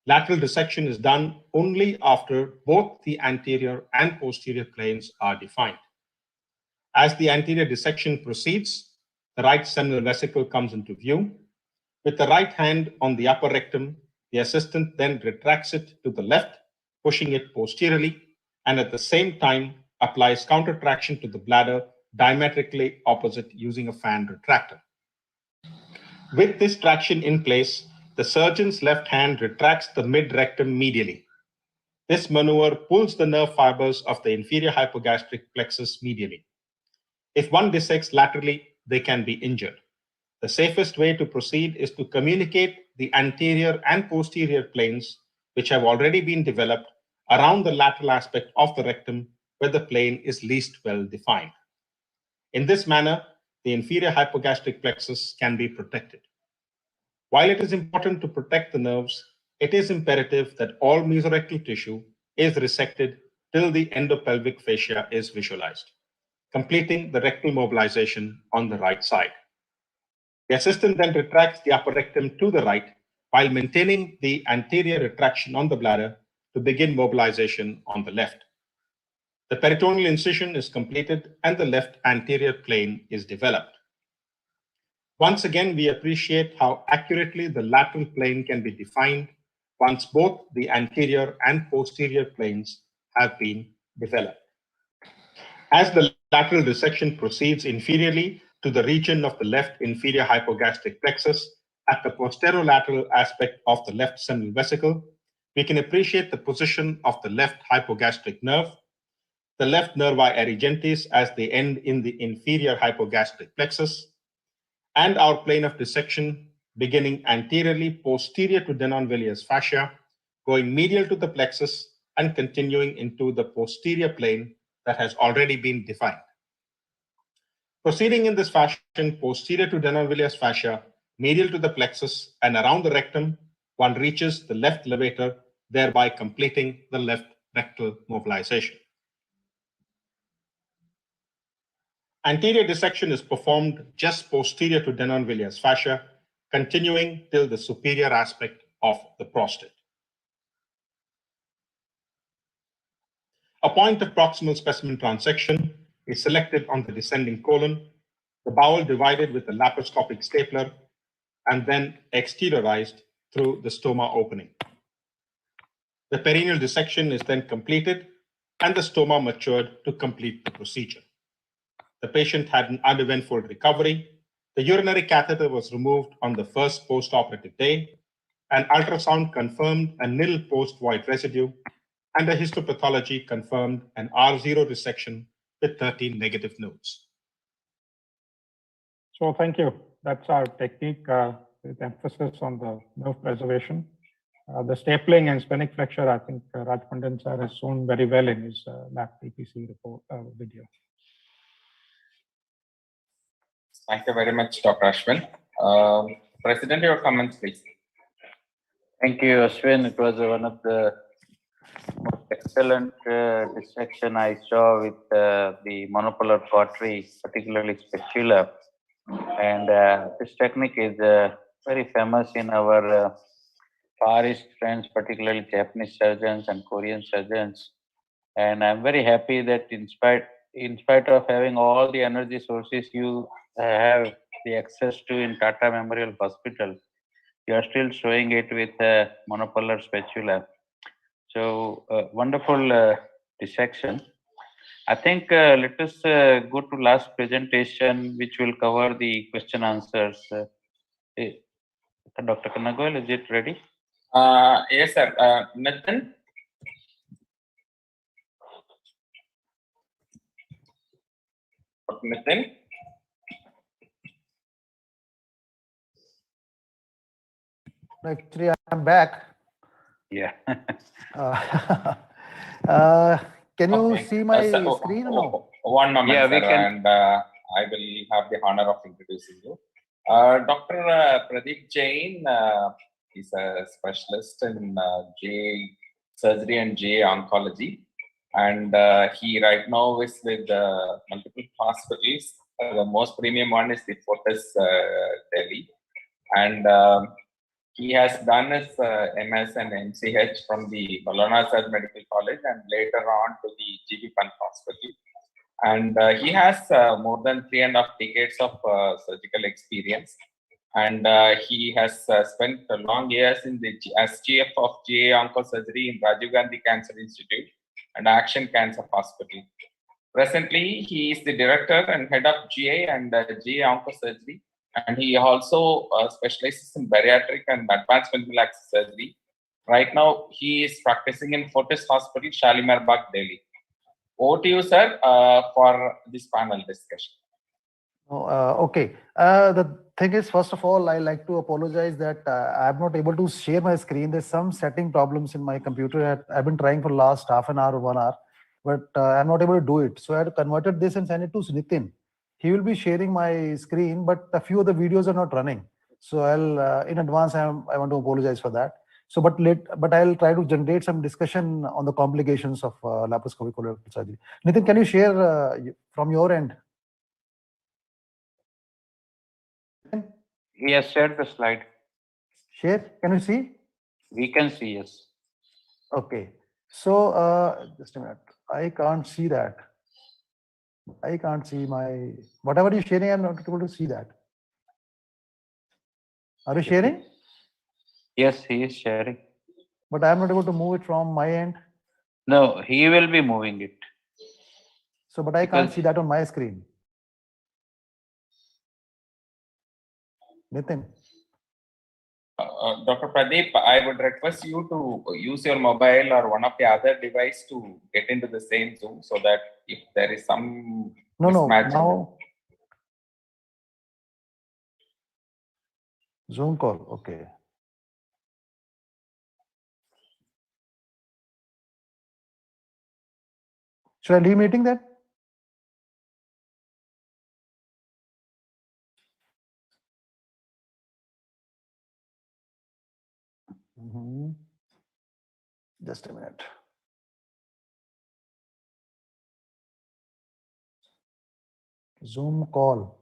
Lateral dissection is done only after both the anterior and posterior planes are defined. As the anterior dissection proceeds, the right seminal vesicle comes into view. With the right hand on the upper rectum, the assistant then retracts it to the left, pushing it posteriorly, and at the same time applies countertraction to the bladder diametrically opposite using a fan retractor. With this traction in place, the surgeon's left hand retracts the mid-rectum medially. This maneuver pulls the nerve fibers of the inferior hypogastric plexus medially. If one dissects laterally, they can be injured. The safest way to proceed is to communicate the anterior and posterior planes, which have already been developed, around the lateral aspect of the rectum where the plane is least well defined. In this manner, the inferior hypogastric plexus can be protected. While it is important to protect the nerves, it is imperative that all mesorectal tissue is resected till the endopelvic fascia is visualized, completing the rectal mobilization on the right side. The assistant then retracts the upper rectum to the right while maintaining the anterior retraction on the bladder to begin mobilization on the left. The peritoneal incision is completed and the left anterior plane is developed. Once again, we appreciate how accurately the lateral plane can be defined once both the anterior and posterior planes have been developed. As the lateral dissection proceeds inferiorly to the region of the left inferior hypogastric plexus at the posterolateral aspect of the left seminal vesicle, we can appreciate the position of the left hypogastric nerve, the left nervi erigentis as they end in the inferior hypogastric plexus, and our plane of dissection beginning anteriorly posterior to Denon-Villiers fascia, going medial to the plexus and continuing into the posterior plane that has already been defined. Proceeding in this fashion, posterior to Denon-Villiers fascia, medial to the plexus, and around the rectum, one reaches the left levator, thereby completing the left rectal mobilization. Anterior dissection is performed just posterior to Denon-Villiers fascia, continuing till the superior aspect of the prostate. A point of proximal specimen transection is selected on the descending colon, the bowel divided with a laparoscopic stapler, and then exteriorized through the stoma opening. The perineal dissection is then completed and the stoma matured to complete the procedure. The patient had an uneventful recovery. The urinary catheter was removed on the first post-operative day. An ultrasound confirmed a nil post-void residue, and a histopathology confirmed an R0 resection with 13 negative nodes. So thank you. That's our technique with emphasis on the nerve preservation. The stapling and splenic flexure, I think Raj Pandit sir has shown very well in his lab TPC report video. Thank you very much, Dr. Ashwin. President, your comments, please. Thank you, Ashwin. It was one of the most excellent dissection I saw with the monopolar cautery, particularly spatula. And this technique is very famous in our Far East friends, particularly Japanese surgeons and Korean surgeons. And I'm very happy that in spite of having all the energy sources you have the access to in Tata Memorial Hospital, you are still showing it with monopolar spatula. So wonderful dissection. I think let us go to last presentation, which will cover the question answers. Dr. Kanagoyal, is it ready? Yes, sir. Nathan? Nathan? Actually, I'm back. Yeah. Can you Okay. see my Sir, screen or no? One moment, Yeah, we sir, can. and I will have the honor of introducing you. Dr. Pradeep Jain is a specialist in GA surgery and GA oncology, and he right now is with multiple hospitals. The most premium one is the Fortis Delhi, and he has done his MS and MCH from the Maulana Azad Medical College and later on to the GB Pant Hospital. And he has more than 3.5 decades of surgical experience. And he has spent long years in the SGF of GA Oncosurgery in Rajiv Gandhi Cancer Institute and Action Cancer Hospital. Presently, he is the director and head of GA and GA Oncosurgery. And he also specializes in bariatric and advanced medial access surgery. Right now, he is practicing in Fortis Hospital, Shalimar Bagh, Delhi. Over to you, sir, for this panel discussion. Okay. The thing is, first of all, I like to apologize that I'm not able to share my screen. There's some setting problems in my computer. I've been trying for the last half an hour or 1 hour, but I'm not able to do it. So I had converted this and sent it to Nitin. He will be sharing my screen, but a few of the videos are not running. So I'll, in advance, I want to apologize for that. So, but I'll try to generate some discussion on the complications of laparoscopic colorectal surgery. Nitin, can you share from your end? He has shared the slide. Share, can you see? We can see, yes. Okay. So, just a minute. I can't see that. I can't see my, whatever you're sharing, I'm not able to see that. Are you sharing? Yes, he is sharing. But I'm not able to move it from my end. No, he will be moving it. So, but I can't see that on my screen. Nitin. Dr. Pradeep, I would request you to use your mobile or one of the other device to get into the same Zoom so that if there is some mismatch. Now Zoom call, okay. Should I leave meeting then? Just a minute. Zoom call.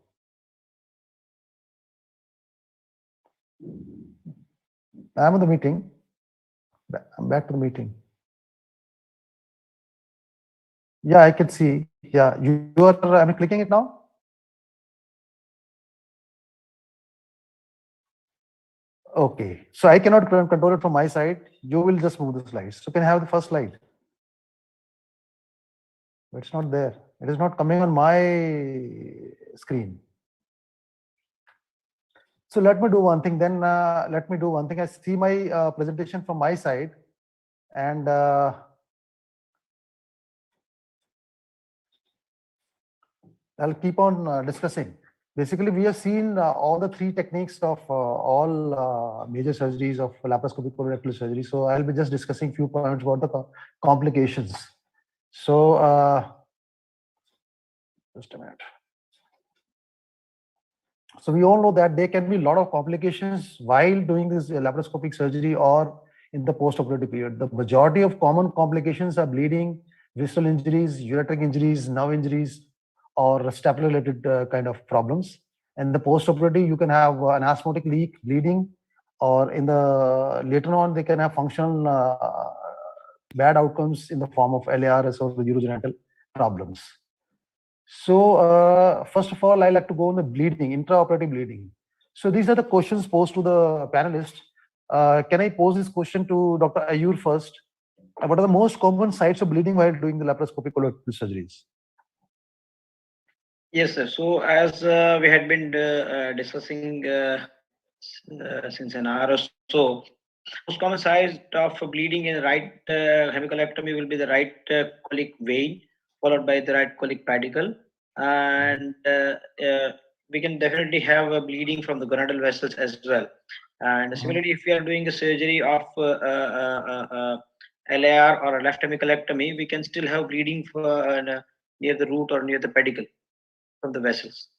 I'm in the meeting. I'm back to the meeting. Yeah, I can see. Yeah, you are, I'm clicking it now. Okay, so I cannot control it from my side. You will just move the slides. So can I have the first slide? It's not there. It is not coming on my screen. So let me do one thing then. Let me do one thing. I see my presentation from my side, and I'll keep on discussing. Basically, we have seen all the three techniques of all major surgeries of laparoscopic colorectal surgery. So I'll be just discussing few points about the complications. So just a minute. So we all know that there can be a lot of complications while doing this laparoscopic surgery or in the post-operative period. The majority of common complications are bleeding, visceral injuries, ureteric injuries, nerve injuries, or stapler-related kind of problems. And the post-operative, you can have an anastomotic leak, bleeding, or in the later on, they can have functional bad outcomes in the form of LARS or the urogenital problems. So first of all, I like to go on the bleeding, intraoperative bleeding. So these are the questions posed to the panelists. Can I pose this question to Dr. Ayur first? What are the most common sites of bleeding while doing the laparoscopic colorectal surgeries? Yes, sir. So as we had been discussing since an hour or so, most common site of bleeding in right hemicolectomy will be the right colic vein, followed by the right colic pedicle, and we can definitely have a bleeding from the gonadal vessels as well. And similarly, if we are doing a surgery of LAR or a left hemicolectomy, we can still have bleeding for, near the root or near the pedicle from the vessels.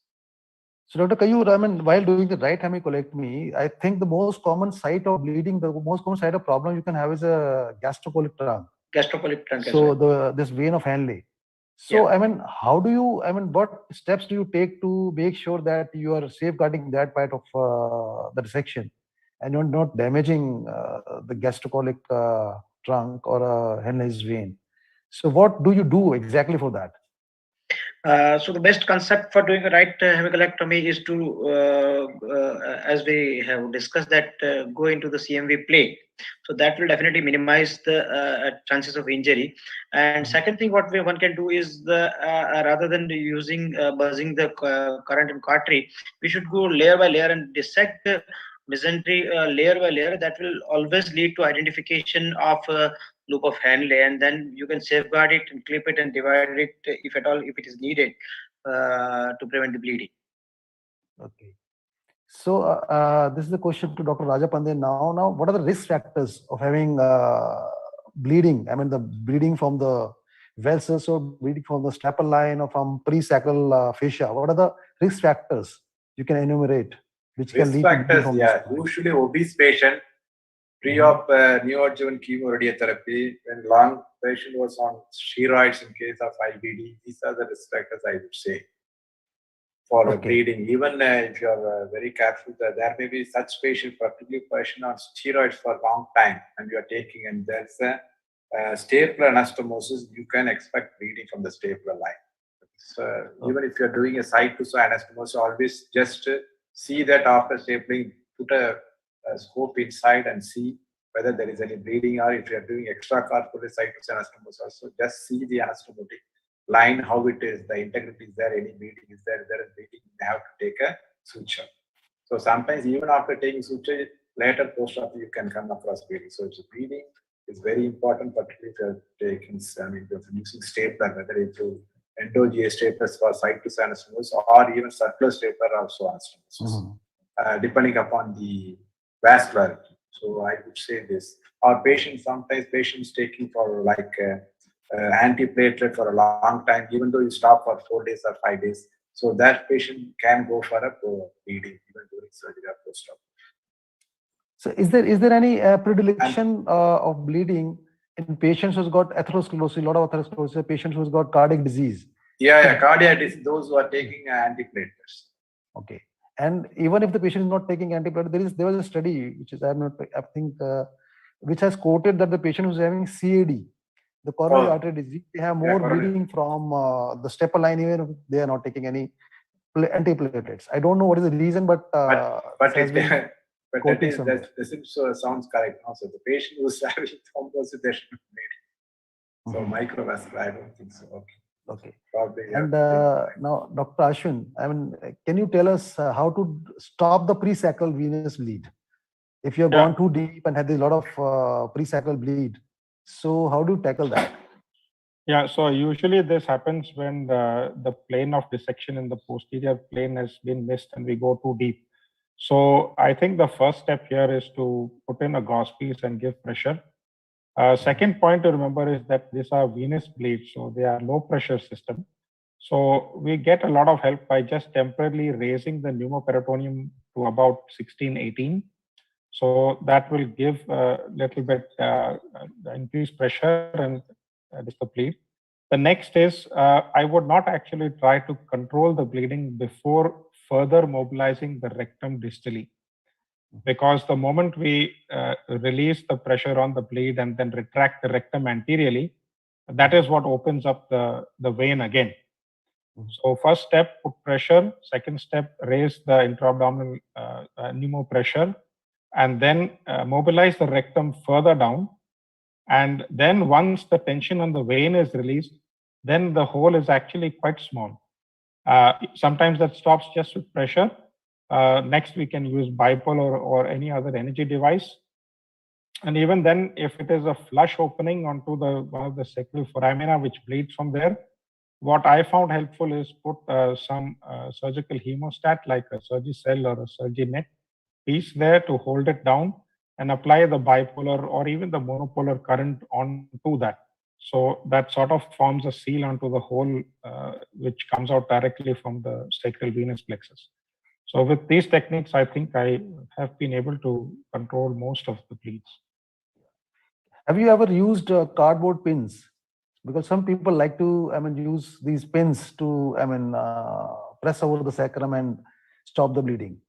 So Dr. Kayur, I mean, while doing the right hemicolectomy, I think the most common site of bleeding, the most common site of problem you can have is a gastrocolic trunk. Gastrocolic trunk. So this vein of Henle. So, I mean, how do you, I mean, what steps do you take to make sure that you are safeguarding that part of the dissection and you're not damaging the gastrocolic trunk or Henle's vein? So what do you do exactly for that? So the best concept for doing a right hemicolectomy is to, as we have discussed, that go into the CMV plate. So that will definitely minimize the chances of injury. And second thing, what one can do is rather than using buzzing the current and cautery, we should go layer by layer and dissect the mesentery layer by layer. That will always lead to identification of loop of Henle, and then you can safeguard it and clip it and divide it if at all, if it is needed to prevent the bleeding. Okay. So this is the question to Dr. Raja Pandey now. Now, what are the risk factors of having bleeding? I mean, the bleeding from the vessels or bleeding from the staple line or from presacral fascia. What are the risk factors you can enumerate which can lead to bleeding from usually obese patient, pre-op neoadjuvant chemoradiotherapy, when long patient was on steroids in case of IBD, these are the risk factors I would say for bleeding. Even if you are very careful, there may be such patient, particularly patient on steroids for a long time, and you are taking, and there's a stapler anastomosis, you can expect bleeding from the stapler line. So even if you are doing a side-to-side anastomosis, always just see that after stapling, put a scope inside and see whether there is any bleeding, or if you are doing extracorporeal side-to-side anastomosis, also just see the anastomotic line, how it is, the integrity is there, any bleeding is there, if there is bleeding, you have to take a suture. So sometimes even after taking suture, later post-op you can come across bleeding. So it's bleeding is very important, particularly if you're taking, I mean, if you're using stapler, whether it's endo-GA staplers for side-to-side anastomosis or even circular stapler also anastomosis, depending upon the vascularity. So I would say this. Our patients, sometimes patients taking for like antiplatelet for a long time, even though you stop for 4 days or 5 days. So that patient can go for a bleeding even during surgery or post-op. So is there any predilection of bleeding in patients who's got atherosclerosis, a lot of atherosclerosis, patients who's got cardiac disease? Yeah, cardiac disease, those who are taking antiplatelets. Okay. And even if the patient is not taking antiplatelet, there was a study which is which has quoted that the patient who's having CAD, the coronary artery disease, they have more bleeding from the staple line even if they are not taking any antiplatelets. I don't know what is the reason, but this sounds correct. Also, the patient who's having thrombosis, there should be bleeding. So microvascular, I don't think so. Okay. Okay. Probably. And now, Dr. Ashwin, I mean, can you tell us how to stop the pre-sacral venous bleed? If you have gone too deep and had a lot of pre-sacral bleed, so how do you tackle that? Yeah, so usually this happens when the plane of dissection in the posterior plane has been missed and we go too deep. So I think the first step here is to put in a gauze piece and give pressure. Second point to remember is that these are venous bleeds, so they are low pressure system. So we get a lot of help by just temporarily raising the pneumoperitoneum to about 16, 18. So that will give a little bit increased pressure and this the bleed. The next is I would not actually try to control the bleeding before further mobilizing the rectum distally, because the moment we release the pressure on the bleed and then retract the rectum anteriorly, that is what opens up the vein again. So first step, put pressure. Second step, raise the intra-abdominal pneumopressure, and then mobilize the rectum further down. And then once the tension on the vein is released, then the hole is actually quite small. Sometimes that stops just with pressure. Next, we can use bipolar or any other energy device. And even then, if it is a flush opening onto one of the sacral foramina which bleeds from there, what I found helpful is put some surgical hemostat like a Surgicel or a Surginet piece there to hold it down and apply the bipolar or even the monopolar current onto that. So that sort of forms a seal onto the hole which comes out directly from the sacral venous plexus. So with these techniques, I think I have been able to control most of the bleeds. Have you ever used cardboard pins? Because some people like to, use these pins to, press over the sacrum and stop the bleeding.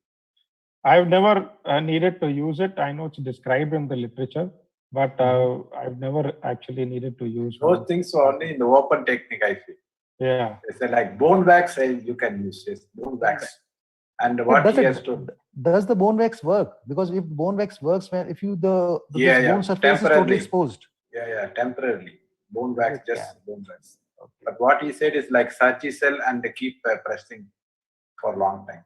I've never needed to use it. I know it's described in the literature, but I've never actually needed to use those things are only in the open technique, I feel. Yeah. It's like bone wax, you can use this bone wax. And what he has to. Does the bone wax work? Because if bone wax works, when if you the bone surface is totally exposed. Yeah, temporarily. Bone wax, just bone wax. Okay. But what he said is like Surgicel and keep pressing for a long time.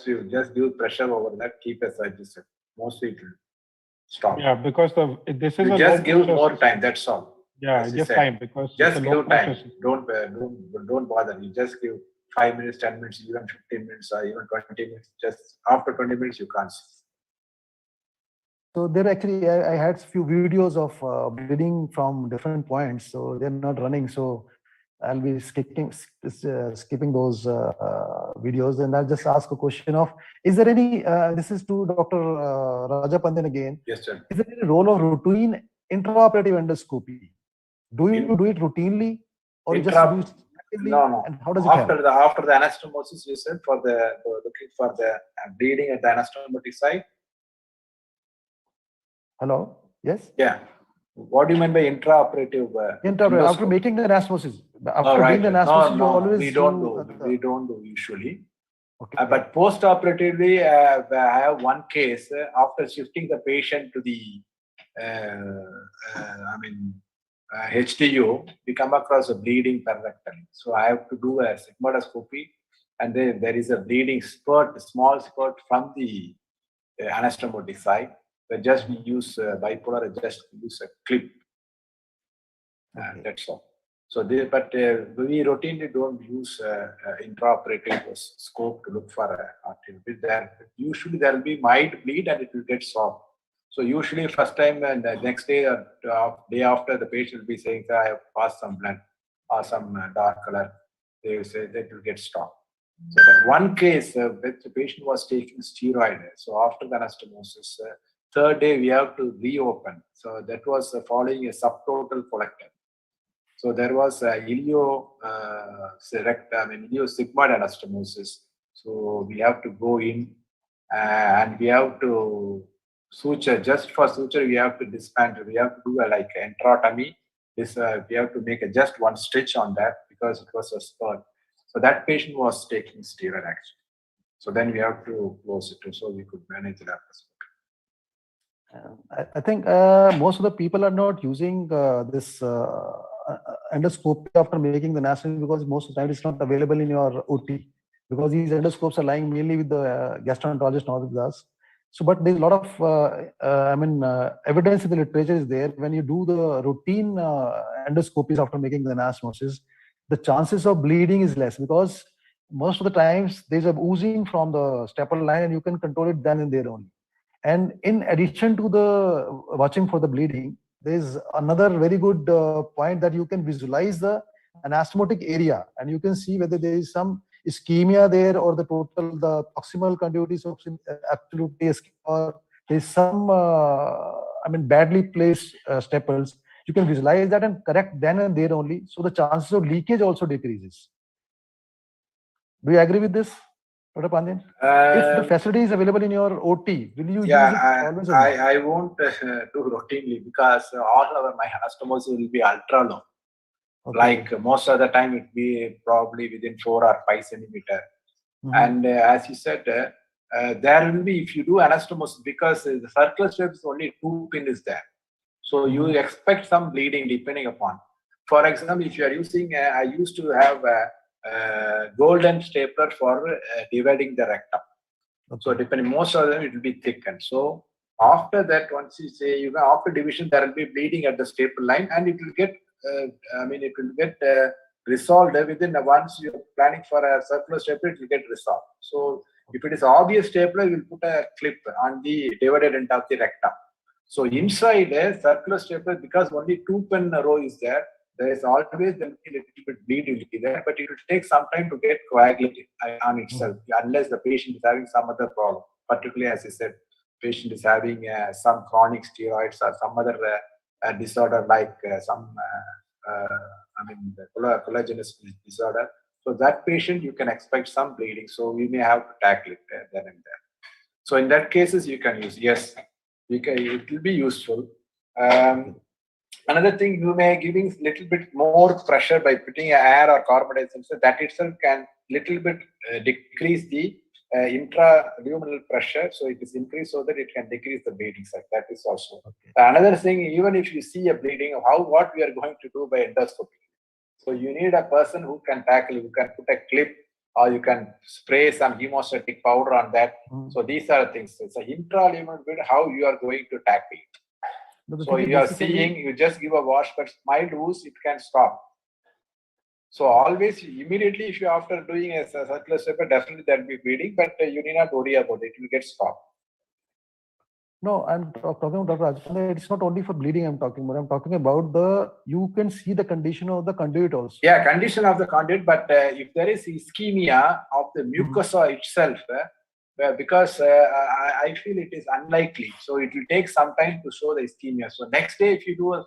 You just give pressure over that, keep a Surgicel. Mostly it will stop. Yeah, because this is you just give more time. That's all. Yeah, just time, because just give time. Don't bother. You just give 5 minutes, 10 minutes, even 15 minutes, or even 20 minutes. Just after 20 minutes, you can't see. So there actually, I had few videos of bleeding from different points. So they're not running. So I'll be skipping those videos, and I'll just ask a question of: is there any? This is to Dr. Rajapandan again. Yes, sir. Is there any role of routine intraoperative endoscopy? Do you do it routinely, or you just do it? No. And how does it after the anastomosis, you said for looking for the bleeding at the anastomotic site. Hello. Yes. Yeah. What do you mean by intraoperative? Intraoperative, after making the anastomosis. After doing the anastomosis, you always we don't do usually. Okay. But post-operatively, I have one case after shifting the patient to the HTU, we come across a bleeding perirectally. So I have to do a sigmoidoscopy, and then there is a bleeding spurt, a small spurt from the anastomotic side. But just we use bipolar, just use a clip. That's all. So, we routinely don't use intraoperative scope to look for artery. Usually there will be mild bleed and it will get soft. So usually first time and the next day or day after, the patient will be saying, I have passed some blood or some dark color. They will say that will get stopped. So but one case, the patient was taking steroid. So after the anastomosis, third day we have to reopen. So that was following a subtotal colectomy. So there was iliosigmoid anastomosis. So we have to go in and we have to suture. Just for suture, we have to dismantle. We have to do like enterotomy. We have to make just one stitch on that because it was a spurt. So that patient was taking steroid actually. So then we have to close it so we could manage the laparoscopic. I think most of the people are not using this endoscopy after making the anastomosis, because most of the time it's not available in your OT, because these endoscopes are lying mainly with the gastroenterologist, not with us. So, but there's a lot of, evidence in the literature is there. When you do the routine endoscopies after making the anastomosis, the chances of bleeding is less, because most of the times there's a oozing from the staple line and you can control it then and there only. And in addition to the watching for the bleeding, there's another very good point that you can visualize the anastomotic area and you can see whether there is some ischemia there or the proximal conduits of absolutely ischemia, or there's some, badly placed staples. You can visualize that and correct then and there only. So the chances of leakage also decreases. Do you agree with this, Dr. Pandyan? If the facility is available in your OT, will you use it always? I won't do routinely, because my anastomosis will be ultra low. Okay. Like most of the time, it will be probably within 4 or 5 centimeter. And as you said, there will be, if you do anastomosis, because the circular strip is only 2 pin is there. So you expect some bleeding depending upon. For example, if you are using, I used to have a golden stapler for dividing the rectum. Okay. So depending, most of them it will be thickened. So after that, once you say, after division, there will be bleeding at the staple line, and it will get, it will get resolved within, once you're planning for a circular stapler, it will get resolved. So if it is obvious stapler, you will put a clip on the divided end of the rectum. So inside a circular stapler, because only 2 pin row is there, there is always a little bit bleed will be there, but it will take some time to get coagulated on itself, unless the patient is having some other problem. Particularly, as I said, patient is having some chronic steroids or some other disorder, like the collagenous disorder. So that patient, you can expect some bleeding. So we may have to tackle it then and there. So in that cases, you can use, yes, it will be useful. Another thing, you may giving little bit more pressure by putting air or carbon dioxide, so that itself can little bit decrease the intraluminal pressure. So it is increased so that it can decrease the bleeding side. That is also. Okay. Another thing, even if you see a bleeding, what we are going to do by endoscopy. So you need a person who can tackle, you can put a clip, or you can spray some hemostatic powder on that. So these are things. So it's an intraluminal bleed, how you are going to tackle it. So you are seeing, you just give a wash, but mild ooze, it can stop. So always, immediately, if you after doing a circular stapler, definitely there will be bleeding, but you need not worry about it. It will get stopped. No, I'm talking about Dr. Rajpanda. It's not only for bleeding I'm talking about. I'm talking about you can see the condition of the conduit also. Yeah, condition of the conduit, but if there is ischemia of the mucosa itself, because I feel it is unlikely. So it will take some time to show the ischemia. So next day, if you do a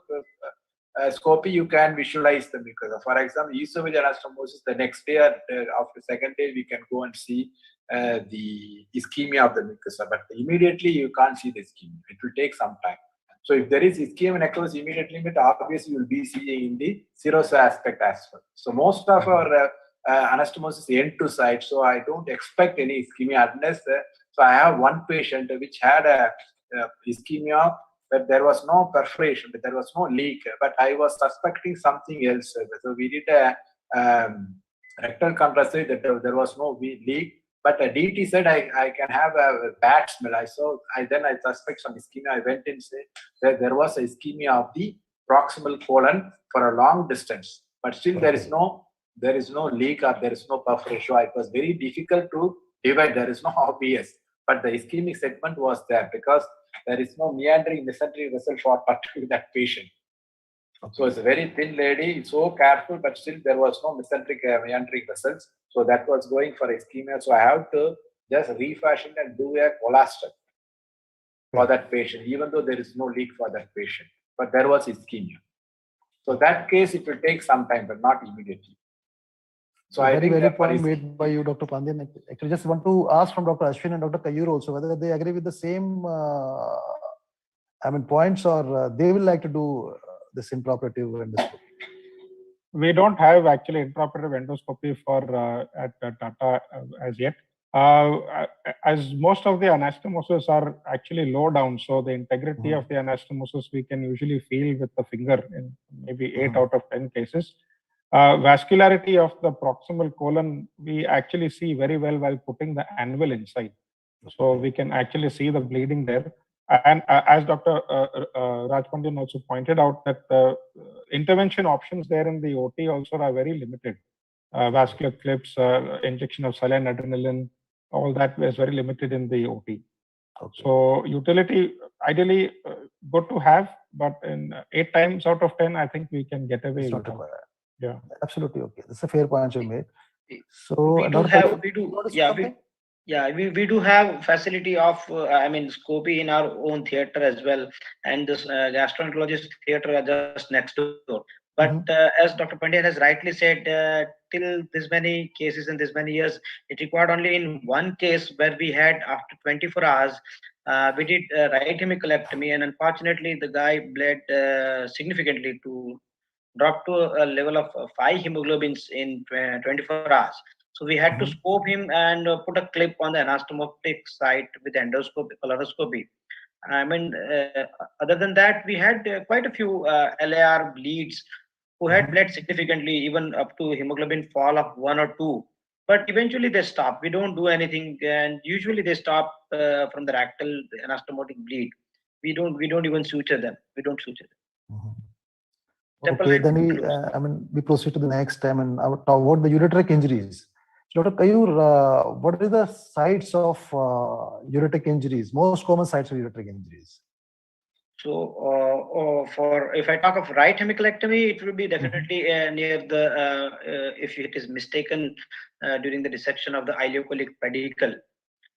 scopy, you can visualize the mucosa. For example, esophageal anastomosis, the next day, after second day, we can go and see the ischemia of the mucosa. But immediately, you can't see the ischemia. It will take some time. So if there is ischemia necrosis immediately, but obviously you will be seeing in the serous aspect as well. So most of our anastomosis end to side, so I don't expect any ischemia unless. So I have one patient which had a ischemia, but there was no perforation, but there was no leak. But I was suspecting something else. So we did a rectal contrast that there was no leak. But DT said I can have a bad smell. Then I suspect some ischemia. I went and said that there was a ischemia of the proximal colon for a long distance, but still there is no leak or there is no perforation. It was very difficult to divide. There is no obvious, but the ischemic segment was there because there is no meandering mesenteric vessel for particularly that patient. So it's a very thin lady, it's so careful, but still there was no mesenteric meandering vessels. So that was going for ischemia. So I have to just refashion and do a colostomy for that patient, even though there is no leak for that patient. But there was ischemia. So that case, it will take some time, but not immediately. So I think that point made by you, Dr. Pandyan. Actually, just want to ask from Dr. Ashwin and Dr. Kayur also whether they agree with the same points, or they will like to do this intraoperative endoscopy. We don't have actually intraoperative endoscopy for at Tata as yet. As most of the anastomosis are actually low down, so the integrity of the anastomosis we can usually feel with the finger in maybe 8 out of 10 cases. Vascularity of the proximal colon, we actually see very well while putting the anvil inside. So we can actually see the bleeding there. And as Dr. Raj Pandyan also pointed out, that the intervention options there in the OT also are very limited. Vascular clips, injection of saline adrenaline, all that is very limited in the OT. So utility, ideally good to have, but in 8 times out of 10, I think we can get away It's with not it. required. Yeah. Absolutely okay. That's a fair point you made. So we do Dr. have, Pandyan, we do, you want to say yeah, something? we do have facility of, scopy in our own theater as well. And this gastroenterologist theater are just next door. But as Dr. Pandyan has rightly said, till this many cases in this many years, it required only in one case where we had after 24 hours, we did right hemicolectomy, and unfortunately the guy bled significantly to drop to a level of 5 hemoglobins in 24 hours. So we had to scope him and put a clip on the anastomotic site with endoscopy, laparoscopy. I mean, other than that, we had quite a few LAR bleeds who had bled significantly, even up to hemoglobin fall of 1 or 2. But eventually they stop. We don't do anything, and usually they stop from the rectal anastomotic bleed. We don't even suture them. We don't suture them. Okay, then we proceed to the next time and talk about the ureteric injuries. So Dr. Kayur, what are the sites of ureteric injuries, most common sites of ureteric injuries? So, for if I talk of right hemicolectomy, it will be definitely near the if it is mistaken during the dissection of the ileocolic pedicle.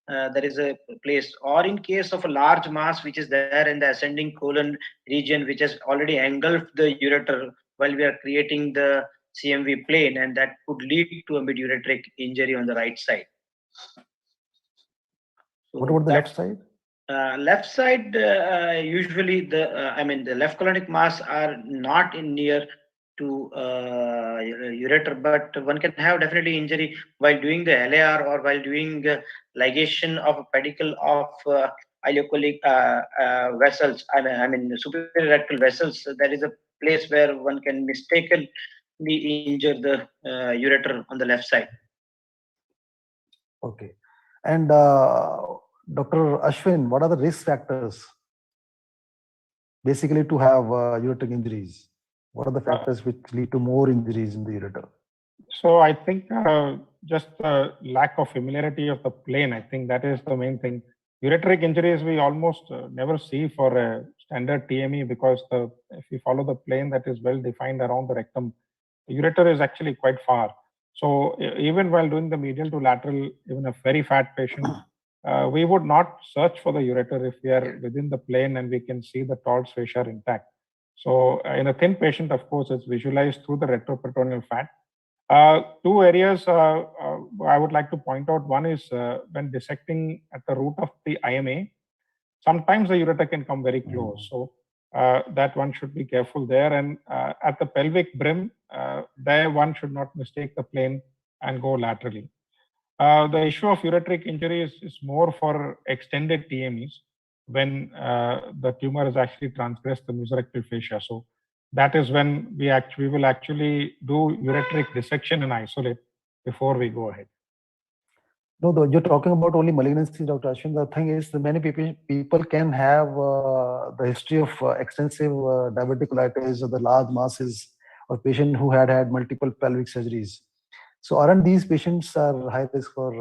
There is a place, or in case of a large mass which is there in the ascending colon region, which has already engulfed the ureter while we are creating the CMV plane, and that could lead to a mid-ureteric injury on the right side. So what about the left side? Left side, usually the left colonic mass are not in near to ureter, but one can have definitely injury while doing the LAR or while doing ligation of a pedicle of ileocolic vessels. I mean superior rectal vessels. That is a place where one can mistakenly injure the ureter on the left side. Okay, and Dr. Ashwin, what are the risk factors basically to have ureteric injuries? What are the factors which lead to more injuries in the ureter? So I think just the lack of familiarity of the plane, I think that is the main thing. Ureteric injuries we almost never see for a standard TME because if you follow the plane that is well defined around the rectum, the ureter is actually quite far. So even while doing the medial to lateral, even a very fat patient, we would not search for the ureter if we are within the plane and we can see the Todd's fascia intact. So in a thin patient, of course, it's visualized through the retroperitoneal fat. Two areas I would like to point out. One is when dissecting at the root of the IMA, sometimes the ureter can come very close. So that one should be careful there. And at the pelvic brim, there one should not mistake the plane and go laterally. The issue of ureteric injury is more for extended TMEs when the tumor has actually transgressed the mesorectal fascia. So that is when we will actually do ureteric dissection and isolate before we go ahead. No, you're talking about only malignancy, Dr. Ashwin. The thing is, many people can have the history of extensive diverticulitis or the large masses, or patient who had multiple pelvic surgeries. So aren't these patients are high risk for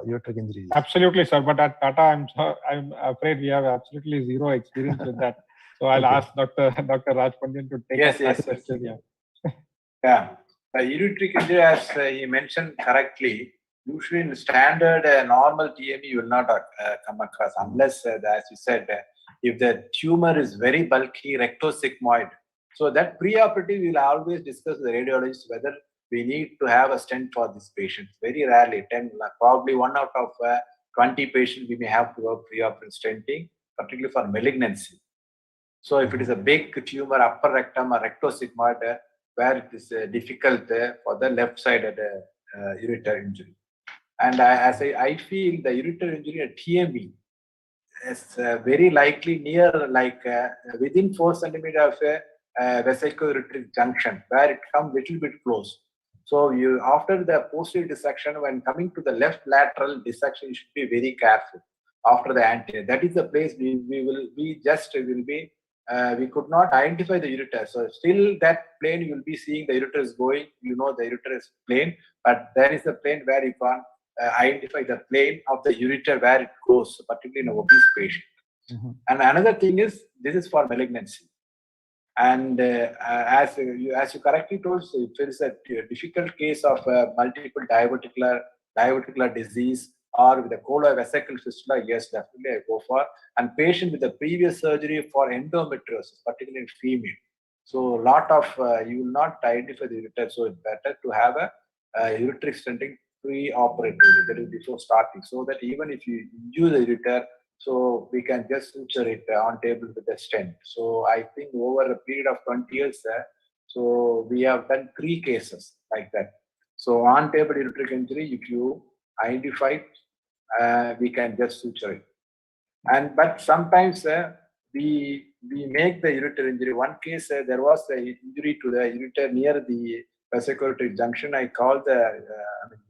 ureteric injuries? Absolutely, sir. But at Tata, I'm afraid we have absolutely zero experience with that. So I'll ask Dr. Raj Pandyan to take up that question. Yeah. The ureteric injury, as he mentioned correctly, usually in standard normal TME you will not come across unless, as you said, if the tumor is very bulky, rectosigmoid. So that preoperative, we will always discuss with the radiologist whether we need to have a stent for this patient. Very rarely, probably 1 out of 20 patients, we may have to work preoperative stenting, particularly for malignancy. So if it is a big tumor, upper rectum or rectosigmoid, where it is difficult for the left side ureter injury. And I feel the ureter injury at TME is very likely near, like within 4 centimeters of a vesico-ureteric junction, where it comes little bit close. So you, after the posterior dissection, when coming to the left lateral dissection, you should be very careful. After the anterior, that is the place we could not identify the ureter. So still that plane you will be seeing the ureter is going, you know the ureter is plane, but there is a plane where you can't identify the plane of the ureter where it goes, particularly in an obese patient. And another thing is, this is for malignancy. And as you correctly told, so if there is a difficult case of multiple diverticular disease or with a colovesical fistula, yes, definitely I go for. And patient with a previous surgery for endometriosis, particularly in female. So a lot of, you will not identify the ureter, so it's better to have a ureteric stenting pre-operatively, that is before starting, so that even if you injure the ureter, so we can just suture it on table with a stent. So I think over a period of 20 years, so we have done 3 cases like that. So on table ureteric injury, if you identify, we can just suture it. And but sometimes we make the ureter injury. One case, there was an injury to the ureter near the vesico-ureteric junction. I called the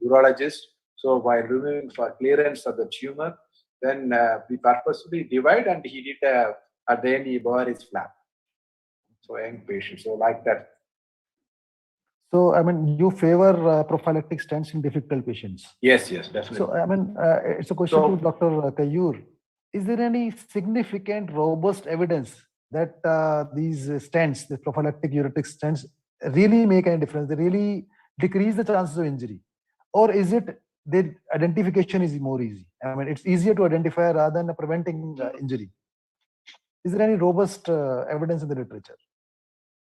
urologist. So while removing for clearance of the tumor, then we purposefully divide, and he did at the end he bore his flap. So young patient, so like that. So I mean, you favor prophylactic stents in difficult patients. Yes, definitely. So I mean, it's a question to Dr. Kayur. Is there any significant, robust evidence that these stents, the prophylactic ureteric stents, really make any difference? They really decrease the chances of injury, or is it the identification is more easy? I mean, it's easier to identify rather than preventing injury. Is there any robust evidence in the literature?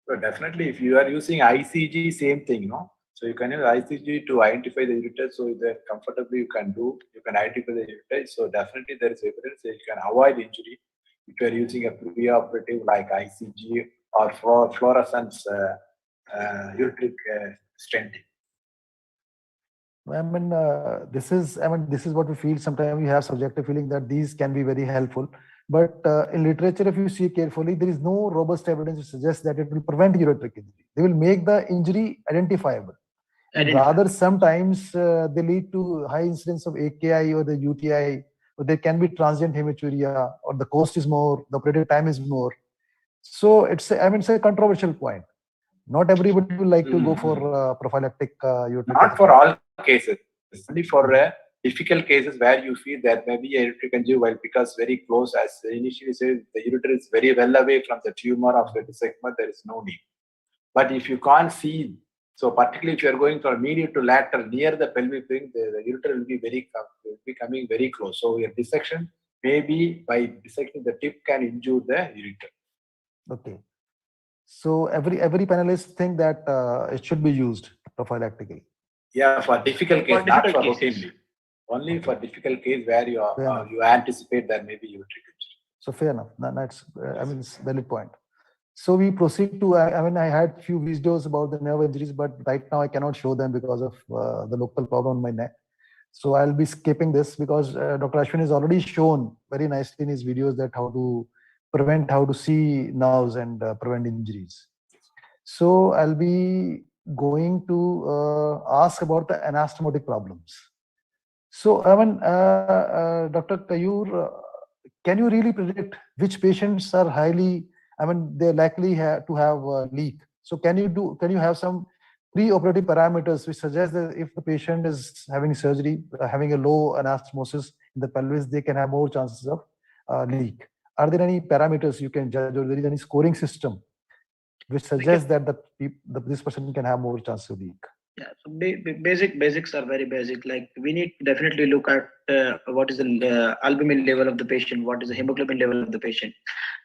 So definitely, if you are using ICG, same thing, no? So you can use ICG to identify the ureter, so that comfortably you can identify the ureter. So definitely there is evidence that you can avoid injury if you are using a preoperative like ICG or fluorescence ureteric stenting. I mean, this is what we feel. Sometimes we have subjective feeling that these can be very helpful. But in literature, if you see carefully, there is no robust evidence to suggest that it will prevent ureteric injury. They will make the injury identifiable. And rather, sometimes they lead to high incidence of AKI or the UTI, or there can be transient hematuria, or the cost is more, the operative time is more. So it's a controversial point. Not everybody will like to go for prophylactic ureteric. Not for all cases, only for difficult cases where you feel that maybe a ureteric injury, well, because very close, as initially said, the ureter is very well away from the tumor of the dissector, there is no need. But if you can't see, so particularly if you are going from medial to lateral near the pelvic ring, the ureter will be coming very close. So your dissection, maybe by dissecting the tip, can injure the ureter. Okay. So every panelist think that it should be used prophylactically. Yeah, for difficult case, not for routinely. Only for difficult case where you anticipate that maybe ureteric injury. So fair enough. That's it's a valid point. So we proceed to. I had few videos about the nerve injuries, but right now I cannot show them because of the local problem on my neck. So I'll be skipping this because Dr. Ashwin has already shown very nicely in his videos that how to see nerves and prevent injuries. So I'll be going to ask about the anastomotic problems. So Dr. Kayur, can you really predict which patients are they're likely to have a leak? So can you have some pre-operative parameters which suggest that if the patient is having surgery, having a low anastomosis in the pelvis, they can have more chances of leak? Are there any parameters you can judge, or there is any scoring system which suggests that this person can have more chance of leak? Yeah, so basics are very basic. Like we need to definitely look at what is the albumin level of the patient, what is the hemoglobin level of the patient,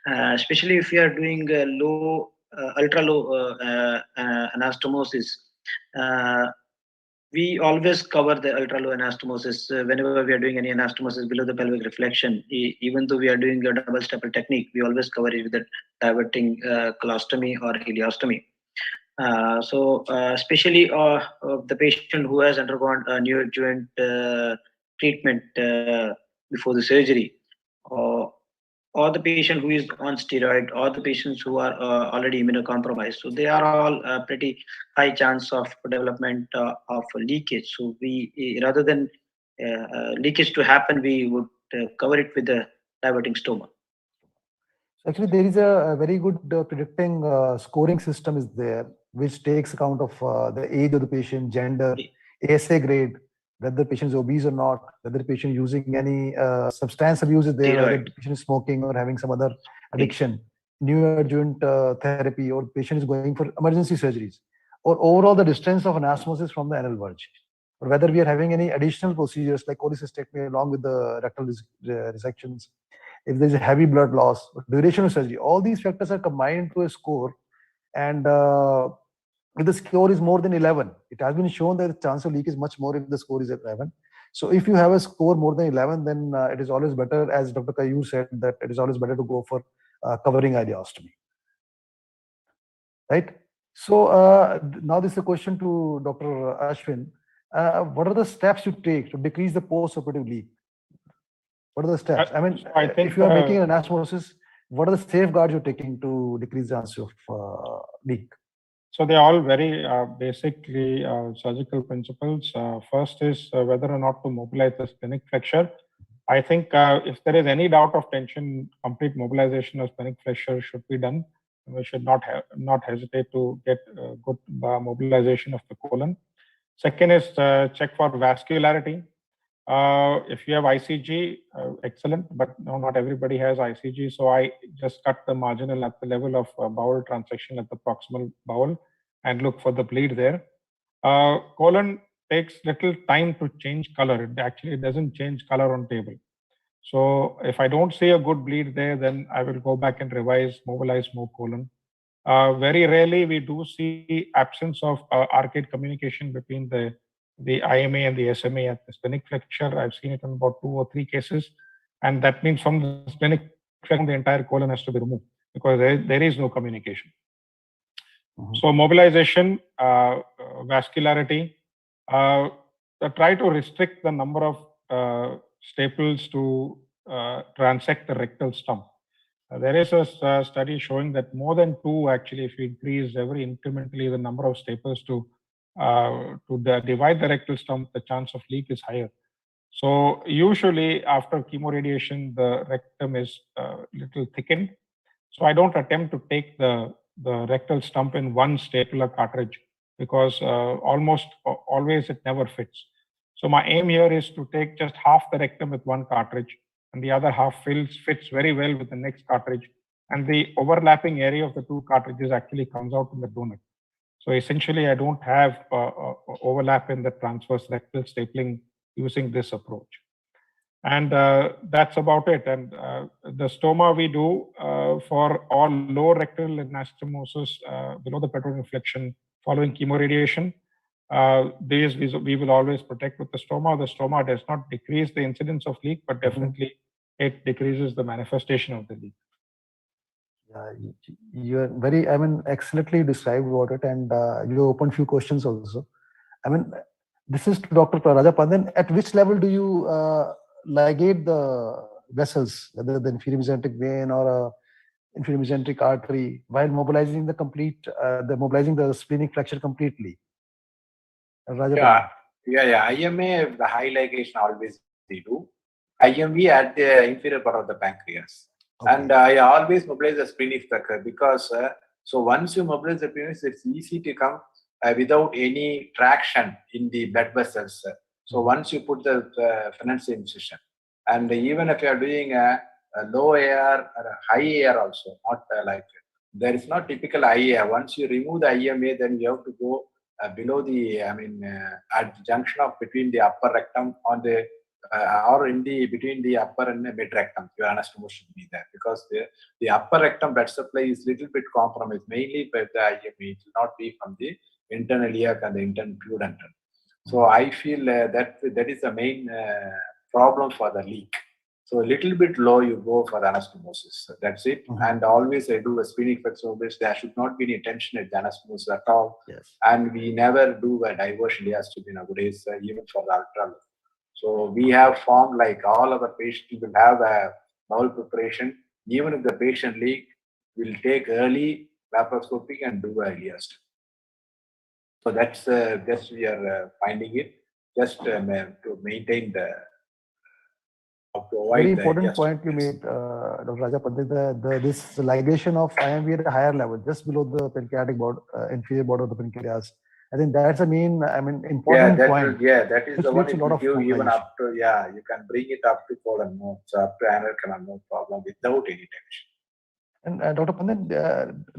especially if you are doing ultra low anastomosis. We always cover the ultra low anastomosis whenever we are doing any anastomosis below the pelvic reflection. Even though we are doing a double stepper technique, we always cover it with the diverting colostomy or ileostomy. Especially the patient who has undergone a neoadjuvant treatment before the surgery, or the patient who is on steroid, or the patients who are already immunocompromised. So they are all pretty high chance of development of leakage. So we, rather than leakage to happen, we would cover it with the diverting stoma. Actually, there is a very good predicting scoring system is there, which takes account of the age of the patient, gender, ASA grade, whether the patient is obese or not, whether the patient using any substance abuse is there, whether the patient is smoking or having some other addiction, neoadjuvant therapy, or patient is going for emergency surgeries, or overall the distance of anastomosis from the anal verge, or whether we are having any additional procedures like cholecystectomy along with the rectal resections, if there's a heavy blood loss, duration of surgery. All these factors are combined into a score, and if the score is more than 11, it has been shown that the chance of leak is much more if the score is at 11. So if you have a score more than 11, then it is always better, as Dr. Kayur said, that it is always better to go for covering ileostomy. Right? So now this is a question to Dr. Ashwin. What are the steps you take to decrease the post-operative leak? What are the steps? I mean, I think, if you are making an anastomosis, what are the safeguards you're taking to decrease the chance of leak? So they're all very basically surgical principles. First is whether or not to mobilize the splenic flexure. I think if there is any doubt of tension, complete mobilization of splenic flexure should be done. We should not hesitate to get good mobilization of the colon. Second is check for vascularity. If you have ICG, excellent, but no, not everybody has ICG. So I just cut the marginal at the level of bowel transection at the proximal bowel and look for the bleed there. Colon takes little time to change color. It actually doesn't change color on table. So if I don't see a good bleed there, then I will go back and revise, mobilize more colon. Very rarely we do see absence of arcade communication between the IMA and the SMA at the splenic flexure. I've seen it in about 2 or 3 cases. And that means from the splenic flexure, the entire colon has to be removed because there is no communication. So mobilization, vascularity, try to restrict the number of staples to transect the rectal stump. There is a study showing that more than 2, actually, if you increase every incrementally the number of staples to divide the rectal stump, the chance of leak is higher. So usually after chemoradiation, the rectum is little thickened. So I don't attempt to take the rectal stump in one stapler cartridge because almost always it never fits. So my aim here is to take just half the rectum with one cartridge, and the other half fits very well with the next cartridge. And the overlapping area of the 2 cartridges actually comes out in the donut. So essentially, I don't have overlap in the transverse rectal stapling using this approach. And that's about it. And the stoma we do for all low rectal anastomosis below the peroneal inflection following chemoradiation. These we will always protect with the stoma. The stoma does not decrease the incidence of leak, but definitely it decreases the manifestation of the leak. You are very, excellently described about it, and you opened few questions also. This is to Dr. Rajapandan. At which level do you ligate the vessels, whether the inferior mesenteric vein or inferior mesenteric artery, while mobilizing the mobilizing the splenic flexure completely? Yeah. IMA, the high ligation always they do. IMV at the inferior part of the pancreas. Okay. And I always mobilize the splenic flexure because so once you mobilize the penis, it's easy to come without any traction in the blood vessels. So once you put the financial incision, and even if you are doing a low AR or a high AR also, not like there is not typical IAR. Once you remove the IMA, then you have to go below the, at the junction of between the upper rectum on the or in the between the upper and the mid rectum, your anastomosis should be there because the upper rectum blood supply is little bit compromised, mainly by the IMA. It will not be from the internal iliac and the internal pudendal. So I feel that is the main problem for the leak. So a little bit low, you go for anastomosis. That's it. And always I do a splenic flexibility. There should not be any tension at the anastomosis at all. Yes. And we never do a diversion diastomy nowadays, even for the ultra. So we have formed like all our patients will have a bowel preparation. Even if the patient leak, we'll take early laparoscopic and do a ileostomy. So that's just we are finding it just to maintain the. Very important point you made, Dr. Raja Pandit, this ligation of IMV at a higher level, just below the pancreatic border, inferior border of the pancreas. I think that's the main, important point. That is the one it will give even mobilization. up to, you can bring it up to colon node, so up to anal canal, no problem without any tension. And Dr. Pandit,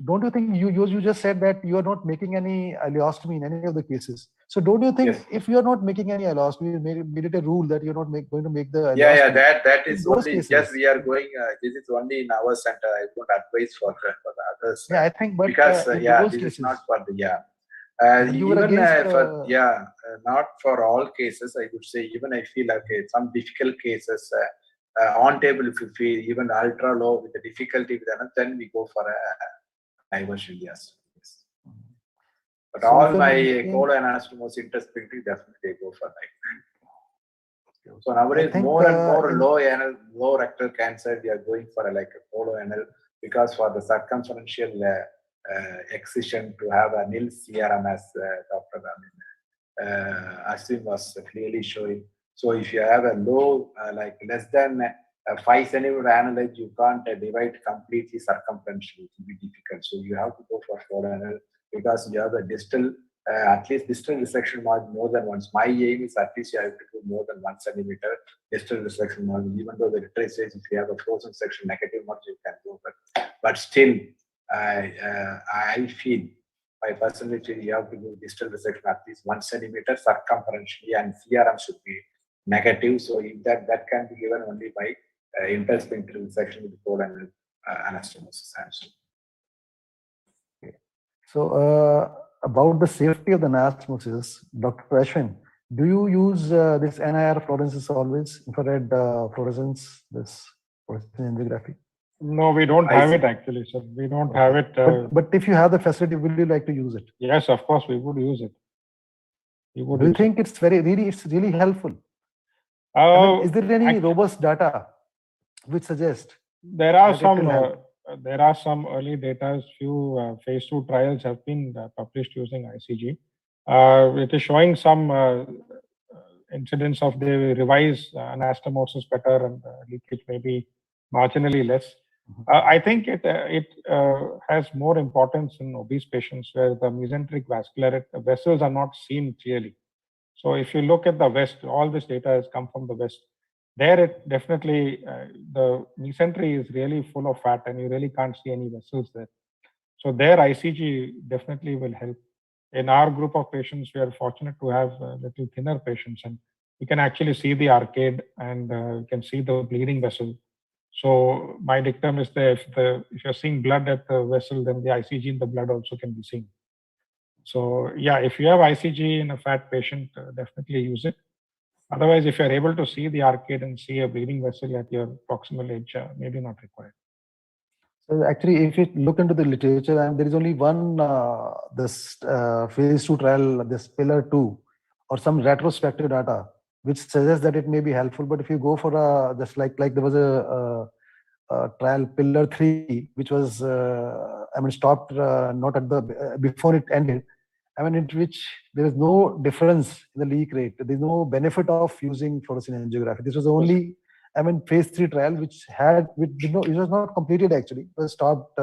don't you think you just said that you are not making any ileostomy in any of the cases? So don't you think if you are not making any ileostomy, made it a rule that you're not going to make the ileostomy? That is only cases. Just we are going. This is only in our center. I don't advise for the others. Yeah, I think, but because this this cases, is not for the not for all cases. I would say even I feel okay. Some difficult cases. On table, if you feel even ultra low with the difficulty with another, then we go for a diversion. Yes. But so all my colon anastomosis intersphincteric definitely go for that. So nowadays more and more low rectal cancer we are going for like a coloanal because for the circumferential excision to have a nil CRM as Dr. Asim was clearly showing. So if you have a low, like less than 5 centimeter analyte, you can't divide completely circumferentially. It will be difficult. So you have to go for coloanal because you have a distal, at least distal resection margin more than once. My aim is at least you have to do more than 1 centimeter distal resection margin. Even though the literature says if you have a frozen section negative margin, you can do. But still, I feel. I personally feel you have to do distal resection at least 1 centimeter circumferentially, and CRM should be negative. So if that can be given only by intersphincteric resection with colon anastomosis. Okay. So about the safety of the anastomosis, Dr. Ashwin, do you use this NIR fluorescence always, infrared fluorescence, this fluorescence angiography? No, we don't have it actually, sir. We don't have it. But if you have the facility, would you like to use it? Yes, of course, we would use it. Do you think it's really helpful? Is there any robust data which suggest? There are some early data. Few phase 2 trials have been published using ICG. It is showing some incidence of the revised anastomosis better and leakage maybe marginally less. I think it has more importance in obese patients where the mesenteric vascular vessels are not seen clearly. So if you look at the West, all this data has come from the West. There, it definitely, the mesentery is really full of fat and you really can't see any vessels there. So there, ICG definitely will help. In our group of patients, we are fortunate to have little thinner patients and we can actually see the arcade and you can see the bleeding vessel. So my dictum is that if you're seeing blood at the vessel, then the ICG in the blood also can be seen. So yeah, if you have ICG in a fat patient, definitely use it. Otherwise, if you're able to see the arcade and see a bleeding vessel at your proximal edge, maybe not required. So actually, if you look into the literature, and there is only one this phase 2 trial, this pillar 2, or some retrospective data, which suggests that it may be helpful. But if you go for just like there was a trial pillar 3, which was stopped not at the before it ended. In which there is no difference in the leak rate. There is no benefit of using fluorescent angiography. This was the only, phase 3 trial which it was not completed actually. It was stopped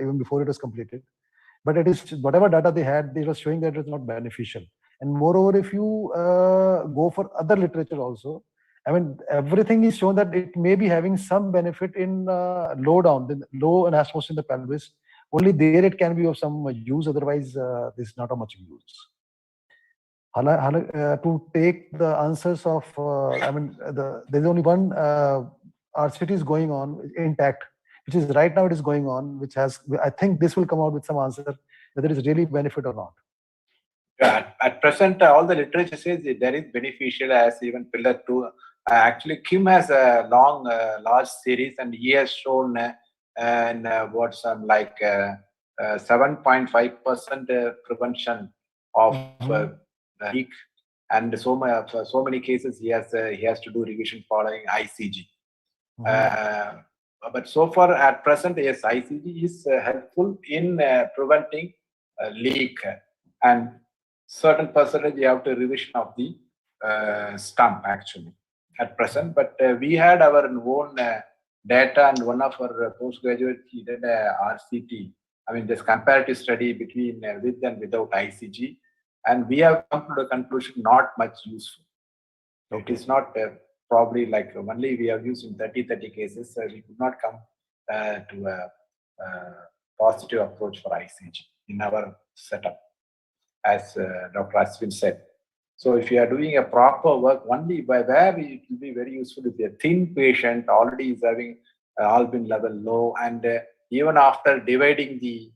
even before it was completed. But it is whatever data they had, they were showing that it was not beneficial. And moreover, if you go for other literature also, everything is shown that it may be having some benefit in low anastomosis in the pelvis. Only there it can be of some use, otherwise there's not a much use. To take the answers of, there's only one RCT is going on intact, which is right now it is going on, which has, I think this will come out with some answer, whether it is really benefit or not. Yeah, at present, all the literature says that there is beneficial as even pillar 2 Actually, Kim has a large series, and he has shown what some like 7.5% prevention of leak, and so many cases he has to do revision following ICG. But so far at present, yes, ICG is helpful in preventing leak, and certain percentage you have to revision of the stump actually at present. But we had our own data, and one of our postgraduates, he did a RCT. I mean, this comparative study between with and without ICG, and we have come to the conclusion not much useful. It is not probably like only we have used in 30 cases. We could not come to a positive approach for ICG in our setup, as Dr. Ashwin said. So if you are doing a proper work, only by where it will be very useful if a thin patient already is having album level low, and even after dividing the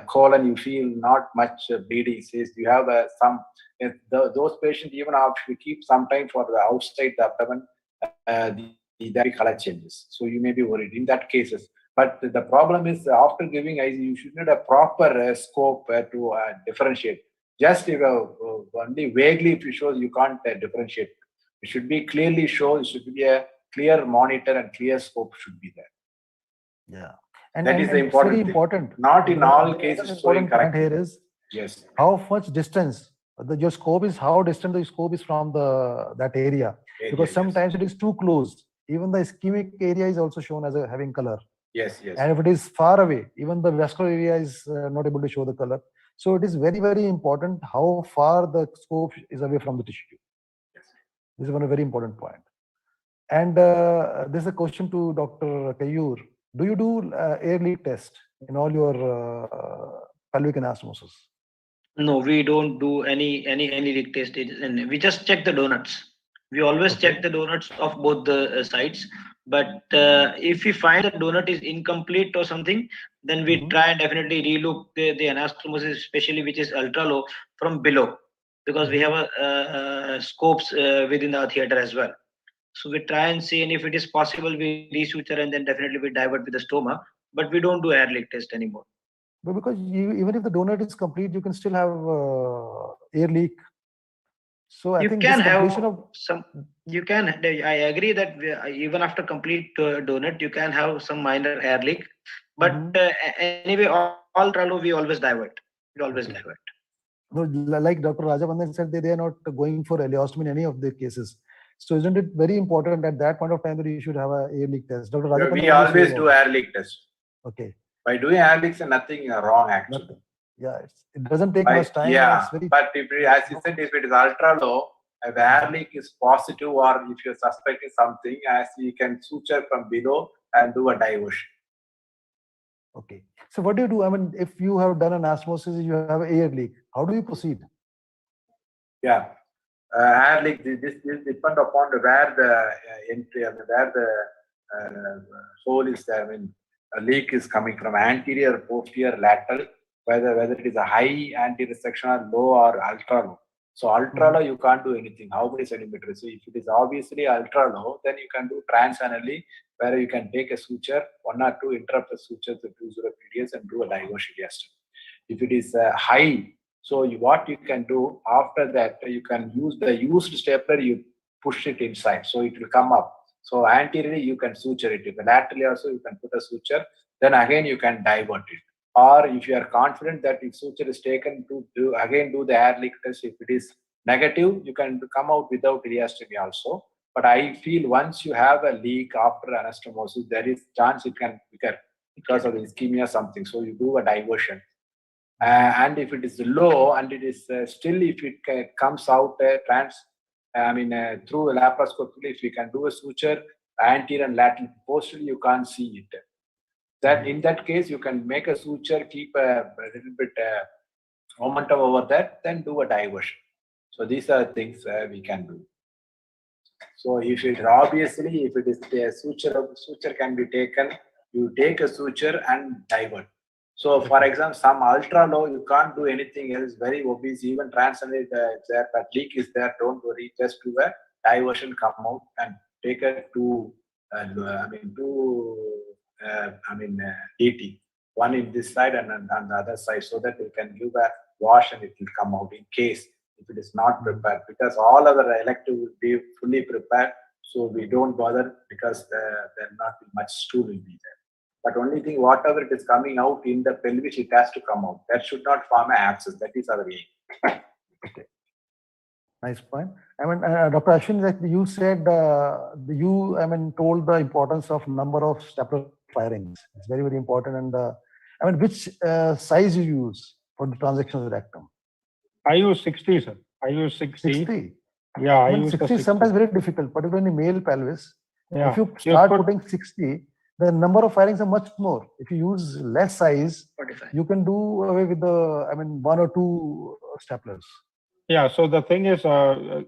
colon, you feel not much bleeding. Says you have those patients, even after you keep some time for the outside the abdomen, the color changes. So you may be worried in that cases. But the problem is after giving ICG, you should need a proper scope to differentiate. Just if only vaguely if you show, you can't differentiate. It should be clearly show. It should be a clear monitor and clear scope should be there. Yeah, and that is the important very thing. important. Not in all cases showing correct. Here is yes, how much distance your scope is, how distant the scope is from that area. Because sometimes it is too close. Even the ischemic area is also shown as having color. Yes, yes. And if it is far away, even the vascular area is not able to show the color. So it is very, very important how far the scope is away from the tissue. Yes. This is one very important point. And there's a question to Dr. Kayur. Do you do air leak test in all your pelvic anastomosis? No, we don't do any leak test, and we just check the donuts. We always check the donuts of both the sides. But if we find the donut is incomplete or something, then we try and definitely relook the anastomosis, especially which is ultra low, from below, because we have scopes within the theater as well. So we try and see, and if it is possible, we resuture, and then definitely we divert with the stoma. But we don't do air leak test anymore. But because even if the donut is complete, you can still have air leak. So I think can this have of some. You can. I agree that even after complete donut, you can have some minor air leak. But anyway, ultra low, we always divert. We always divert. No, like Dr. Rajavandan said, they are not going for ileostomy in any of the cases. So isn't it very important at that point of time that you should have a air leak test? Dr. Rajavandan, we always do air leak test. Okay. By doing air leaks, nothing wrong actually. Nothing. Yeah, it doesn't take much time. Yeah, but if it, as you said, if it is ultra low, if the air leak is positive, or if you're suspecting something, as you can suture from below and do a diversion. Okay. So what do you do? I mean, if you have done an anastomosis, you have air leak. How do you proceed? Yeah, air leak. This depends upon where the entry, where the hole is. I mean, a leak is coming from anterior, posterior, lateral. Whether it is a high anterior section or low or ultra low. So ultra low, you can't do anything. How many centimeters? So if it is obviously ultra low, then you can do transanally, where you can take a suture, 1 or 2 interrupt sutures to 20 periods and do a diversion. If it is high, so what you can do after that, you can use the used stapler, you push it inside, so it will come up. So anteriorly, you can suture it. If laterally also, you can put a suture. Then again, you can divert it. Or if you are confident that if suture is taken, to do the air leak test. If it is negative, you can come out without ileostomy also. But I feel once you have a leak after anastomosis, there is chance it can become because of the ischemia something. So you do a diversion. And if it is low and it is still, if it comes out through a laparoscopic, if you can do a suture anterior and lateral, posterior, you can't see it. That in that case, you can make a suture, keep a little bit momentum over that, then do a diversion. So these are things we can do. So if it obviously, if it is a suture can be taken, you take a suture and divert. So for example, some ultra low, you can't do anything else, very obese, even transanally there, but leak is there, don't worry, just do a diversion come out and take a DT, one in this side and on the other side, so that we can give a wash and it will come out in case if it is not prepared, because all our elective will be fully prepared, so we don't bother because there not be much stool will be there. But only thing, whatever it is coming out in the pelvis, it has to come out. That should not form an abscess. That is our aim. Okay. Nice point. I mean, Dr. Ashwin, like you said, told the importance of number of stapler firings. It's very, very important. And which size you use for the transection of the rectum? I use 60, sir. I use 60. 60? Yeah, I use 60 is sometimes very difficult, particularly in male pelvis. Yeah. If you start putting 60, the number of firings are much more. If you use less size, 45. you can do away with the, one or two staplers. Yeah, so the thing is,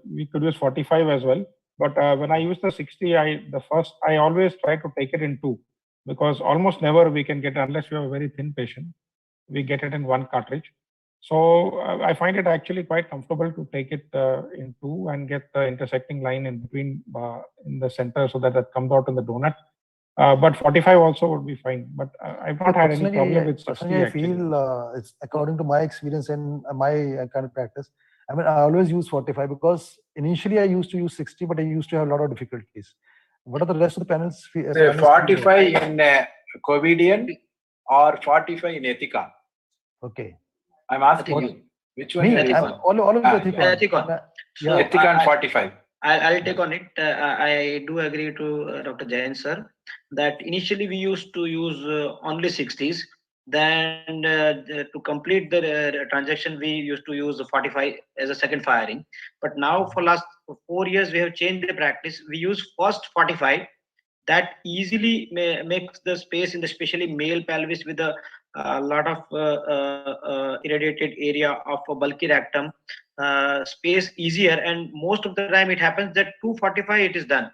we could use 45 as well. But when I use the 60, I always try to take it in two, because almost never we can get, unless you have a very thin patient, we get it in one cartridge. So I find it actually quite comfortable to take it in two and get the intersecting line in between in the center, so that it comes out in the donut. But 45 also would be fine. But I've not had any problem with 60. Personally, I feel it's according to my experience and my kind of practice. I always use 45 because initially I used to use 60, but I used to have a lot of difficulties. What are the rest of the panels? 45 in Covidian or 45 in Ethicon? Okay. I'm asking you, which one? All of Ethicon. Ethicon. So Ethicon 45. I'll take on it. I do agree to Dr. Jain sir that initially we used to use only 60s. Then to complete the transaction, we used to use the 45 as a second firing. But now for last 4 years, we have changed the practice. We use first 45. That easily makes the space in the especially male pelvis with a lot of irradiated area of a bulky rectum space easier. And most of the time it happens that 245 it is done.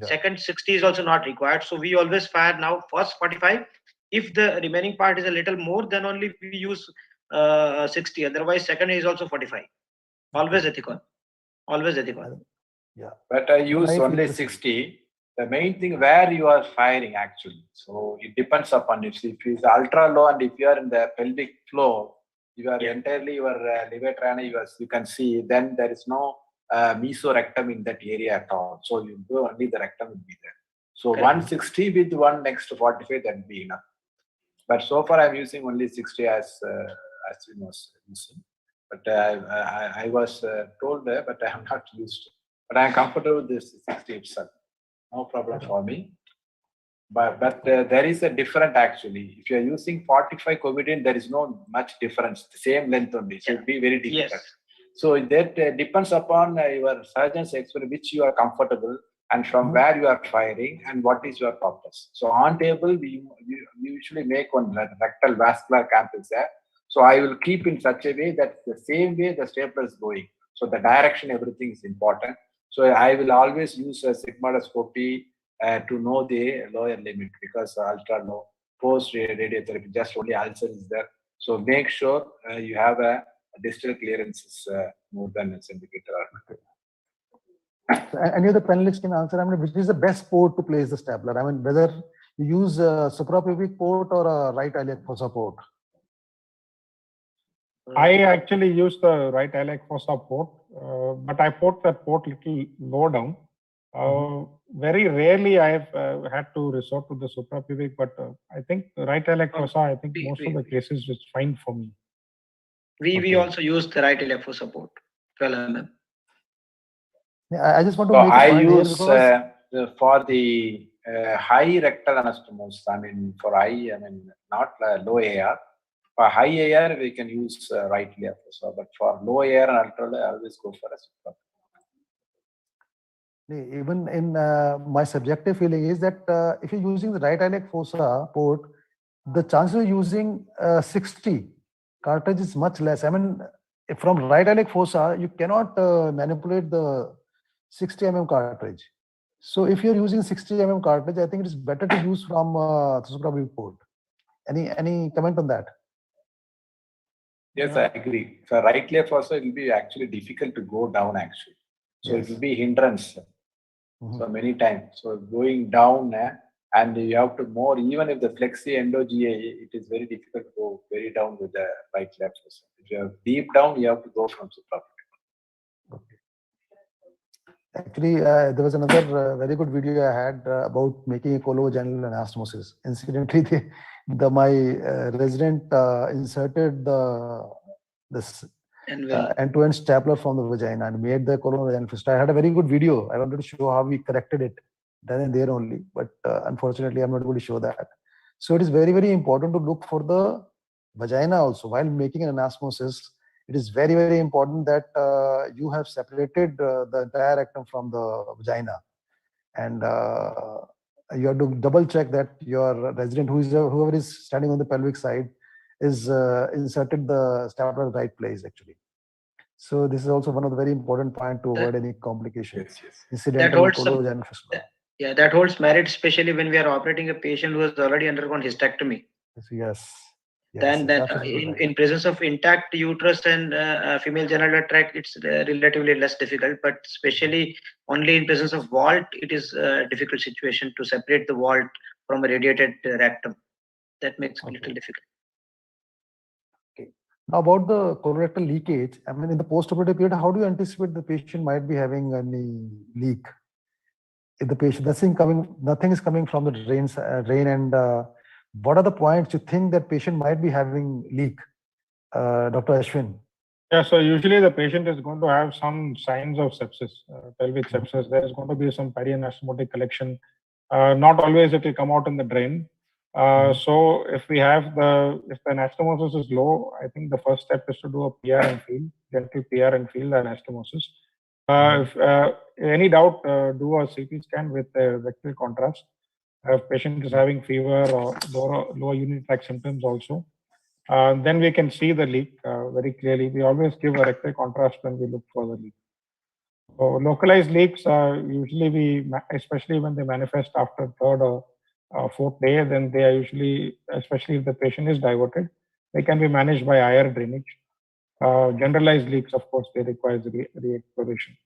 Yeah. Second 60 is also not required. So we always fire now first 45. If the remaining part is a little more, then only we use 60. Otherwise, second is also 45. Always Ethicon. Always Ethicon. Yeah. But I use only 60. The main thing where you are firing actually. So it depends upon if it is ultra low and if you are in the pelvic floor, you are entirely your levator trana, you can see, then there is no mesorectum in that area at all. So you go only the rectum will be there. So 160 with one next to 45, that will be enough. But so far I'm using only 60 as we was using. But I was told there, but I have not used. But I am comfortable with this 60 itself. No problem for me. But there is a different actually. If you are using 45 Covidian, there is no much difference. The same length only. So it will be very difficult. Yes. So that depends upon your surgeon's experience, which you are comfortable, and from where you are firing and what is your purpose. So on table, we usually make one rectal vascular camp is there. So I will keep in such a way that the same way the stapler is going. So the direction, everything is important. So I will always use a sigmoidoscopy to know the lower limit, because ultra low post radiotherapy, just only ulcer is there. So make sure you have a distal clearance is more than a centimeter. So any of the panelists can answer, which is the best port to place the stapler? Whether you use a suprapubic port or a right iliac fossa port? I actually use the right iliac fossa port, but I put that port little lower down. Very rarely I have had to resort to the suprapubic, but I think the right iliac fossa, I think most of the cases is fine for me. We also use the right iliac fossa port, 12 mm. Yeah, I just want to make a point use here because for the high rectal anastomosis, for high, not low AR. For high AR, we can use right iliac fossa, but for low AR and ultra, I always go for a suprapubic. Even in my subjective feeling is that if you're using the right iliac fossa port, the chances of using 60 cartridge is much less. From right iliac fossa, you cannot manipulate the 60 mm cartridge. So if you're using 60 mm cartridge, I think it is better to use from the suprapubic port. Any comment on that? Yes, I agree. For right iliac fossa, it will be actually difficult to go down actually. So Yes. it will be hindrance. Mhm. So many times. So going down and you have to more, even if the flexi endo-GA, it is very difficult to go very down with the right left. If you have deep down, you have to go from supracortical. Actually, there was another very good video I had about making a colovaginal anastomosis. Incidentally, my resident inserted this And well, end-to-end stapler from the vagina and made the colovaginal fistula. I had a very good video. I wanted to show how we corrected it then and there only, but unfortunately, I'm not able to show that. So it is very, very important to look for the vagina also while making an anastomosis. It is very, very important that you have separated the entire rectum from the vagina, and you have to double check that your resident, whoever is standing on the pelvic side, is inserted the stapler at the right place actually. So this is also one of the very important point to avoid any complication. Yes, yes. Incidental holds some- colovaginal fistula. yeah, that holds merit, especially when we are operating a patient who has already undergone hysterectomy. Yes. Then absolutely right. in presence of intact uterus and female genital tract, it's relatively less difficult. But especially only in presence of vault, it is a difficult situation to separate the vault from a radiated rectum. That makes it a little difficult. Now about the colorectal leakage, I mean, in the post-operative period, how do you anticipate the patient might be having any leak? If the patient, nothing is coming from the drain, and what are the points you think that patient might be having leak, Dr. Ashwin? Yeah, so usually the patient is going to have some signs of sepsis, pelvic sepsis. There is going to be some perianastomotic collection. Not always it will come out in the drain. So if the anastomosis is low, I think the first step is to do a PR and feel, gentle PR and feel the anastomosis. If any doubt, do a CT scan with rectal contrast. If patient is having fever or lower urinary tract symptoms also, then we can see the leak very clearly. We always give a rectal contrast when we look for the leak. So localized leaks usually especially when they manifest after third or fourth day, then they are usually, especially if the patient is diverted, they can be managed by IR drainage. Generalized leaks, of course, they require re-exploration.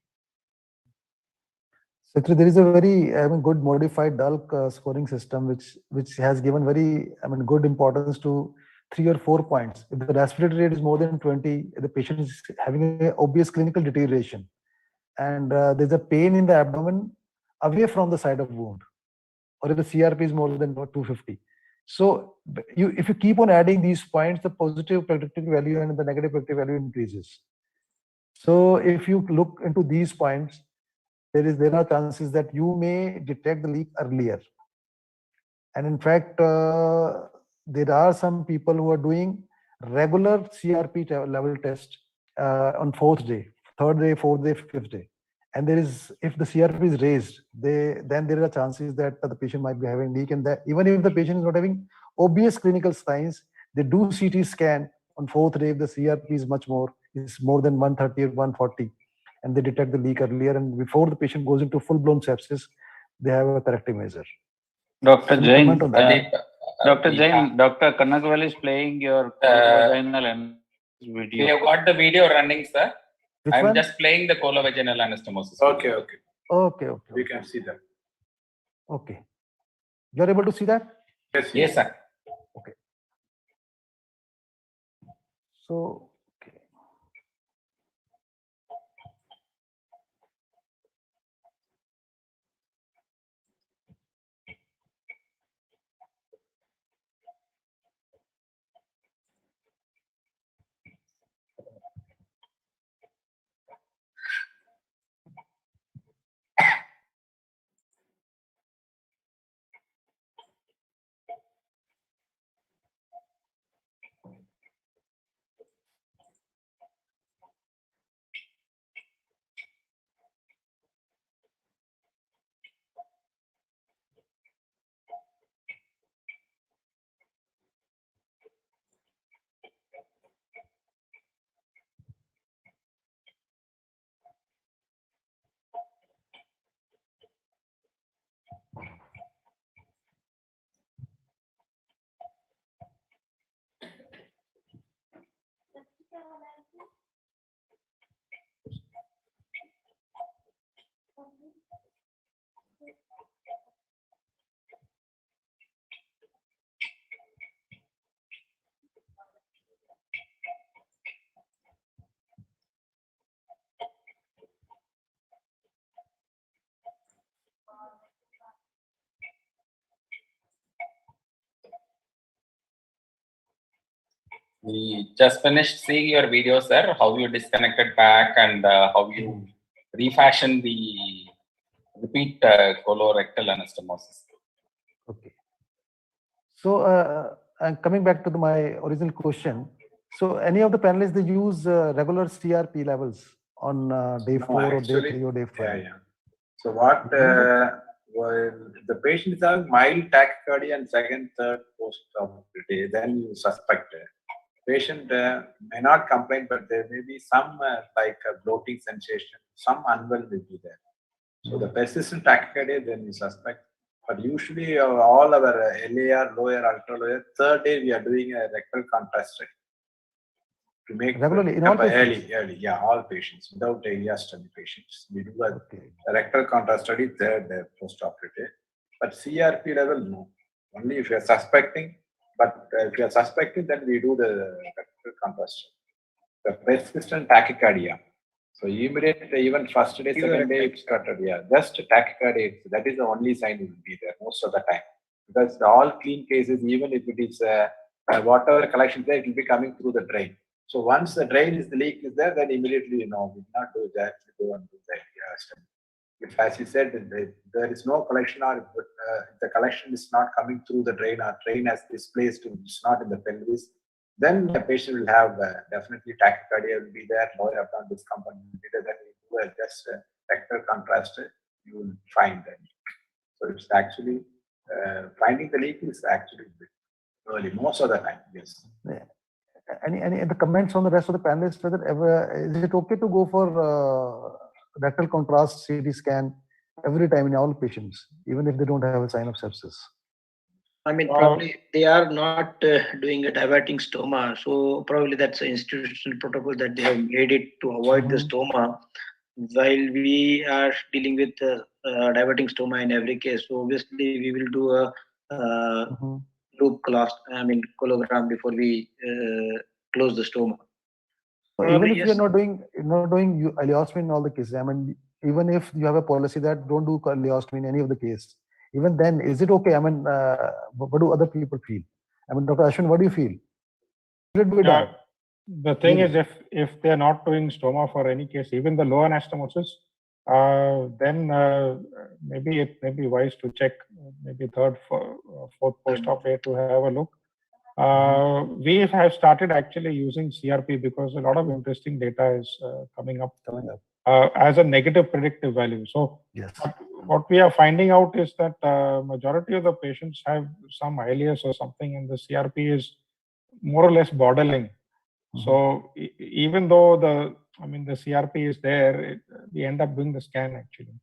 Actually, there is a very good modified Dulk scoring system which has given very good importance to 3 or 4 points. If the respiratory rate is more than 20, the patient is having an obvious clinical deterioration, and there's a pain in the abdomen away from the site of wound, or if the CRP is more than 250. So if you keep on adding these points, the positive predictive value and the negative predictive value increases. So if you look into these points, there are chances that you may detect the leak earlier. And in fact, there are some people who are doing regular CRP level test on 4th day, 3rd day, 4th day, 5th day. And if the CRP is raised, then there are chances that the patient might be having leak, and that even if the patient is not having obvious clinical signs, they do CT scan on 4th day if the CRP is more than 130 or 140, and they detect the leak earlier, and before the patient goes into full-blown sepsis, they have a corrective measure. Dr. Jain, Dr. Yeah. Jain, Dr. Kanagwal is playing your colovaginal video. We have got the video running, sir. Which I'm one? just playing the colovaginal anastomosis. Okay. Okay. We can see that. Okay. You're able to see that? Yes, sir. Okay. So, okay. We just finished seeing your video, sir, how you disconnected back and how you refashioned the repeat colorectal anastomosis. Okay. So, and coming back to my original question, so any of the panelists, they use regular CRP levels on day 4 or day 3 or day 5? Yeah. So what, well, the patient is having mild tachycardia and second, third post-operative, then you suspect it. Patient may not complain, but there may be some like a bloating sensation, some unwell will be there. So the persistent tachycardia, then you suspect. But usually all our LAR, lower, ultra lower, third day we are doing a rectal contrast study to make regularly in all patients? early, yeah, all patients without area study patients. We do a rectal contrast study third day post-operative. But CRP level, no. Only if you are suspecting. But if you are suspecting, then we do the rectal contrast. The persistent tachycardia. So immediately, even first day, second day, it started. Yeah, just tachycardia. That is the only sign will be there most of the time. Because all clean cases, even if it is whatever collection there, it will be coming through the drain. So once the drain is the leak is there, then immediately we not do that. We go and do that. Yeah, if, as you said, there is no collection, or if the collection is not coming through the drain, or drain has displaced, it's not in the pelvis, then the patient will have definitely tachycardia will be there, lower abdominal discomfort will be there. Then you do just rectal contrast, you will find that. So it's actually finding the leak is actually early most of the time. Yes. Yeah. Any the comments on the rest of the panelists? Whether ever is it okay to go for rectal contrast CT scan every time in all patients, even if they don't have a sign of sepsis? I mean, probably they are not doing a diverting stoma, so probably that's an institutional protocol that they have made it to avoid the stoma. While we are dealing with diverting stoma in every case, so obviously we will do a loop cologram before we close the stoma. So even if you're not doing ileostomy in all the cases, I mean, even if you have a policy that don't do ileostomy in any of the case, even then, is it okay? I mean, what do other people feel? I mean, Dr. Ashwin, what do you feel? Should it be done? The thing is, if they're not doing stoma for any case, even the low anastomosis, then maybe it may be wise to check maybe third, fourth post-op day to have a look. We have started actually using CRP because a lot of interesting data is coming up as a negative predictive value. So what we are finding out is that majority of the patients have some ileus or something, and the CRP is more or less borderline. So even though the CRP is there, we end up doing the scan actually.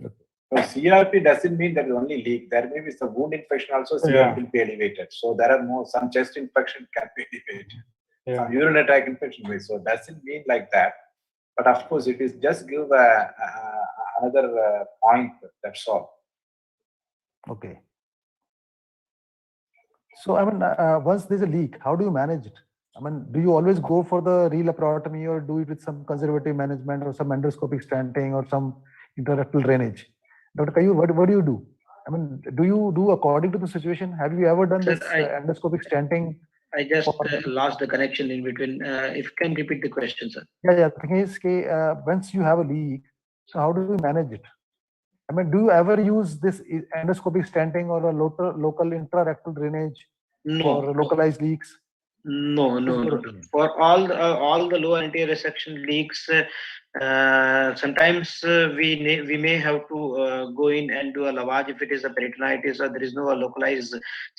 So CRP doesn't mean that only leak. There may be some wound infection also, CRP will be elevated. So there are some chest infection can be elevated. Some urinary tract infection may. So it doesn't mean like that. But of course, it is just give another point, that's all. Okay. So, I mean, once there's a leak, how do you manage it? I mean, do you always go for the re-laparotomy or do it with some conservative management or some endoscopic stenting or some intrarectal drainage? Dr. Kayur, what do you do? I mean, do you do according to the situation? Have you ever done this endoscopic stenting? I just lost the connection in between. If you can repeat the question, sir. Yeah. The thing is, once you have a leak, so how do you manage it? I mean, do you ever use this endoscopic stenting or a local intrarectal drainage for localized leaks? No. For all the lower anterior resection leaks, sometimes we may have to go in and do a lavage if it is a peritonitis or there is no localized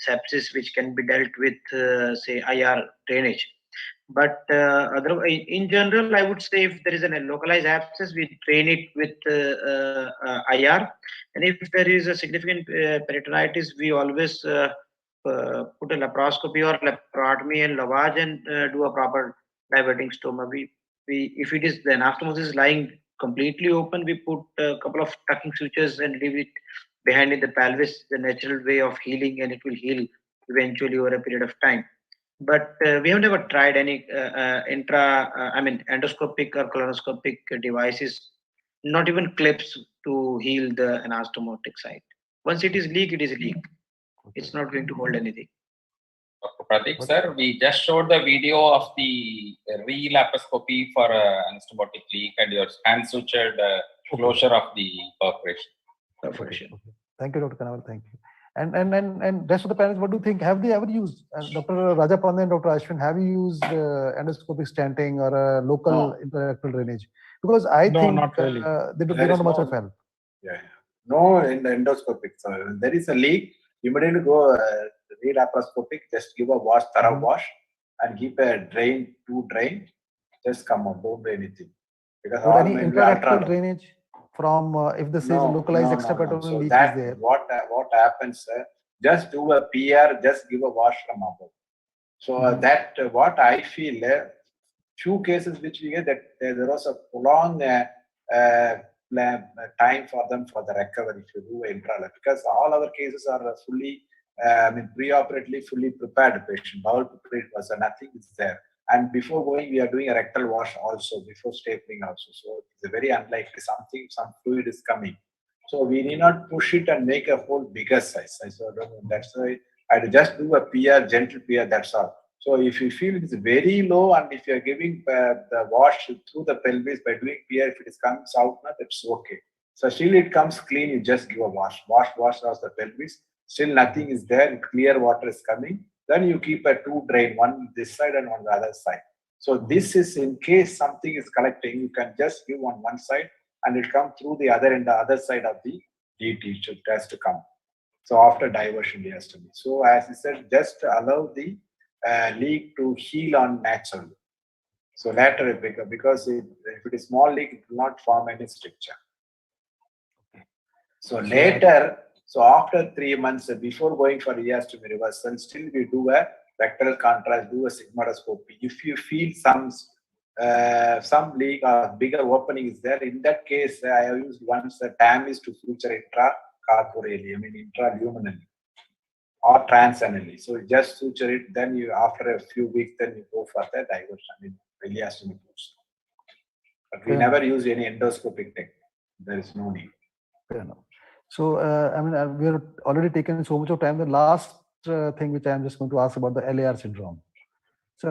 sepsis which can be dealt with, say, IR drainage. But otherwise, in general, I would say if there is a localized abscess, we drain it with IR. And if there is a significant peritonitis, we always put a laparoscopy or laparotomy and lavage and do a proper diverting stoma. If it is the anastomosis is lying completely open, we put a couple of tucking sutures and leave it behind in the pelvis, the natural way of healing, and it will heal eventually over a period of time. But we have never tried any endoscopic or colonoscopic devices, not even clips to heal the anastomotic site. Once it is leak, it is leak. It's not going to hold anything. Dr. Pradeep, sir, we just showed the video of the re-laparoscopy for anastomotic leak and your hand sutured closure of the perforation. Perforation. Okay. Thank you, Dr. Kanaval. Thank you. And rest of the parents, what do you think? Have they ever used, Dr. Rajapande and Dr. Ashwin, have you used endoscopic stenting or local No. intrarectal drainage? Because I No, think not really. they There don't is much no- of help. Yeah. No, in the endoscopic. So when there is a leak, immediately go re-laparoscopic, just give a wash, thorough Mhm. wash, and keep a drain, two drain, just come out, don't do anything. Because Or all any will be intrarectal ultra. drainage from, if this is No, localized no, no, no. extraperitoneal So leak is that there. what happens? Just do a PR, just give a wash from above. So Mhm. that what I feel, few cases which we get that there was a prolonged time for them for the recovery if you do intralap, because all our cases are fully, pre-operatively fully prepared patient, bowel prepared was nothing is there. And before going, we are doing a rectal wash also before stapling also. So it's a very unlikely some fluid is coming. So we need not push it and make a hole bigger size. So I don't know. That's why I just do a PR, gentle PR. That's all. So if you feel it's very low and if you're giving the wash through the pelvis by doing PR, if it comes out, that's okay. So still it comes clean, you just give a wash across the pelvis. Still nothing is there, clear water is coming. Then you keep a two drain, one this side and on the other side. So this is in case something is collecting, you can just give on one side and it come through the other end, the other side of the DT should has to come. So after diversion, it has to be. So as I said, just allow the leak to heal on naturally. So lateral because if it is small leak, it will not form any stricture. So later, so after 3 months, before going for eostomy reversal, still we do a rectal contrast, do a sigmoidoscopy. If you feel some leak or bigger opening is there, in that case, I have used once a TAMIS to suture intracorporeally, intraluminally or transanally. So just suture it, then you after a few weeks, then you go for the diversion, ileostomy procedure. But we never use any endoscopic technique. There is no need. Fair enough. So, we have already taken so much of time. The last thing which I am just going to ask about the LAR syndrome. So,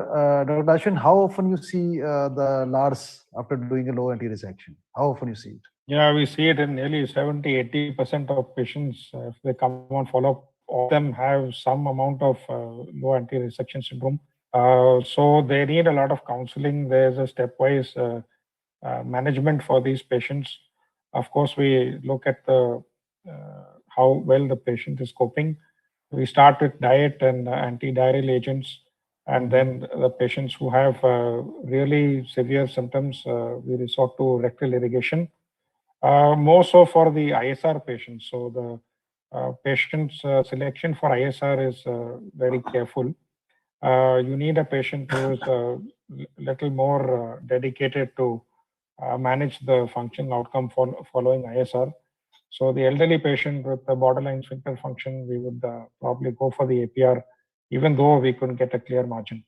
Dr. Ashwin, how often you see the LARS after doing a low anterior resection? How often you see it? Yeah, we see it in nearly 70-80% of patients. If they come on follow-up, all of them have some amount of low anterior resection syndrome. So they need a lot of counseling. There's a stepwise management for these patients. Of course, we look at the how well the patient is coping. We start with diet and antidiarrheal agents, and then the patients who have really severe symptoms, we resort to rectal irrigation. More so for the ISR patients. So the patient's selection for ISR is very careful. You need a patient who is a little more dedicated to manage the functional outcome following ISR. So the elderly patient with the borderline sphincter function, we would probably go for the APR, even though we couldn't get a clear margin,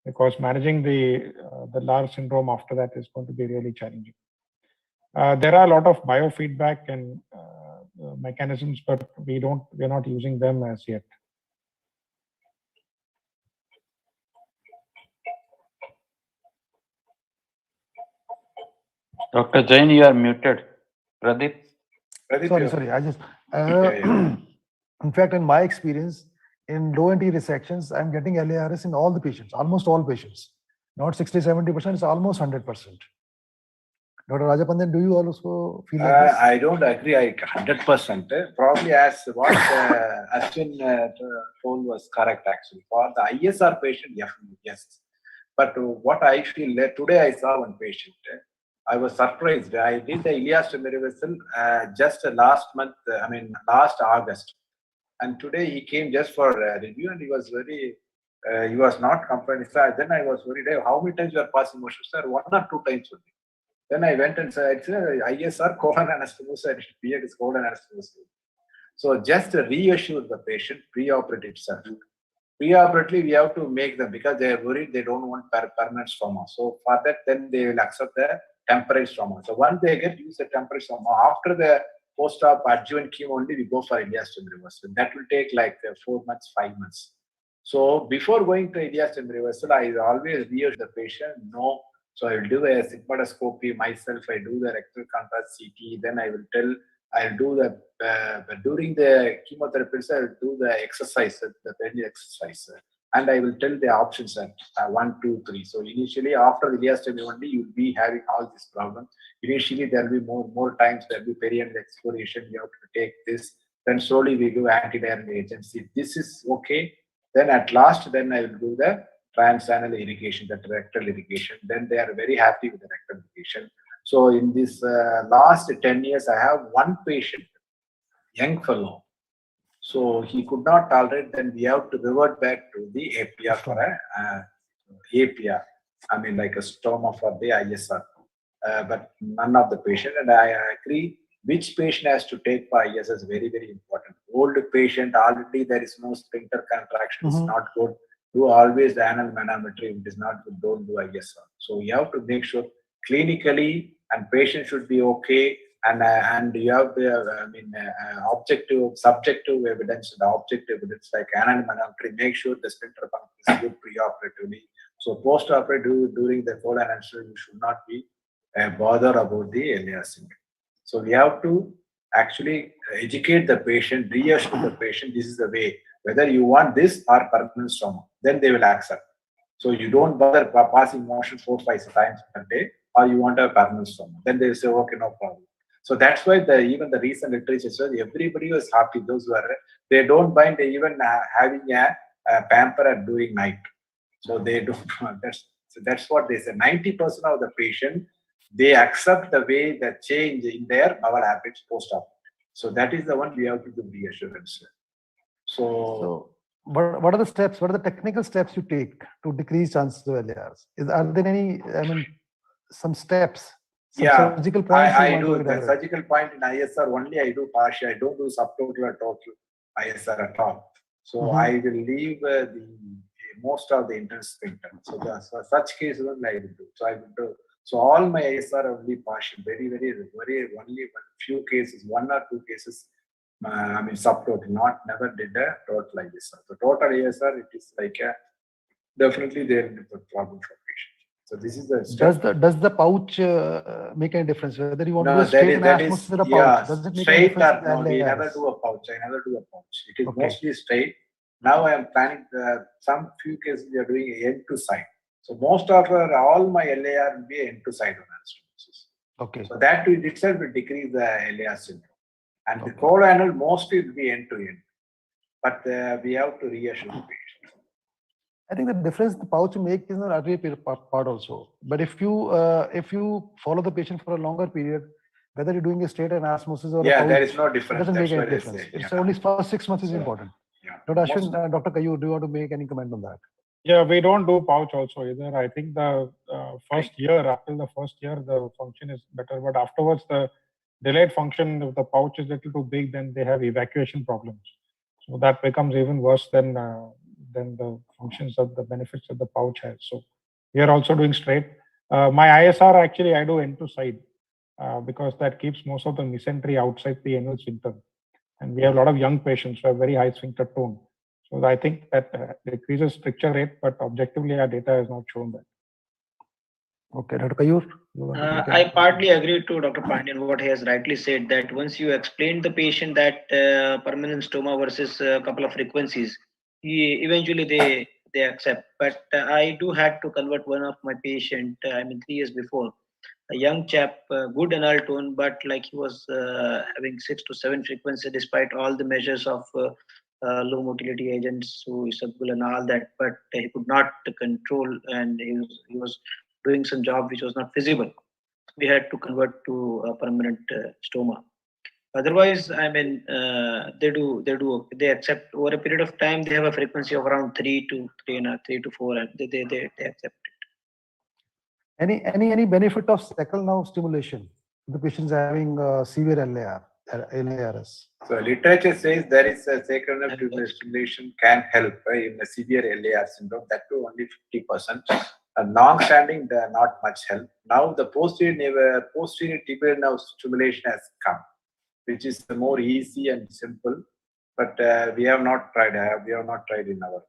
because managing the LAR syndrome after that is going to be really challenging. There are a lot of biofeedback and mechanisms, but we're not using them as yet. Dr. Jain, you are muted. Pradeep? Sorry. I just, in fact, in my experience, in low anterior resections, I'm getting LARS in all the patients, almost all patients. Not 60-70%, it's almost 100%. Dr. Rajapandan, do you also feel like this? I don't agree 100%. Probably as what Ashwin told was correct actually. For the ISR patient, yes. But what I feel, today I saw one patient. I was surprised. I did the ileostomy reversal just last month, last August. And today he came just for review and he was he was not complaining. Then I was worried, how many times you are passing motion? Sir, 1 or 2 times only. Then I went and said, ISR colon anastomosis, PA is colon anastomosis. So just to reassure the patient, pre-operative itself. Pre-operatively, we have to make them, because they are worried, they don't want permanent stoma. So for that, then they will accept the temporary stoma. So once they use the temporary stoma, after the post-op adjuvant chemo only, we go for ileostomy reversal. That will take like 4 months, 5 months. So before going to ileostomy reversal, I always reassure the patient, no. So I will do a sigmoidoscopy myself. I do the rectal contrast CT. Then I will tell, I'll do during the chemotherapy, I'll do the exercise, the perineal exercise. And I will tell the options at 1, 2, 3. So initially, after the ileostomy only, you'll be having all these problems. Initially, there'll be more times, there'll be perineal exploration. You have to take this. Then slowly we do antidiarrheal agents. If this is okay, then at last, then I will do the transanal irrigation, the rectal irrigation. Then they are very happy with the rectal irrigation. So in this last 10 years, I have one patient, young fellow. So he could not tolerate, then we have to revert back to the APR for a APR. I mean, like a stoma for the ISR. But none of the patient, and I agree, which patient has to take for ISR is very, very important. Old patient, already there is no sphincter contraction, it's not good. Do always the anal manometry, if it is not good, don't do ISR. So you have to make sure clinically, and patient should be okay, and you have the objective, subjective evidence, the objective evidence like anal manometry. Make sure the sphincter function is good preoperatively. So post-operative during the colon anesthesia, you should not be bother about the LAR syndrome. So we have to actually educate the patient, reassure the patient, this is the way, whether you want this or permanent stoma, then they will accept. So you don't bother passing motion 4, 5 times per day, or you want a permanent stoma, then they will say, okay, no problem. So that's why even the recent literature says everybody was happy. Those who are, they don't mind even having a pamper and doing night. So they don't. That's what they say. 90% of the patient, they accept the way the change in their bowel habits post-op. So that is the one we have to do reassurance. So what are the steps? What are the technical steps you take to decrease chances of LARs? Are there any? I mean, some steps. Yeah, surgical points I do the surgical point in ISR only. I do partial. I don't do subtotal or total ISR at all. So I will leave most of the intense sphincter. So such cases only I will do. So I will do. So all my ISR are only partial. Very only few cases, 1 or 2 cases. Subtotal. Never did a total ISR. So total ISR, it is like definitely there is a problem for patient. So this is the step. Does the pouch make any difference? Whether you want to do a straight anastomosis or a pouch? Does it make any difference? No, we never do a pouch. I never do a pouch. It is mostly straight. Now I am planning some few cases we are doing end to side. So most of all my LAR will be end to side anastomosis. Okay. So that itself will decrease the LAR syndrome. And the coloanal mostly will be end to end. But we have to reassure the patient. I think the difference the pouch make is an artery part also. But if you follow the patient for a longer period, whether you're doing a straight anastomosis or a pouch, there is no difference. It doesn't make any difference. It's only first 6 months is important. Dr. Ashwin, Dr. Kayu, do you want to make any comment on that? Yeah, we don't do pouch also either. I think the first year, after the first year, the function is better. But afterwards, the delayed function, if the pouch is a little too big, then they have evacuation problems. So that becomes even worse than the functions of the benefits that the pouch has. So we are also doing straight. My ISR, actually, I do end to side because that keeps most of the mesentery outside the anal sphincter. And we have a lot of young patients who have very high sphincter tone. So I think that decreases stricture rate, but objectively our data has not shown that. Okay, Dr. Kayur? I partly agree to Dr. Pandian what he has rightly said, that once you explain the patient that permanent stoma versus a couple of frequencies, eventually they accept. But I do had to convert one of my patient, 3 years before, a young chap, good anal tone, but like he was having 6 to 7 frequency despite all the measures of low motility agents, so isabgul and all that, but he could not control, and he was doing some job which was not feasible. We had to convert to a permanent stoma. Otherwise, they accept over a period of time. They have a frequency of around 3 to 4, and they accept it. Any benefit of sacral nerve stimulation? The patients having severe LARS. So literature says there is a sacral nerve stimulation can help in a severe LAR syndrome. That too only 50%. Long-standing, not much help. Now the posterior tibial nerve stimulation has come, which is more easy and simple. But we have not tried. We have not tried in our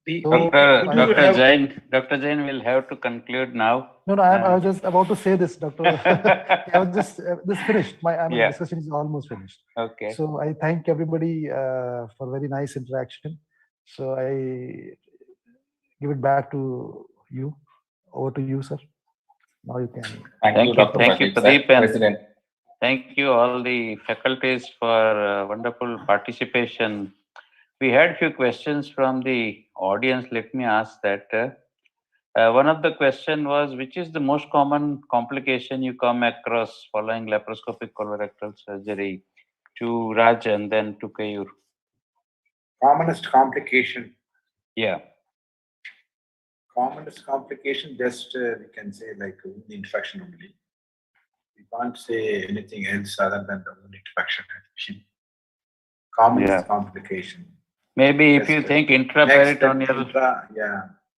We, So, we do Dr. have- Dr. Jain will have to conclude now. No, I was just about to say this, Doctor. I was just finished. My Yeah. discussion is almost finished. Okay. So I thank everybody for very nice interaction. So I give it back to you. Over to you, sir. Now you can. Thank you, Dr. Thank you, Pradeep, sir, Pradeep, and President. thank you all the faculties for wonderful participation. We had few questions from the audience. Let me ask that. One of the question was, which is the most common complication you come across following laparoscopic colorectal surgery? To Raj and then to Kayur. Commonest complication. Yeah. Commonest complication, just we can say like wound infection only. We can't say anything else other than the wound infection. Commonest complication. Maybe if you Just, think Next, intraperitoneal.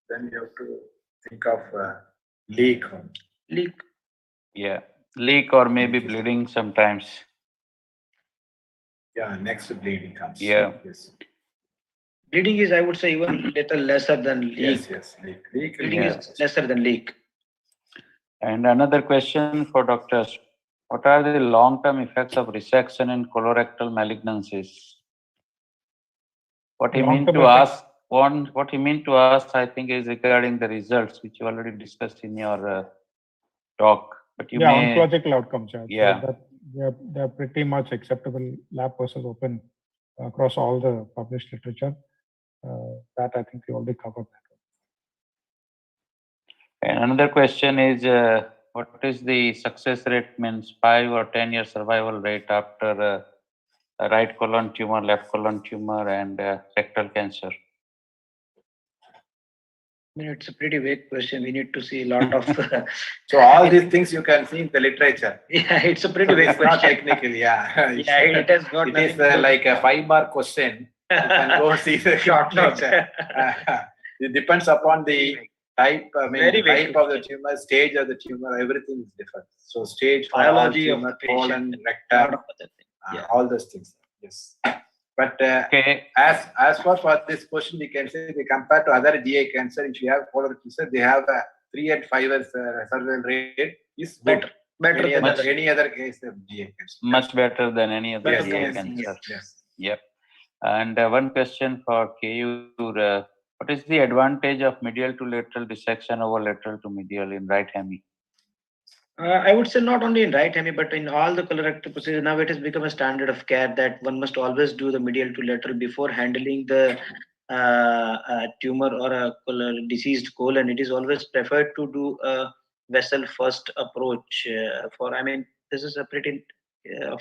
then you have to think of leak. leak. Yeah. Leak or maybe Leak is- bleeding sometimes. Yeah, next bleeding comes. Yeah. Yes. Bleeding is, I would say, even little lesser than leak. Yes. Leak. Bleeding Yeah. is lesser than leak. And another question for doctors. What are the long-term effects of resection in colorectal malignancies? What he meant Long-term to effects. ask, what he meant to ask, I think, is regarding the results, which you already discussed in your talk. But you Yeah, may, oncological outcomes. Yeah. So that they're pretty much acceptable lab versus open across all the published literature. That I think we already covered that. and another question is, what is the success rate, means 5 or 10-year survival rate after a right colon tumor, left colon tumor, and rectal cancer? I mean, it's a pretty vague question. We need to see a lot of. So all these things you can see in the literature. Yeah, it's a pretty vague It's not question. technical, yeah. Yeah, it has got It is nothing to do- like a 5-mark question. You can go see the Short note. literature. It depends upon the type, Very the vague type of the tumor, stage of the tumor, everything is different. So stage for Biology all of tumor, the patient, colon, lot rectum, of other things. Yeah. all those things. Yes. But Okay. as for this question, we can say they compare to other GI cancer. If you have colorectal cancer, they have a 3 and 5 years survival rate is good. Better Any than other, other. any other case of GI cancer. Much better than any other Better GI than cancer. Yes. Yep. And one question for Kayur. What is the advantage of medial to lateral dissection over lateral to medial in right hemi? I would say not only in right hemi, but in all the colorectal procedures, now it has become a standard of care that one must always do the medial to lateral before handling the tumor or a diseased colon. It is always preferred to do a vessel first approach this is a pretty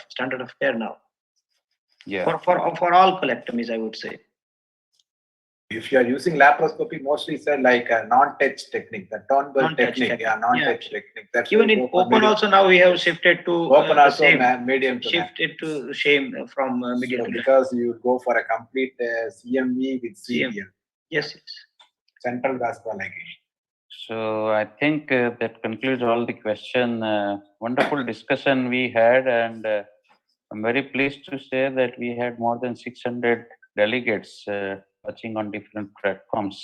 standard of care now. Yeah. For all colectomies, I would say. If you are using laparoscopy, mostly it's like a non-touch technique, the Turnbull Non-touch technique. technique. Yeah, non-touch technique. That's Even why in go for open medium. also now we have shifted to Open the also same. medium to Shifted to shame from medial So to because you go for a complete CMV with CVM, yes. central vascular ligation. So I think that concludes all the question. Wonderful discussion we had, and I'm very pleased to say that we had more than 600 delegates watching on different platforms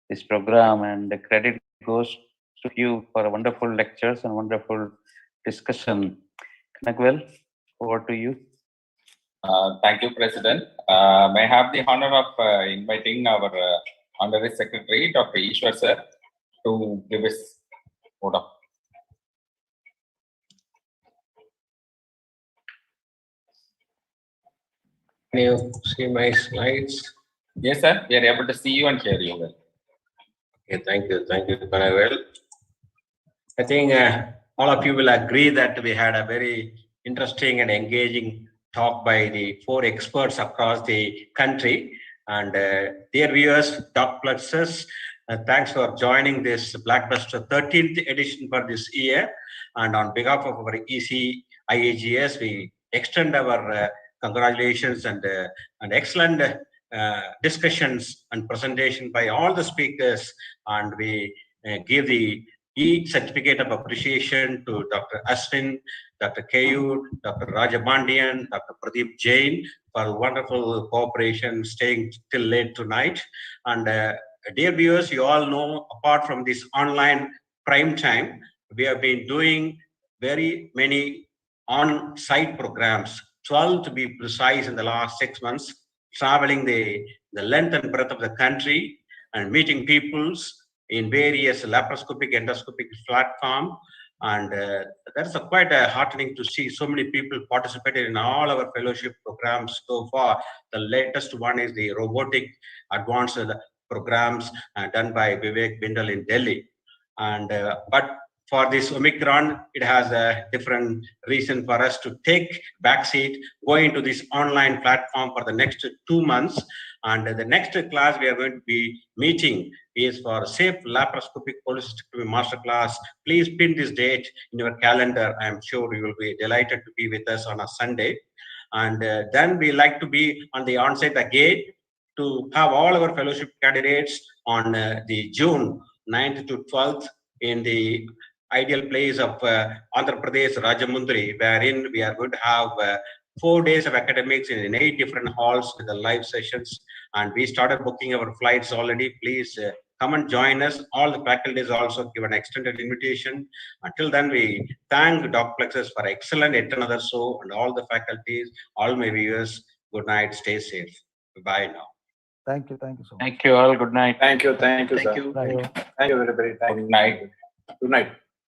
this program, and the credit goes to you for wonderful lectures and wonderful discussion. Kanagwal, over to you. Thank you, President. May I have the honor of inviting our Honorary Secretary, Dr. Ishwar sir, to give his vote of. Can you see my slides? Yes, sir. We are able to see you and hear you well. Okay, thank you, Kanagwal. I think all of you will agree that we had a very interesting and engaging talk by the 4 experts across the country. And dear viewers, Doc Plexus, thanks for joining this Blackbuster 13th edition for this year. And on behalf of our EC IAGS, we extend our congratulations and excellent discussions and presentation by all the speakers. And we give the certificate of appreciation to Dr. Ashwin, Dr. Kayur, Dr. Rajabandian, Dr. Pradeep Jain for wonderful cooperation, staying till late tonight. And dear viewers, you all know, apart from this online prime time, we have been doing very many on-site programs, 12 to be precise, in the last 6 months, traveling the length and breadth of the country and meeting peoples in various laparoscopic, endoscopic platform. And that's quite heartening to see so many people participated in all our fellowship programs so far. The latest one is the robotic advanced programs done by Vivek Bindal in Delhi. And but for this Omicron, it has a different reason for us to take backseat, go into this online platform for the next 2 months. And the next class we are going to be meeting is for safe laparoscopic cholecystectomy masterclass. Please pin this date in your calendar. I am sure you will be delighted to be with us on a Sunday. And then we like to be on the onset again to have all our fellowship candidates on the June 9th to 12th in the ideal place of Andhra Pradesh, Rajamundry, wherein we are going to have 4 days of academics in 8 different halls with the live sessions. And we started booking our flights already. Please come and join us. All the faculties also give an extended invitation. Until then, we thank Dr. Plexus for excellent yet another show, and all the faculties, all my viewers. Good night. Stay safe. Bye now. Thank you so much. Thank you all. Good night. Thank you, sir. Thank you. Right. Thank you, everybody. Thank you. Good night. Good night.